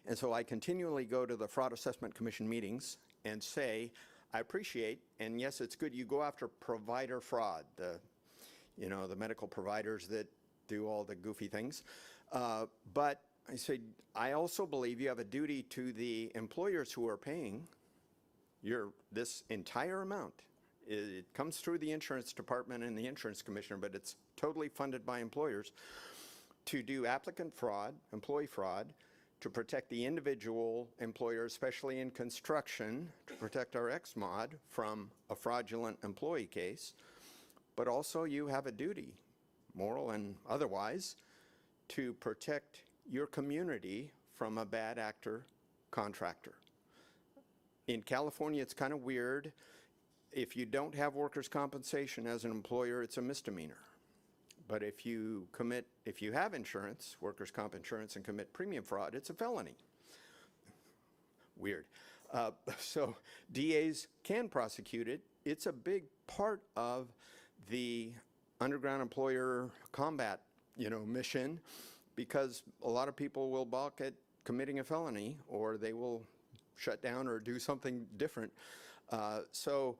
And so I continually go to the Fraud Assessment Commission meetings and say, I appreciate, and yes, it's good you go after provider fraud, the medical providers that do all the goofy things. But I say, I also believe you have a duty to the employers who are paying this entire amount. It comes through the insurance department and the insurance commissioner, but it's totally funded by employers to do applicant fraud, employee fraud, to protect the individual employer, especially in construction, to protect our ex-mod from a fraudulent employee case. But also you have a duty, moral and otherwise, to protect your community from a bad actor contractor. In California, it's kind of weird. If you don't have workers' compensation as an employer, it's a misdemeanor. But if you have insurance, workers' comp insurance, and commit premium fraud, it's a felony. Weird. So DAs can prosecute it. It's a big part of the underground employer combat, mission, because a lot of people will balk at committing a felony, or they will shut down or do something different. So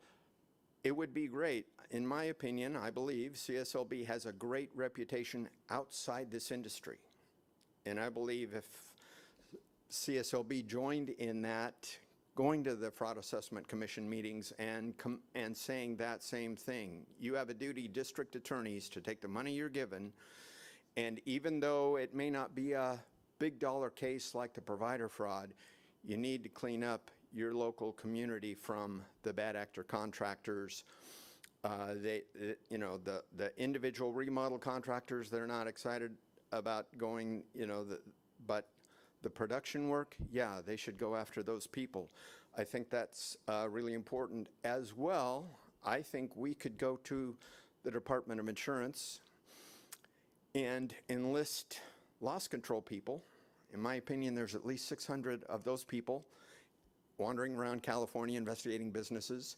it would be great. In my opinion, I believe CSLB has a great reputation outside this industry. And I believe if CSLB joined in that, going to the Fraud Assessment Commission meetings and saying that same thing, you have a duty, district attorneys, to take the money you're given, and even though it may not be a big dollar case like the provider fraud, you need to clean up your local community from the bad actor contractors. The individual remodel contractors, they're not excited about going, but the production work, yeah, they should go after those people. I think that's really important as well. I think we could go to the Department of Insurance and enlist loss control people. In my opinion, there's at least 600 of those people wandering around California investigating businesses.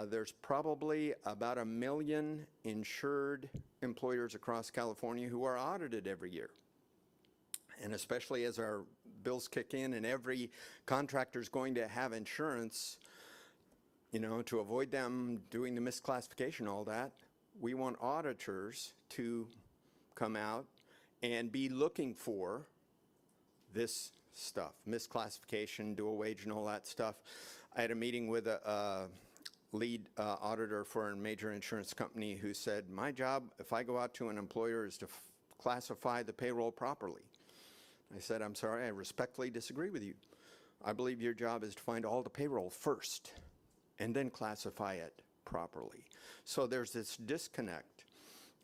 There's probably about 1 million insured employers across California who are audited every year. And especially as our bills kick in and every contractor's going to have insurance, to avoid them doing the misclassification, all that, we want auditors to come out and be looking for this stuff, misclassification, dual wage and all that stuff. I had a meeting with a lead auditor for a major insurance company who said, my job, if I go out to an employer, is to classify the payroll properly. I said, I'm sorry, I respectfully disagree with you. I believe your job is to find all the payroll first and then classify it properly. So there's this disconnect.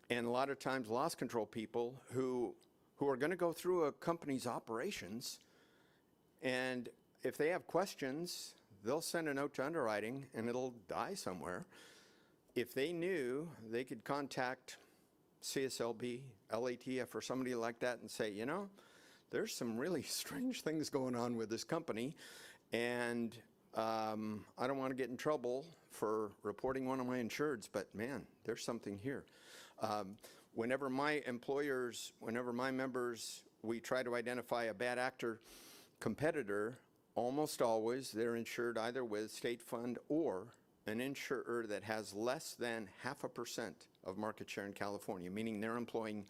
And a lot of times loss control people who are going to go through a company's operations, and if they have questions, they'll send a note to underwriting and it'll die somewhere. If they knew, they could contact CSLB, LATF, or somebody like that and say, there's some really strange things going on with this company, and I don't want to get in trouble for reporting one of my insureds, but man, there's something here. Whenever my members, we try to identify a bad actor competitor, almost always they're insured either with state fund or an insurer that has less than 0.5% of market share in California, meaning they're employing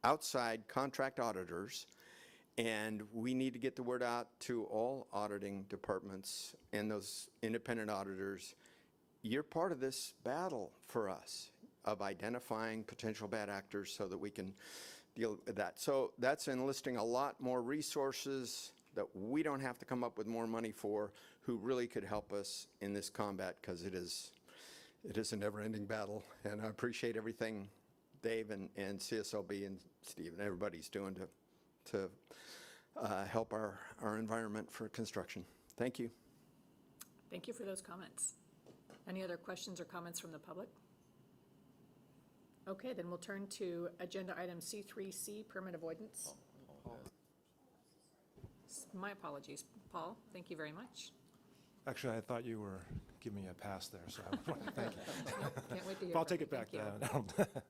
outside contract auditors. And we need to get the word out to all auditing departments and those independent auditors. You're part of this battle for us of identifying potential bad actors so that we can deal with that. So that's enlisting a lot more resources that we don't have to come up with more money for, who really could help us in this combat, because it is a never-ending battle. And I appreciate everything Dave and CSLB and Steve and everybody's doing to help our environment for construction. Thank you. Thank you for those comments. Any other questions or comments from the public? Okay, then we'll turn to agenda item C3C, permit avoidance. My apologies, Paul. Thank you very much. Actually, I thought you were giving me a pass there, so thank you. Can't wait to hear But I'll from take you. it back Thank you. down.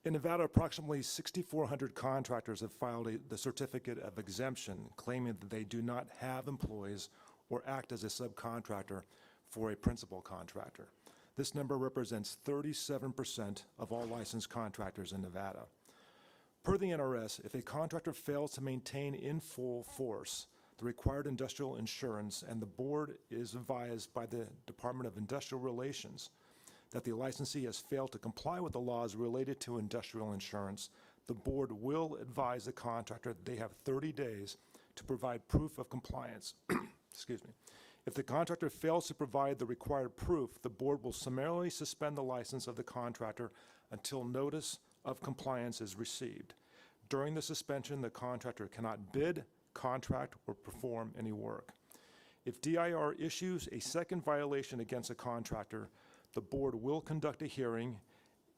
In Nevada, approximately 6,400 contractors have filed the certificate of exemption, claiming that they do not have employees or act as a subcontractor for a principal contractor. This number represents 37% of all licensed contractors in Nevada. Per the NRS, if a contractor fails to maintain in full force the required industrial insurance, and the board is advised by the Department of Industrial Relations that the licensee has failed to comply with the laws related to industrial insurance, the board will advise the contractor that they have 30 days to provide proof of compliance. Excuse me. If the contractor fails to provide the required proof, the board will summarily suspend the license of the contractor until notice of compliance is received. During the suspension, the contractor cannot bid, contract, or perform any work. If DIR issues a second violation against a contractor, the board will conduct a hearing,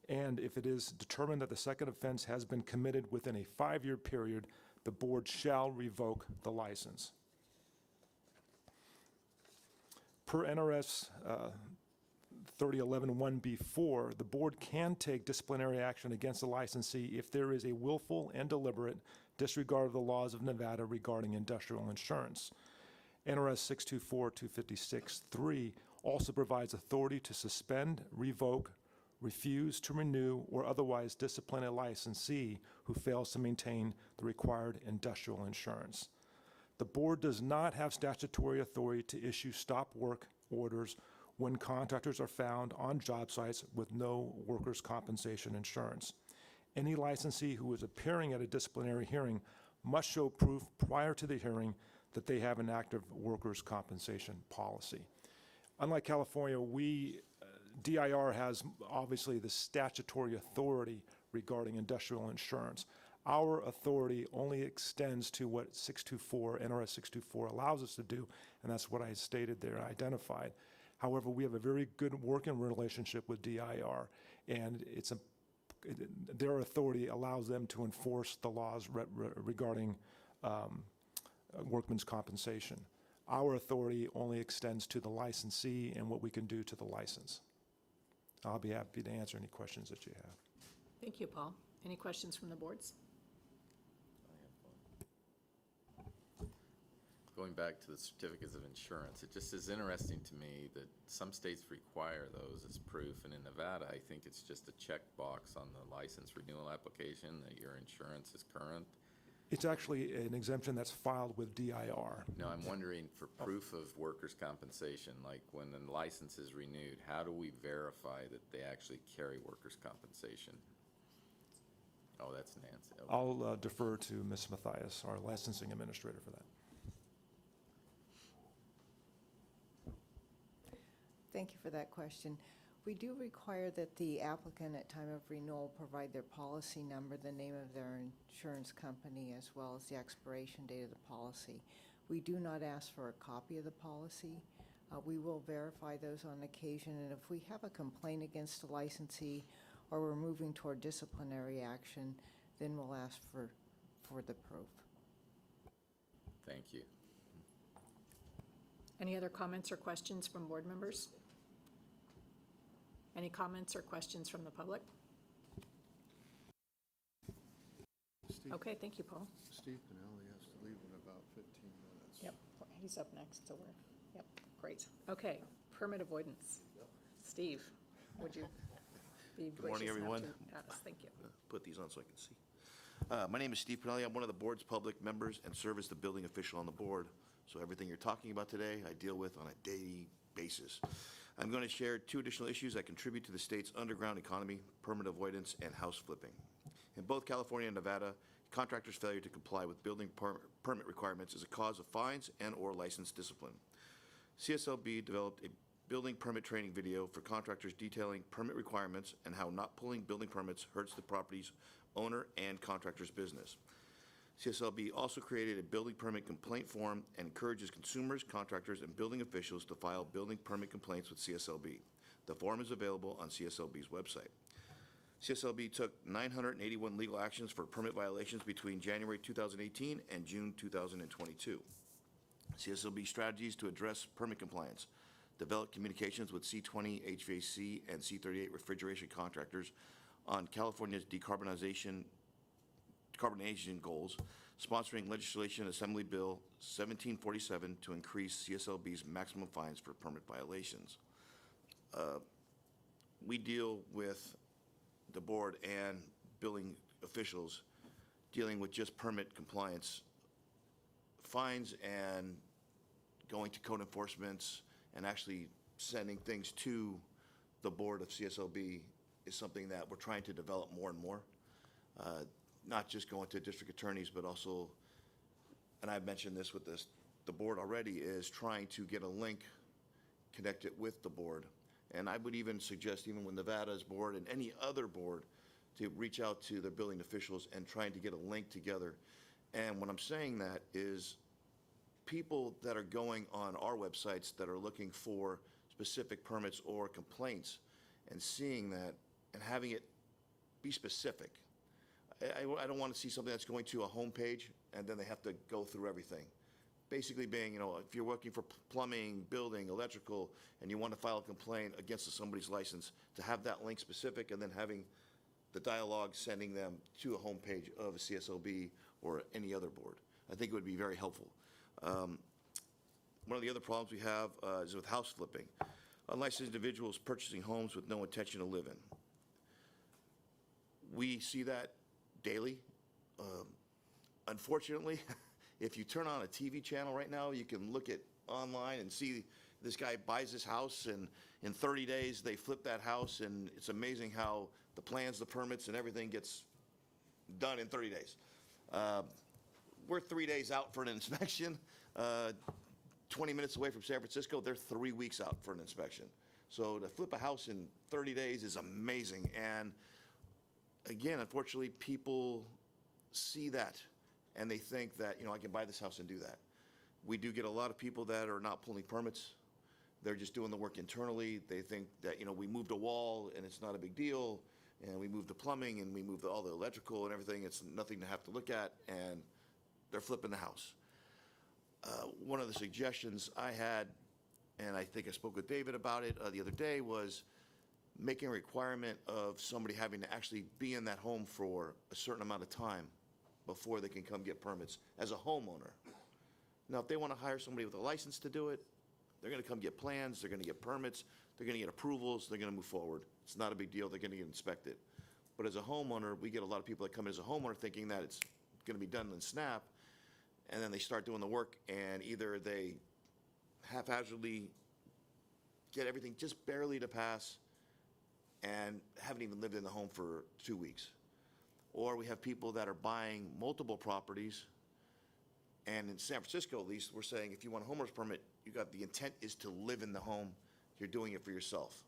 and if it is determined that the second offense has been committed within a 5-year period, the board shall revoke the license. Per NRS 3011-1B4, the board can take disciplinary action against the licensee if there is a willful and deliberate disregard of the laws of Nevada regarding industrial insurance. NRS 624-256-3 also provides authority to suspend, revoke, refuse to renew, or otherwise discipline a licensee who fails to maintain the required industrial insurance. The board does not have statutory authority to issue stop work orders when contractors are found on job sites with no workers' compensation insurance. Any licensee who is appearing at a disciplinary hearing must show proof prior to the hearing that they have an active workers' compensation policy. Unlike California, DIR has obviously the statutory authority regarding industrial insurance. Our authority only extends to what NRS 624 allows us to do, and that's what I stated there, identified. However, we have a very good working relationship with DIR, and their authority allows them to enforce the laws regarding workman's compensation. Our authority only extends to the licensee and what we can do to the license. I'll be happy to answer any questions that you have. Thank you, Paul. Any questions from the boards? Going back to the certificates of insurance, it just is interesting to me that some states require those as proof, and in Nevada, I think it's just a checkbox on the license renewal application that your insurance is current. It's actually an exemption that's filed with DIR. No, I'm wondering for proof of workers' compensation, like when the license is renewed, how do we verify that they actually carry workers' compensation? Oh, that's Nancy. Okay. I'll defer to Ms. Mathias, our licensing administrator, for that. Thank you for that question. We do require that the applicant at time of renewal provide their policy number, the name of their insurance company, as well as the expiration date of the policy. We do not ask for a copy of the policy. We will verify those on occasion, and if we have a complaint against a licensee or we're moving toward disciplinary action, then we'll ask for the proof. Thank you. Any other comments or questions from board members? Any comments or questions from the public? Steve- Okay, thank you, Paul. Steve Pinelli has to leave in about 15 minutes. Yep, he's up next, so yep, great. Okay, permit avoidance. Steve, would you be Good morning, gracious enough everyone. to add us? Thank you. Put these on so I can see. My name is Steve Pinelli. I'm one of the board's public members and serve as the building official on the board. So everything you're talking about today, I deal with on a daily basis. I'm going to share two additional issues that contribute to the state's underground economy: permit avoidance and house flipping. In both California and Nevada, contractors' failure to comply with building permit requirements is a cause of fines and/or license discipline. CSLB developed a building permit training video for contractors detailing permit requirements and how not pulling building permits hurts the property's owner and contractor's business. CSLB also created a building permit complaint form and encourages consumers, contractors, and building officials to file building permit complaints with CSLB. The form is available on CSLB's website. CSLB took 981 legal actions for permit violations between January 2018 and June 2022. CSLB strategies to address permit compliance: develop communications with C20 HVAC and C38 refrigeration contractors on California's decarbonization goals, sponsoring legislation Assembly Bill 1747 to increase CSLB's maximum fines for permit violations. We deal with the board and building officials dealing with just permit compliance fines and going to code enforcements and actually sending things to the board of CSLB is something that we're trying to develop more and more. Not just going to district attorneys, but also, and I've mentioned this with the board already, is trying to get a link connected with the board. And I would even suggest, even with Nevada's board and any other board, to reach out to their building officials and trying to get a link together. And when I'm saying that is people that are going on our websites that are looking for specific permits or complaints and seeing that and having it be specific. I don't want to see something that's going to a homepage and then they have to go through everything. Basically being, if you're working for plumbing, building, electrical, and you want to file a complaint against somebody's license, to have that link specific and then having the dialogue sending them to a homepage of a CSLB or any other board. I think it would be very helpful. One of the other problems we have is with house flipping. Unlicensed individuals purchasing homes with no intention to live in. We see that daily. Unfortunately, if you turn on a TV channel right now, you can look at online and see this guy buys this house, and in 30 days they flip that house, and it's amazing how the plans, the permits, and everything gets done in 30 days. We're 3 days out for an inspection. 20 minutes away from San Francisco, they're 3 weeks out for an inspection. So to flip a house in 30 days is amazing. And again, unfortunately, people see that and they think that, I can buy this house and do that. We do get a lot of people that are not pulling permits. They're just doing the work internally. They think that, we moved a wall and it's not a big deal, and we moved the plumbing and we moved all the electrical and everything. It's nothing to have to look at, and they're flipping the house. One of the suggestions I had, and I think I spoke with David about it the other day, was making a requirement of somebody having to actually be in that home for a certain amount of time before they can come get permits as a homeowner. Now, if they want to hire somebody with a license to do it, they're going to come get plans, they're going to get permits, they're going to get approvals, they're going to move forward. It's not a big deal, they're going to get inspected. But as a homeowner, we get a lot of people that come in as a homeowner thinking that it's going to be done in snap, and then they start doing the work, and either they haphazardly get everything just barely to pass and haven't even lived in the home for 2 weeks. Or we have people that are buying multiple properties, and in San Francisco, at least, we're saying if you want a homeowner's permit, the intent is to live in the home. You're doing it for yourself.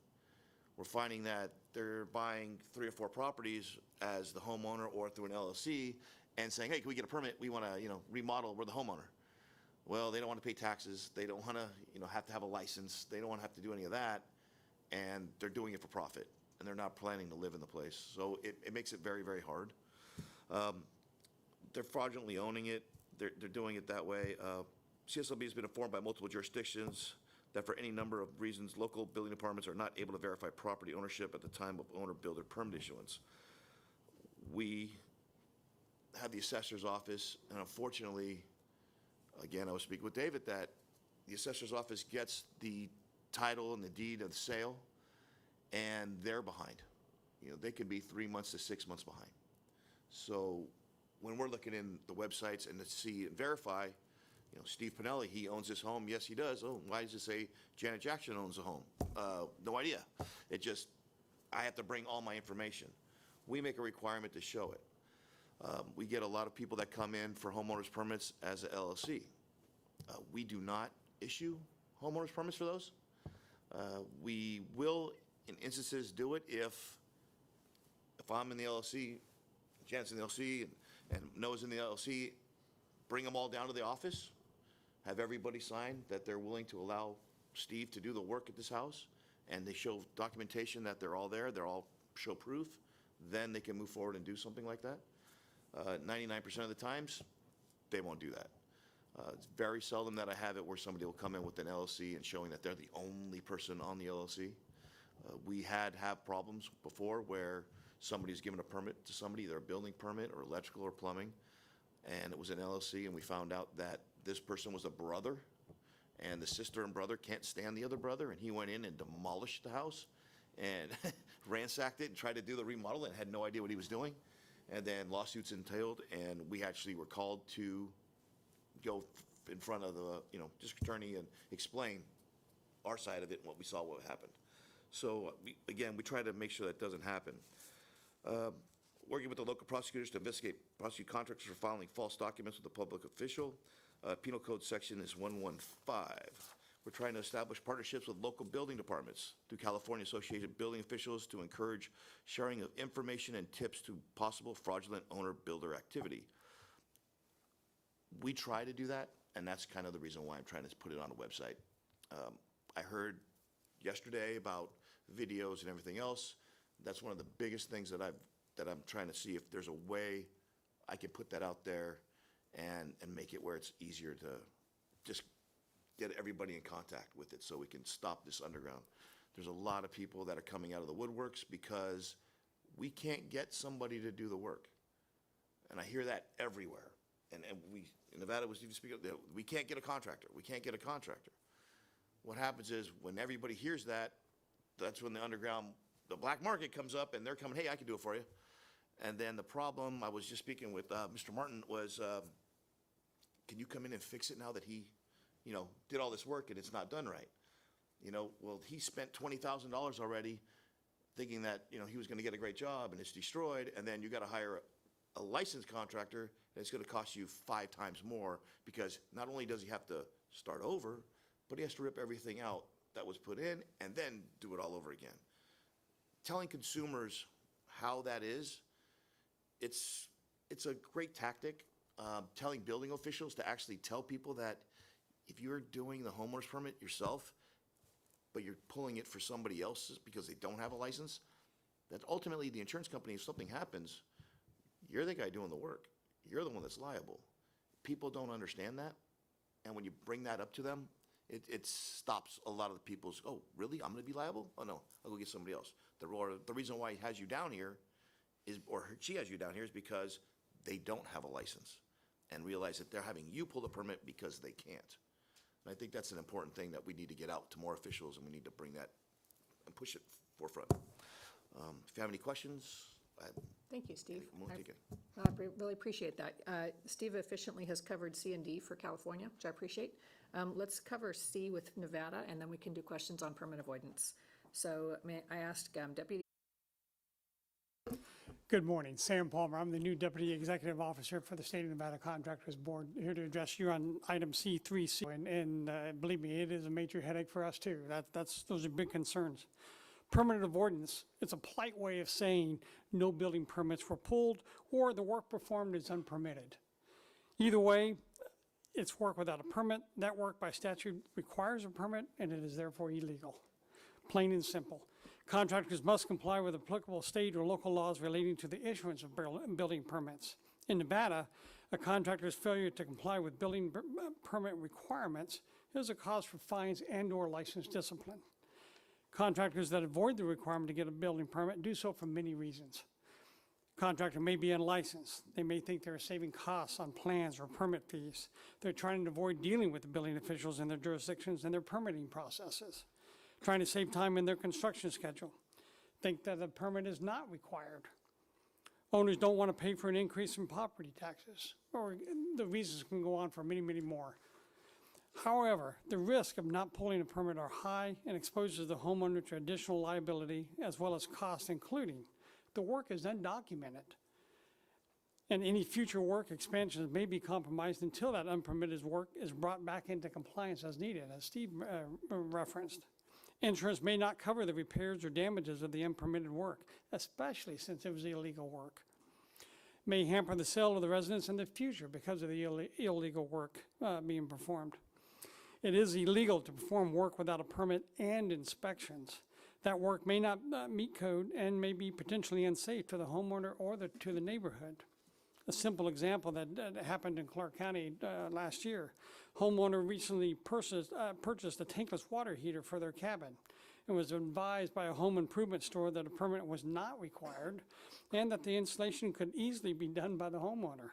We're finding that they're buying 3 or 4 properties as the homeowner or through an LLC and saying, hey, can we get a permit? We want to, remodel. We're the homeowner. Well, they don't want to pay taxes. They don't want to, have a license. They don't want to have to do any of that. And they're doing it for profit. And they're not planning to live in the place. So it makes it very, very hard. They're fraudulently owning it. They're doing it that way. CSLB has been informed by multiple jurisdictions that for any number of reasons, local building departments are not able to verify property ownership at the time of owner-builder permit issuance. We have the assessor's office, and unfortunately, again, I was speaking with David, that the assessor's office gets the title and the deed of the sale, and they're behind. They could be 3 months to 6 months behind. So when we're looking in the websites and to see and verify, Steve Pinelli, he owns this home. Yes, he does. Oh, why does it say Janet Jackson owns the home? No idea. I have to bring all my information. We make a requirement to show it. We get a lot of people that come in for homeowners permits as a LLC. We do not issue homeowners permits for those. We will, in instances, do it if I'm in the LLC, Janet's in the LLC, and Noah's in the LLC, bring them all down to the office, have everybody sign that they're willing to allow Steve to do the work at this house, and they show documentation that they're all there, they're all show proof, then they can move forward and do something like that. 99% of the times, they won't do that. It's very seldom that I have it where somebody will come in with an LLC and showing that they're the only person on the LLC. We have problems before where somebody's given a permit to somebody, either a building permit or electrical or plumbing, and it was an LLC, and we found out that this person was a brother, and the sister and brother can't stand the other brother, and he went in and demolished the house and ransacked it and tried to do the remodel and had no idea what he was doing. And then lawsuits entailed, and we actually were called to go in front of the, district attorney and explain our side of it and what we saw what happened. So, we try to make sure that doesn't happen. Working with the local prosecutors to prosecute contractors for filing false documents with a public official. Penal Code section is 115. We're trying to establish partnerships with local building departments through California Associated Building Officials to encourage sharing of information and tips to possible fraudulent owner-builder activity. We try to do that, and that's kind of the reason why I'm trying to put it on a website. I heard yesterday about videos and everything else. That's one of the biggest things that I'm trying to see if there's a way I can put that out there and make it where it's easier to just get everybody in contact with it so we can stop this underground. There's a lot of people that are coming out of the woodworks because we can't get somebody to do the work. And I hear that everywhere. And we, in Nevada, we can't get a contractor. We can't get a contractor. What happens is when everybody hears that, that's when the black market comes up and they're coming, hey, I can do it for you. And then the problem, I was just speaking with Mr. Martin, was can you come in and fix it now that he, did all this work and it's not done right? Well, he spent $20,000 already thinking that, he was going to get a great job and it's destroyed. And then you got to hire a licensed contractor and it's going to cost you 5 times more because not only does he have to start over, but he has to rip everything out that was put in and then do it all over again. Telling consumers how that is, it's a great tactic. Telling building officials to actually tell people that if you're doing the homeowner's permit yourself, but you're pulling it for somebody else because they don't have a license, that ultimately the insurance company, if something happens, you're the guy doing the work. You're the one that's liable. People don't understand that, and when you bring that up to them, it stops a lot of the people's, oh, really? I'm going to be liable? Oh, no, I'll go get somebody else. The reason why he has you down here is, or she has you down here, is because they don't have a license and realize that they're having you pull the permit because they can't. And I think that's an important thing that we need to get out to more officials, and we need to bring that and push it forefront. If you have any questions, Thank you, Steve. We'll take it. I really appreciate that. Steve efficiently has covered C and D for California, which I appreciate. Let's cover C with Nevada, and then we can do questions on permit avoidance. So I asked Deputy. Good morning, Sam Palmer. I'm the new Deputy Executive Officer for the State of Nevada Contractors Board, here to address you on item C3C. And believe me, it is a major headache for us too. Those are big concerns. Permit avoidance, it's a polite way of saying no building permits were pulled or the work performed is unpermitted. Either way, it's work without a permit. That work by statute requires a permit, and it is therefore illegal. Plain and simple. Contractors must comply with applicable state or local laws relating to the issuance of building permits. In Nevada, a contractor's failure to comply with building permit requirements is a cause for fines and/or license discipline. Contractors that avoid the requirement to get a building permit do so for many reasons. Contractor may be unlicensed. They may think they're saving costs on plans or permit fees. They're trying to avoid dealing with the building officials in their jurisdictions and their permitting processes. Trying to save time in their construction schedule. Think that a permit is not required. Owners don't want to pay for an increase in property taxes, or the reasons can go on for many, many more. However, the risk of not pulling a permit are high and exposes the homeowner to additional liability as well as costs, including the work is undocumented. and any future work expansions may be compromised until that unpermitted work is brought back into compliance as needed, as Steve referenced. Insurance may not cover the repairs or damages of the unpermitted work, especially since it was illegal work. May hamper the sale of the residence in the future because of the illegal work being performed. It is illegal to perform work without a permit and inspections. That work may not meet code and may be potentially unsafe to the homeowner or to the neighborhood. A simple example that happened in Clark County last year. Homeowner recently purchased a tankless water heater for their cabin and was advised by a home improvement store that a permit was not required and that the installation could easily be done by the homeowner.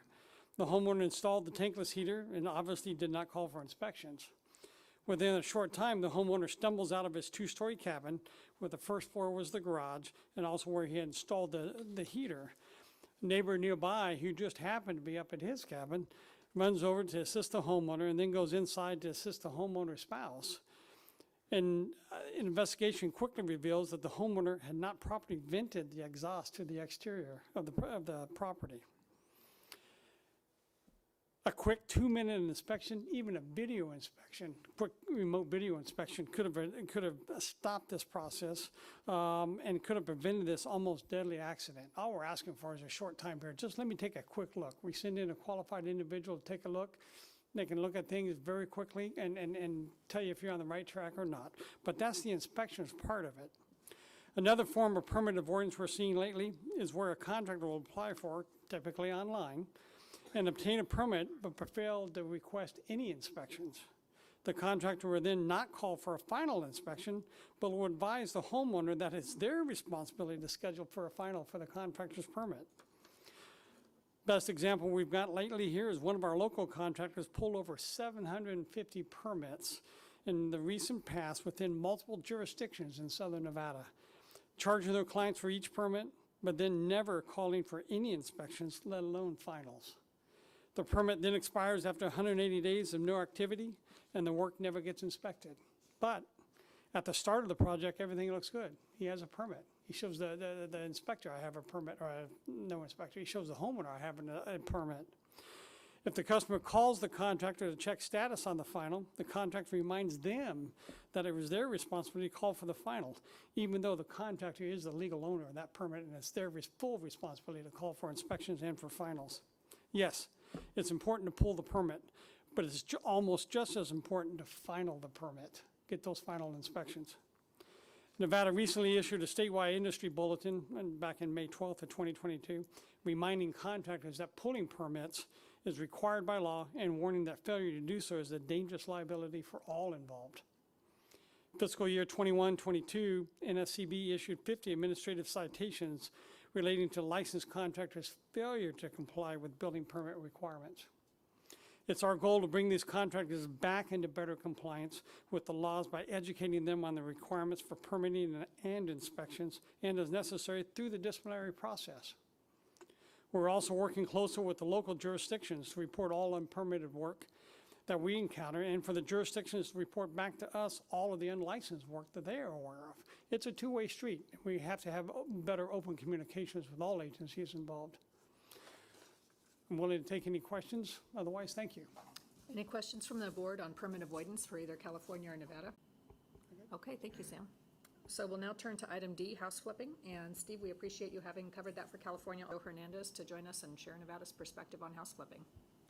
The homeowner installed the tankless heater and obviously did not call for inspections. Within a short time, the homeowner stumbles out of his two-story cabin, where the first floor was the garage and also where he had installed the heater. Neighbor nearby, who just happened to be up at his cabin, runs over to assist the homeowner and then goes inside to assist the homeowner's spouse. And an investigation quickly reveals that the homeowner had not properly vented the exhaust to the exterior of the property. A quick 2-minute inspection, even a video inspection, quick remote video inspection could have stopped this process and could have prevented this almost deadly accident. All we're asking for is a short time period. Just let me take a quick look. We send in a qualified individual to take a look. They can look at things very quickly and tell you if you're on the right track or not. But that's the inspections part of it. Another form of permit avoidance we're seeing lately is where a contractor will apply for, typically online, and obtain a permit but fail to request any inspections. The contractor will then not call for a final inspection, but will advise the homeowner that it's their responsibility to schedule for a final for the contractor's permit. Best example we've got lately here is one of our local contractors pulled over 750 permits in the recent past within multiple jurisdictions in Southern Nevada, charging their clients for each permit, but then never calling for any inspections, let alone finals. The permit then expires after 180 days of no activity, and the work never gets inspected. But at the start of the project, everything looks good. He has a permit. He shows the inspector, I have a permit, or no inspector. He shows the homeowner, I have a permit. If the customer calls the contractor to check status on the final, the contractor reminds them that it was their responsibility to call for the final, even though the contractor is the legal owner of that permit, and it's their full responsibility to call for inspections and for finals. Yes, it's important to pull the permit, but it's almost just as important to final the permit, get those final inspections. Nevada recently issued a statewide industry bulletin back in May 12th of 2022, reminding contractors that pulling permits is required by law and warning that failure to do so is a dangerous liability for all involved. Fiscal year 21-22, NSCB issued 50 administrative citations relating to licensed contractors' failure to comply with building permit requirements. It's our goal to bring these contractors back into better compliance with the laws by educating them on the requirements for permitting and inspections, and as necessary through the disciplinary process. We're also working closer with the local jurisdictions to report all unpermitted work that we encounter, and for the jurisdictions to report back to us all of the unlicensed work that they are aware of. It's a two-way street. We have to have better open communications with all agencies involved. I'm willing to take any questions. Otherwise, thank you. Any questions from the board on permit avoidance for either California or Nevada? Okay, thank you, Sam. So we'll now turn to item D, house flipping. And Steve, we appreciate you having covered that for California. Joe Hernandez to join us and share Nevada's perspective on house flipping.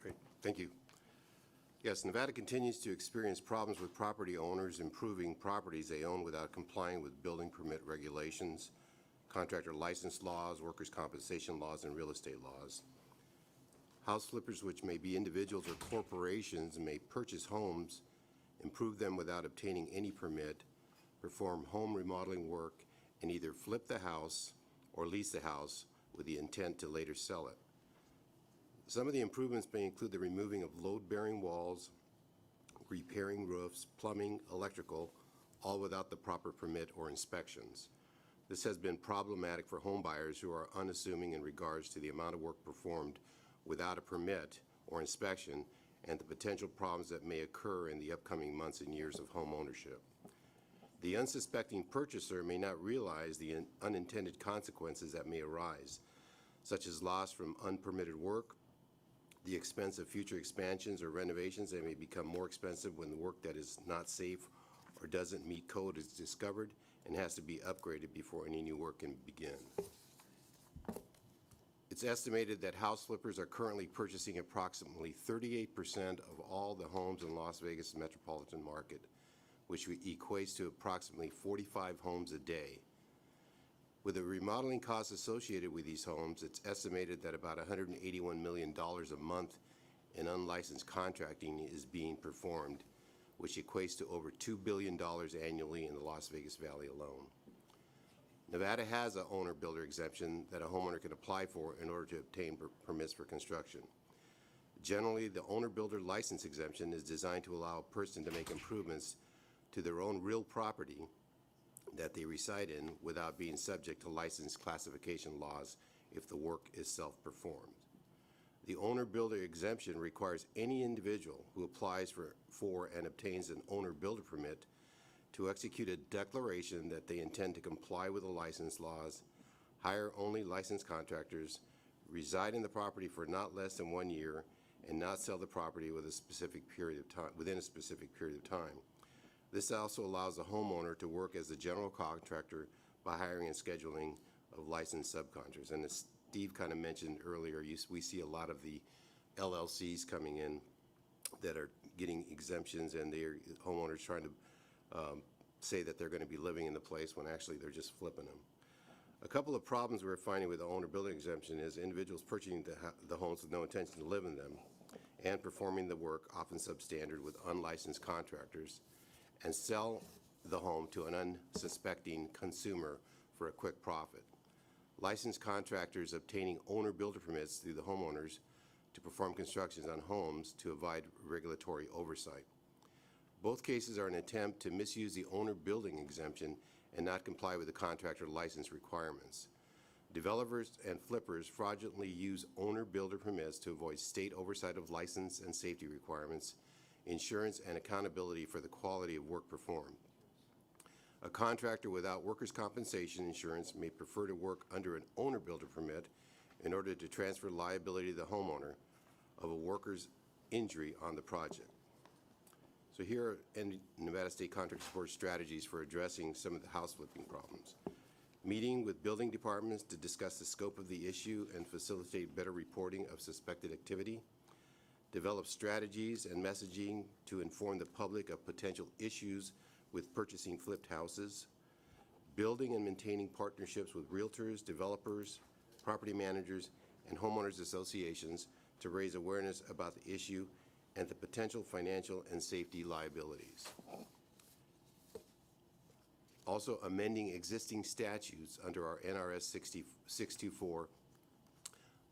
Great, thank you. Yes, Nevada continues to experience problems with property owners improving properties they own without complying with building permit regulations, contractor license laws, workers' compensation laws, and real estate laws. House flippers, which may be individuals or corporations, may purchase homes, improve them without obtaining any permit, perform home remodeling work, and either flip the house or lease the house with the intent to later sell it. Some of the improvements may include the removing of load-bearing walls, repairing roofs, plumbing, electrical, all without the proper permit or inspections. This has been problematic for home buyers who are unassuming in regards to the amount of work performed without a permit or inspection and the potential problems that may occur in the upcoming months and years of home ownership. The unsuspecting purchaser may not realize the unintended consequences that may arise, such as loss from unpermitted work, the expense of future expansions or renovations that may become more expensive when the work that is not safe or doesn't meet code is discovered and has to be upgraded before any new work can begin. It's estimated that house flippers are currently purchasing approximately 38% of all the homes in Las Vegas metropolitan market, which equates to approximately 45 homes a day. With the remodeling costs associated with these homes, it's estimated that about $181 million a month in unlicensed contracting is being performed, which equates to over $2 billion annually in the Las Vegas Valley alone. Nevada has an owner-builder exemption that a homeowner can apply for in order to obtain permits for construction. Generally, the owner-builder license exemption is designed to allow a person to make improvements to their own real property that they reside in without being subject to license classification laws if the work is self-performed. The owner-builder exemption requires any individual who applies for and obtains an owner-builder permit to execute a declaration that they intend to comply with the license laws, hire only licensed contractors, reside in the property for not less than 1 year, and not sell the property within a specific period of time. This also allows the homeowner to work as a general contractor by hiring and scheduling of licensed subcontractors. And as Steve kind of mentioned earlier, we see a lot of the LLCs coming in that are getting exemptions, and they're homeowners trying to say that they're going to be living in the place when actually they're just flipping them. A couple of problems we're finding with the owner building exemption is individuals purchasing the homes with no intention to live in them and performing the work, often substandard, with unlicensed contractors, and sell the home to an unsuspecting consumer for a quick profit. Licensed contractors obtaining owner-builder permits through the homeowners to perform constructions on homes to avoid regulatory oversight. Both cases are an attempt to misuse the owner building exemption and not comply with the contractor license requirements. Developers and flippers fraudulently use owner builder permits to avoid state oversight of license and safety requirements, insurance, and accountability for the quality of work performed. A contractor without workers' compensation insurance may prefer to work under an owner builder permit in order to transfer liability to the homeowner of a worker's injury on the project. So here are Nevada State Contractors Board strategies for addressing some of the house flipping problems. Meeting with building departments to discuss the scope of the issue and facilitate better reporting of suspected activity. Develop strategies and messaging to inform the public of potential issues with purchasing flipped houses. Building and maintaining partnerships with realtors, developers, property managers, and homeowners associations to raise awareness about the issue and the potential financial and safety liabilities. Also, amending existing statutes under our NRS 624,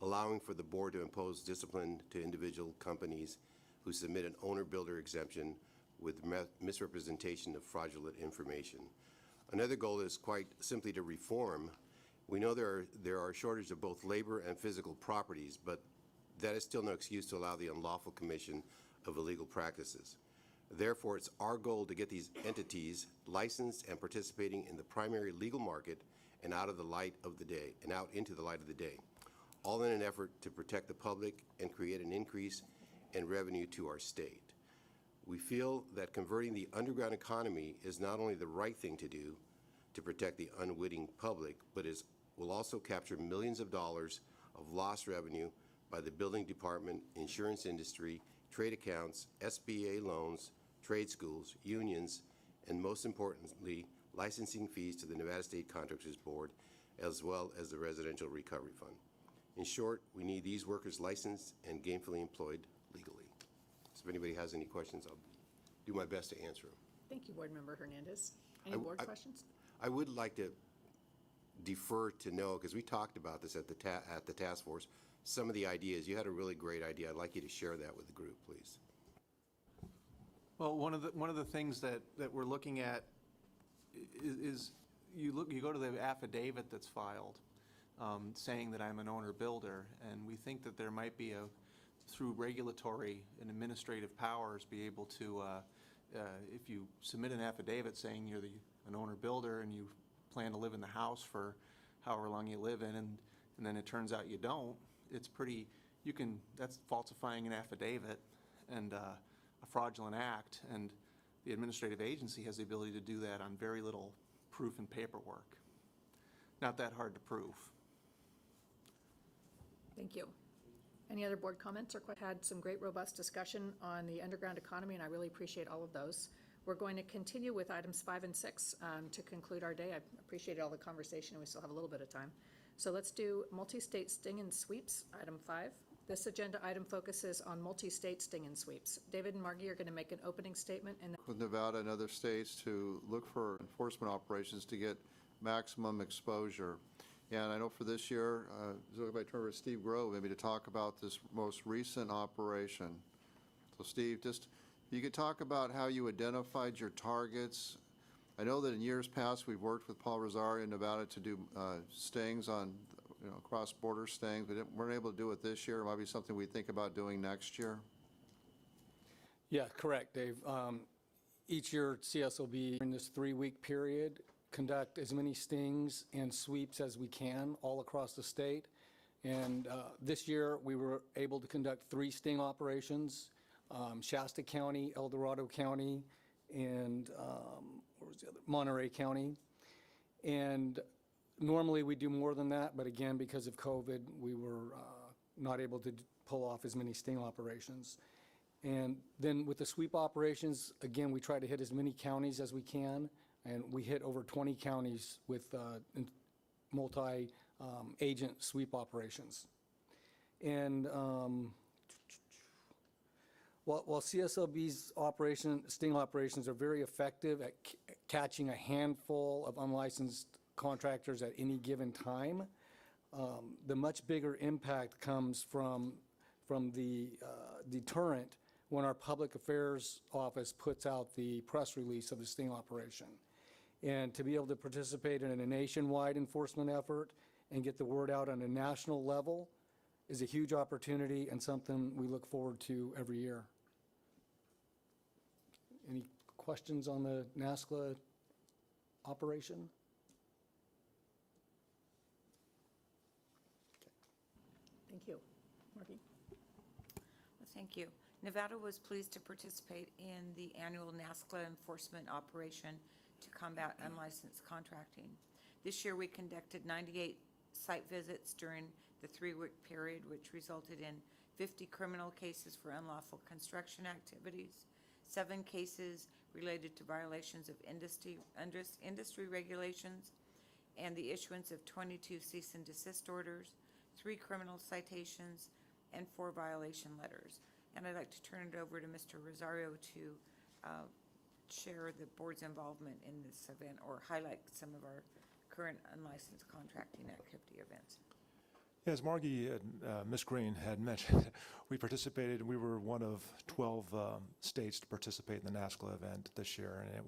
allowing for the board to impose discipline to individual companies who submit an owner-builder exemption with misrepresentation of fraudulent information. Another goal is quite simply to reform. We know there are shortages of both labor and physical properties, but that is still no excuse to allow the unlawful commission of illegal practices. Therefore, it's our goal to get these entities licensed and participating in the primary legal market and out of the light of the day, and out into the light of the day, all in an effort to protect the public and create an increase in revenue to our state. We feel that converting the underground economy is not only the right thing to do to protect the unwitting public, but will also capture millions of dollars of lost revenue by the building department, insurance industry, trade accounts, SBA loans, trade schools, unions, and most importantly, licensing fees to the Nevada State Contractors Board, as well as the Residential Recovery Fund. In short, we need these workers licensed and gainfully employed legally. So if anybody has any questions, I'll do my best to answer them. Thank you, Board Member Hernandez. Any board questions? I would like to defer to Noah, because we talked about this at the task force, some of the ideas. You had a really great idea. I'd like you to share that with the group, please. Well, one of the things that we're looking at is you go to the affidavit that's filed saying that I'm an owner builder, and we think that there might be through regulatory and administrative powers, be able to, if you submit an affidavit saying you're an owner builder and you plan to live in the house for however long you live in, and and then it turns out you don't, it's pretty, that's falsifying an affidavit and a fraudulent act, and the administrative agency has the ability to do that on very little proof and paperwork. Not that hard to prove. Thank you. Any other board comments or questions? Had some great robust discussion on the underground economy, and I really appreciate all of those. We're going to continue with items 5 and 6 to conclude our day. I appreciated all the conversation, and we still have a little bit of time. So let's do multi-state sting and sweeps, item 5. This agenda item focuses on multi-state sting and sweeps. David and Margie are going to make an opening statement, and With Nevada and other states to look for enforcement operations to get maximum exposure. And I know for this year, if I turn over to Steve Grove, maybe to talk about this most recent operation. So Steve, just, you could talk about how you identified your targets. I know that in years past, we've worked with Paul Rosario in Nevada to do stings on, cross-border stings. We weren't able to do it this year. It might be something we think about doing next year. Yeah, correct, Dave. Each year, CSLB, in this 3-week period, conduct as many stings and sweeps as we can all across the state. And this year, we were able to conduct 3 sting operations, Shasta County, El Dorado County, and where was the other? Monterey County. And normally we do more than that, but again, because of COVID, we were not able to pull off as many sting operations. And then with the sweep operations, again, we try to hit as many counties as we can, and we hit over 20 counties with multi-agent sweep operations. And while CSLB's sting operations are very effective at catching a handful of unlicensed contractors at any given time, the much bigger impact comes from the deterrent when our public affairs office puts out the press release of the sting operation. And to be able to participate in a nationwide enforcement effort and get the word out on a national level is a huge opportunity and something we look forward to every year. Any questions on the NASCLA operation? thank you. Margie? Well, thank you. Nevada was pleased to participate in the annual NASCLA enforcement operation to combat unlicensed contracting. This year, we conducted 98 site visits during the 3-week period, which resulted in 50 criminal cases for unlawful construction activities, 7 cases related to violations of industry regulations, and the issuance of 22 cease and desist orders, 3 criminal citations, and 4 violation letters. And I'd like to turn it over to Mr. Rosario to share the board's involvement in this event or highlight some of our current unlicensed contracting activity events. As Margie and Ms. Green had mentioned, we participated, we were one of 12 states to participate in the NASCLA event this year, and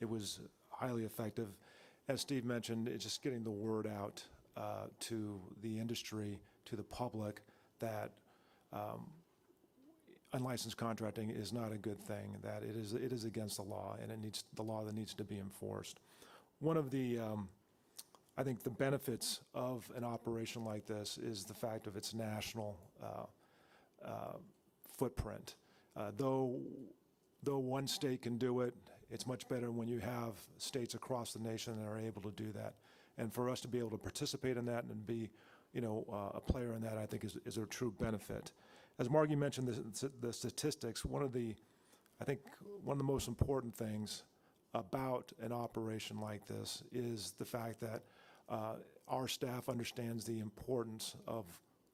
it was highly effective. As Steve mentioned, it's just getting the word out to the industry, to the public, that unlicensed contracting is not a good thing, that it is against the law, and the law that needs to be enforced. One of the I think the benefits of an operation like this is the fact of its national footprint. Though one state can do it, it's much better when you have states across the nation that are able to do that. And for us to be able to participate in that and be, a player in that, I think is a true benefit. As Margie mentioned, the statistics, I think one of the most important things about an operation like this is the fact that our staff understands the importance of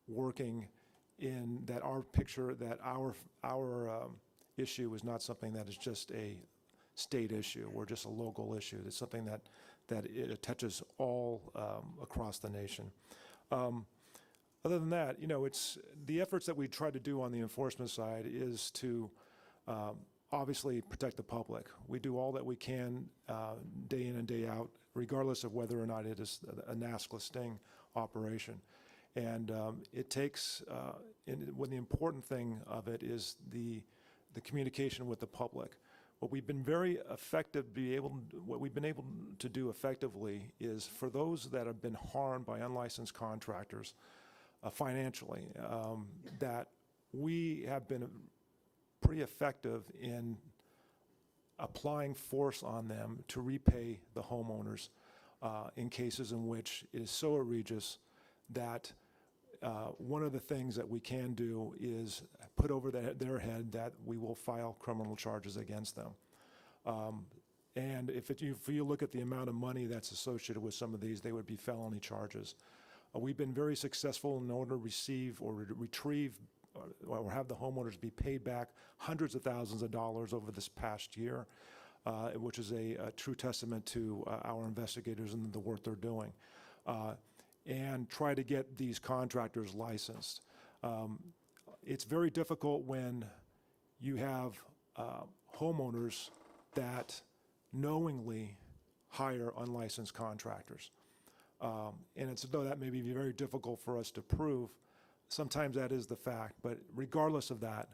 working in that our picture, that our issue is not something that is just a state issue or just a local issue. It's something that it touches all across the nation. Other than that, it's the efforts that we try to do on the enforcement side is to obviously protect the public. We do all that we can day in and day out, regardless of whether or not it is a NASCLA sting operation. And it takes, when the important thing of it is the communication with the public. What we've been very effective, what we've been able to do effectively is for those that have been harmed by unlicensed contractors financially, that we have been pretty effective in applying force on them to repay the homeowners in cases in which it is so egregious that one of the things that we can do is put over their head that we will file criminal charges against them. And if you look at the amount of money that's associated with some of these, they would be felony charges. We've been very successful in order to receive or retrieve or have the homeowners be paid back hundreds of thousands of dollars over this past year, which is a true testament to our investigators and the work they're doing. And try to get these contractors licensed. It's very difficult when you have homeowners that knowingly hire unlicensed contractors. And though that may be very difficult for us to prove, sometimes that is the fact. But regardless of that,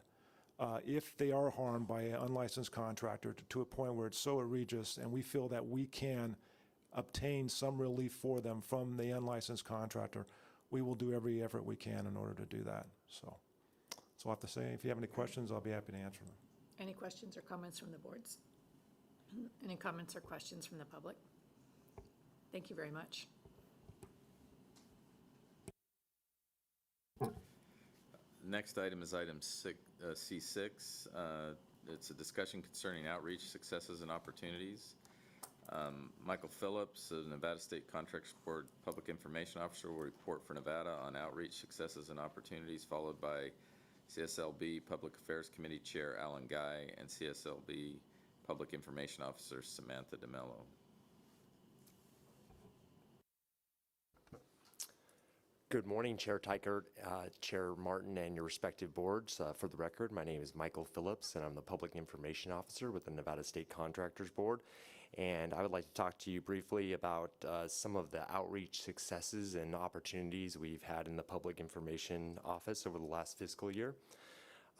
if they are harmed by an unlicensed contractor to a point where it's so egregious and we feel that we can obtain some relief for them from the unlicensed contractor, we will do every effort we can in order to do that. So I'll have to say, if you have any questions, I'll be happy to answer them. Any questions or comments from the boards? Any comments or questions from the public? Thank you very much. Next item is item C6. It's a discussion concerning outreach successes and opportunities. Michael Phillips, the Nevada State Contractors Board Public Information Officer, will report for Nevada on outreach successes and opportunities, followed by CSLB Public Affairs Committee Chair Alan Guy and CSLB Public Information Officer Samantha DeMello. Good morning, Chair Tykert, Chair Martin, and your respective boards. For the record, my name is Michael Phillips, and I'm the Public Information Officer with the Nevada State Contractors Board. And I would like to talk to you briefly about some of the outreach successes and opportunities we've had in the Public Information Office over the last fiscal year.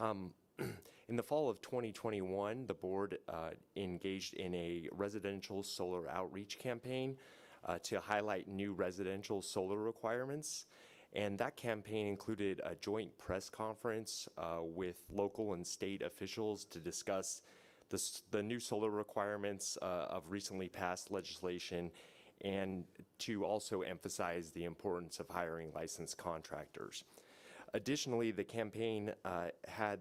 In the fall of 2021, the board engaged in a residential solar outreach campaign to highlight new residential solar requirements. And that campaign included a joint press conference with local and state officials to discuss the new solar requirements of recently passed legislation, and to also emphasize the importance of hiring licensed contractors. Additionally, the campaign had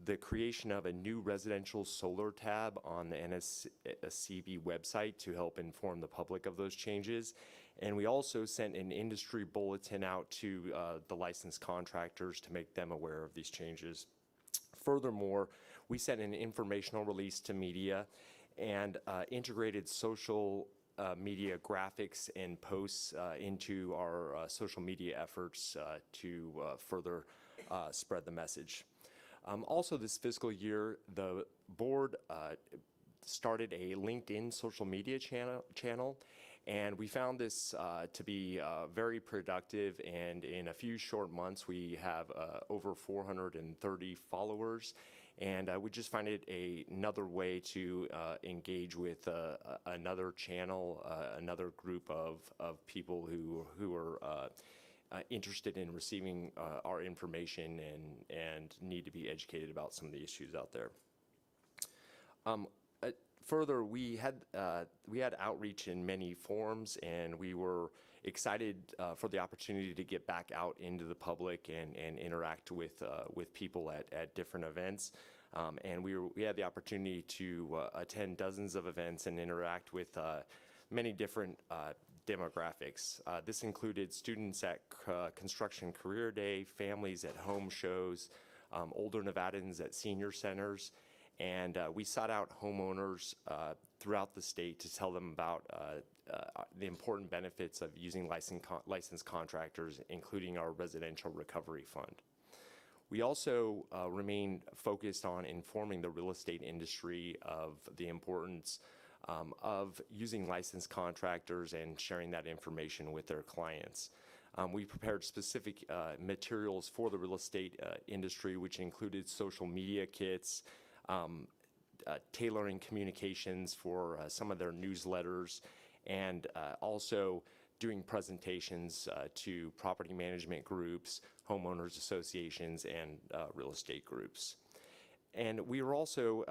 the creation of a new residential solar tab on the NSCB website to help inform the public of those changes. And we also sent an industry bulletin out to the licensed contractors to make them aware of these changes. Furthermore, we sent an informational release to media and integrated social media graphics and posts into our social media efforts to further spread the message. Also this fiscal year, the board started a LinkedIn social media channel, and we found this to be very productive, and in a few short months we have over 430 followers. And we just find it another way to engage with another channel, another group of people who are interested in receiving our information and need to be educated about some of the issues out there. Further, we had outreach in many forms, and we were excited for the opportunity to get back out into the public and interact with people at different events. And we had the opportunity to attend dozens of events and interact with many different demographics. This included students at Construction Career Day, families at home shows, older Nevadans at senior centers, and we sought out homeowners throughout the state to tell them about the important benefits of using licensed contractors, including our residential recovery fund. We also remain focused on informing the real estate industry of the importance of using licensed contractors and sharing that information with their clients. We prepared specific materials for the real estate industry, which included social media kits, tailoring communications for some of their newsletters, and also doing presentations to property management groups, homeowners associations, and real estate groups. And we were also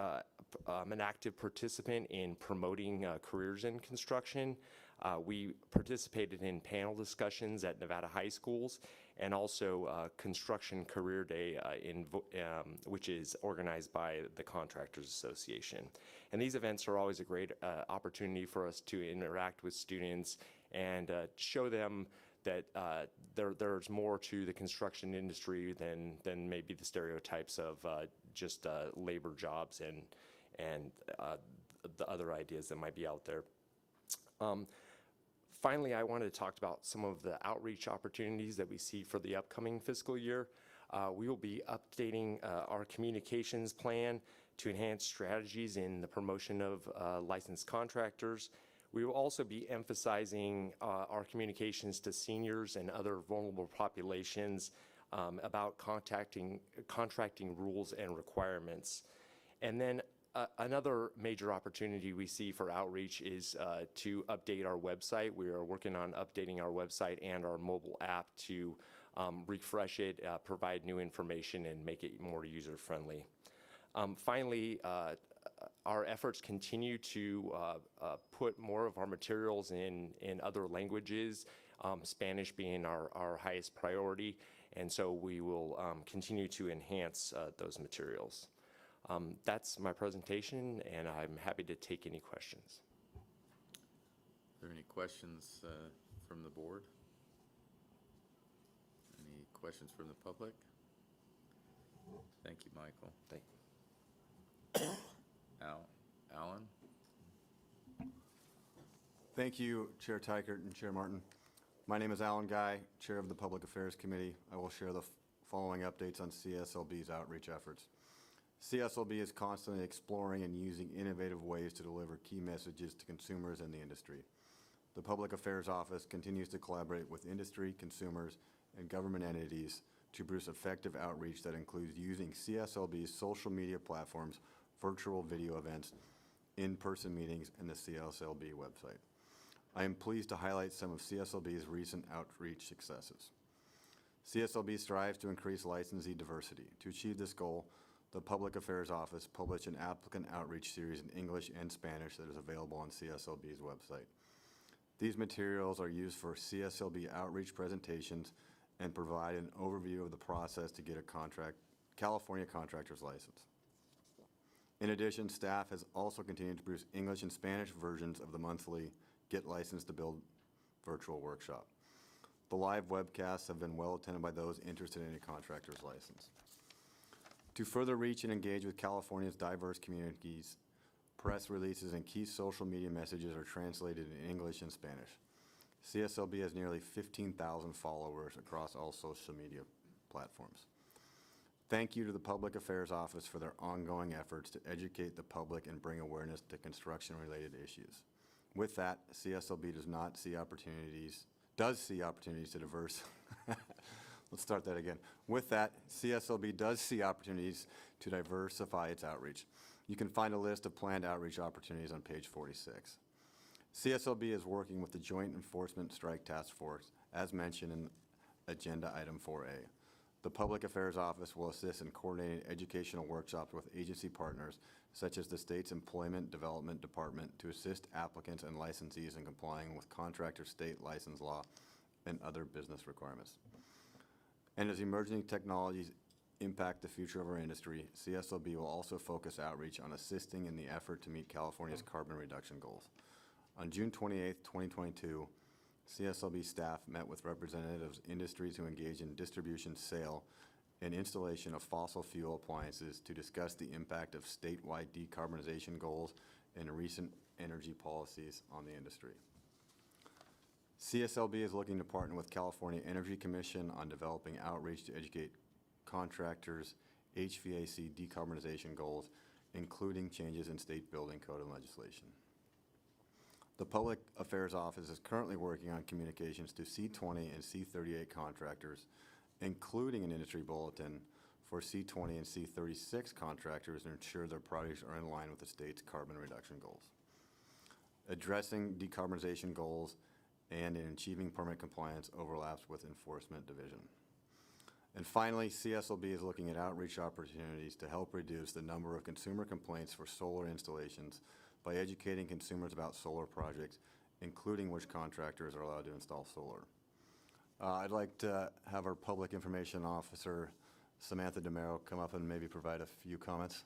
an active participant in promoting careers in construction. We participated in panel discussions at Nevada high schools, and also Construction Career Day, which is organized by the Contractors Association. And these events are always a great opportunity for us to interact with students and show them that there's more to the construction industry than maybe the stereotypes of just labor jobs and the other ideas that might be out there. Finally, I wanted to talk about some of the outreach opportunities that we see for the upcoming fiscal year. We will be updating our communications plan to enhance strategies in the promotion of licensed contractors. We will also be emphasizing our communications to seniors and other vulnerable populations about contracting rules and requirements. And then another major opportunity we see for outreach is to update our website. We are working on updating our website and our mobile app to refresh it, provide new information, and make it more user-friendly. Finally, our efforts continue to put more of our materials in other languages, Spanish being our highest priority, and so we will continue to enhance those materials. That's my presentation, and I'm happy to take any questions. Are there any questions from the board? Any questions from the public? Thank you, Michael. Thank you. Alan? Thank you, Chair Tykert and Chair Martin. My name is Alan Guy, Chair of the Public Affairs Committee. I will share the following updates on CSLB's outreach efforts. CSLB is constantly exploring and using innovative ways to deliver key messages to consumers and the industry. The Public Affairs Office continues to collaborate with industry, consumers, and government entities to produce effective outreach that includes using CSLB's social media platforms, virtual video events, in-person meetings, and the CSLB website. I am pleased to highlight some of CSLB's recent outreach successes. CSLB strives to increase licensee diversity. To achieve this goal, the Public Affairs Office published an applicant outreach series in English and Spanish that is available on CSLB's website. These materials are used for CSLB outreach presentations and provide an overview of the process to get a California contractor's license. In addition, staff has also continued to produce English and Spanish versions of the monthly Get Licensed to Build virtual workshop. The live webcasts have been well attended by those interested in a contractor's license. To further reach and engage with California's diverse communities, press releases and key social media messages are translated in English and Spanish. CSLB has nearly 15,000 followers across all social media platforms. Thank you to the Public Affairs Office for their ongoing efforts to educate the public and bring awareness to construction-related issues. With that, CSLB does see opportunities to Let's start that again. With that, CSLB does see opportunities to diversify its outreach. You can find a list of planned outreach opportunities on page 46. CSLB is working with the Joint Enforcement Strike Task Force, as mentioned in Agenda Item 4A. The Public Affairs Office will assist in coordinating educational workshops with agency partners, such as the state's Employment Development Department, to assist applicants and licensees in complying with contractor state license law and other business requirements. And as emerging technologies impact the future of our industry, CSLB will also focus outreach on assisting in the effort to meet California's carbon reduction goals. On June 28, 2022, CSLB staff met with representatives of industries who engage in distribution, sale, and installation of fossil fuel appliances to discuss the impact of statewide decarbonization goals and recent energy policies on the industry. CSLB is looking to partner with California Energy Commission on developing outreach to educate contractors' HVAC decarbonization goals, including changes in state building code and legislation. The Public Affairs Office is currently working on communications to C20 and C38 contractors, including an industry bulletin for C20 and C36 contractors to ensure their projects are in line with the state's carbon reduction goals. Addressing decarbonization goals and in achieving permit compliance overlaps with Enforcement Division. And finally, CSLB is looking at outreach opportunities to help reduce the number of consumer complaints for solar installations by educating consumers about solar projects, including which contractors are allowed to install solar. I'd like to have our Public Information Officer, Samantha DeMero, come up and maybe provide a few comments.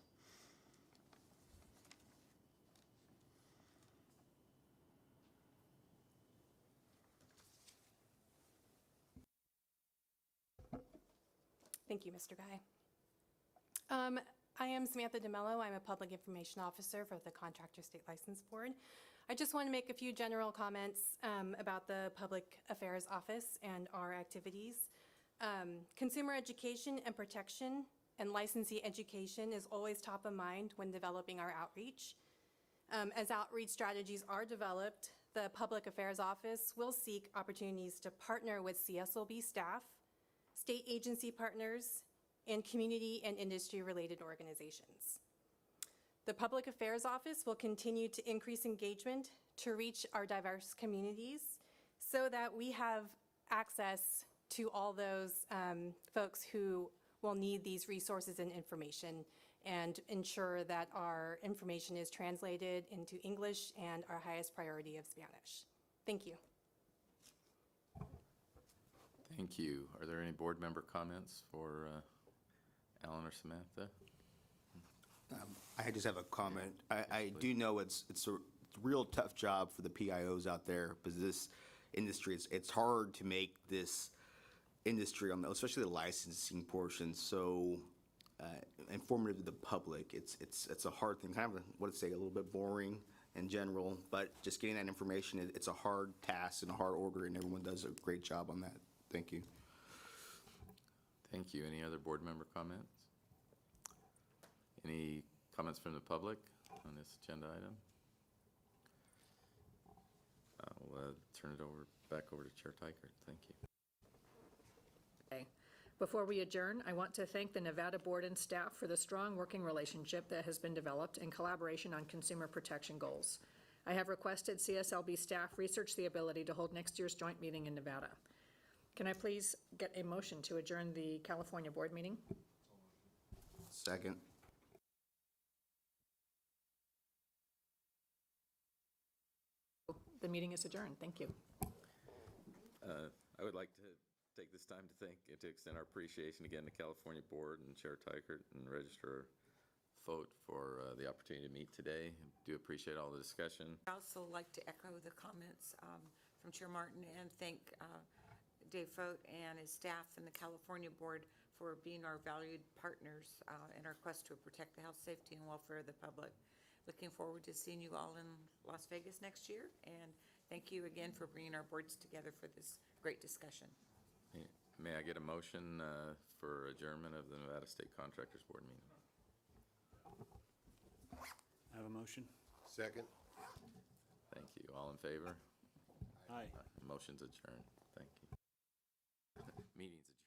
Thank you, Mr. Guy. I am Samantha DeMello. I'm a Public Information Officer for the Contractors State License Board. I just want to make a few general comments about the Public Affairs Office and our activities. Consumer education and protection and licensee education is always top of mind when developing our outreach. As outreach strategies are developed, the Public Affairs Office will seek opportunities to partner with CSLB staff, state agency partners, and community and industry-related organizations. The Public Affairs Office will continue to increase engagement to reach our diverse communities so that we have access to all those folks who will need these resources and information, and ensure that our information is translated into English and our highest priority of Spanish. Thank you. Thank you. Are there any board member comments for Alan or Samantha? I just have a comment. I do know it's a real tough job for the PIOs out there, because this industry, it's hard to make this industry, especially the licensing portion, so informative to the public. It's a hard thing, kind of, what to say, a little bit boring in general, but just getting that information, it's a hard task and a hard order, and everyone does a great job on that. Thank you. Thank you. Any other board member comments? Any comments from the public on this agenda item? I'll turn it back over to Chair Teichert. Thank you. Okay. Before we adjourn, I want to thank the Nevada Board and staff for the strong working relationship that has been developed in collaboration on consumer protection goals. I have requested CSLB staff research the ability to hold next year's joint meeting in Nevada. Can I please get a motion to adjourn the California board meeting? Second. The meeting is adjourned. Thank you. I would like to take this time to extend our appreciation again to California Board and Chair Teichert and Registrar Fote for the opportunity to meet today. I do appreciate all the discussion. I'd also like to echo the comments from Chair Martin and thank Dave Fote and his staff and the California Board for being our valued partners in our quest to protect the health, safety, and welfare of the public. Looking forward to seeing you all in Las Vegas next year, and thank you again for bringing our boards together for this great discussion. May I get a motion for adjournment of the Nevada State Contractors Board meeting? I have a motion. Second. Thank you. All in favor? Aye. Motion's adjourned. Thank you. Meeting's adjourned.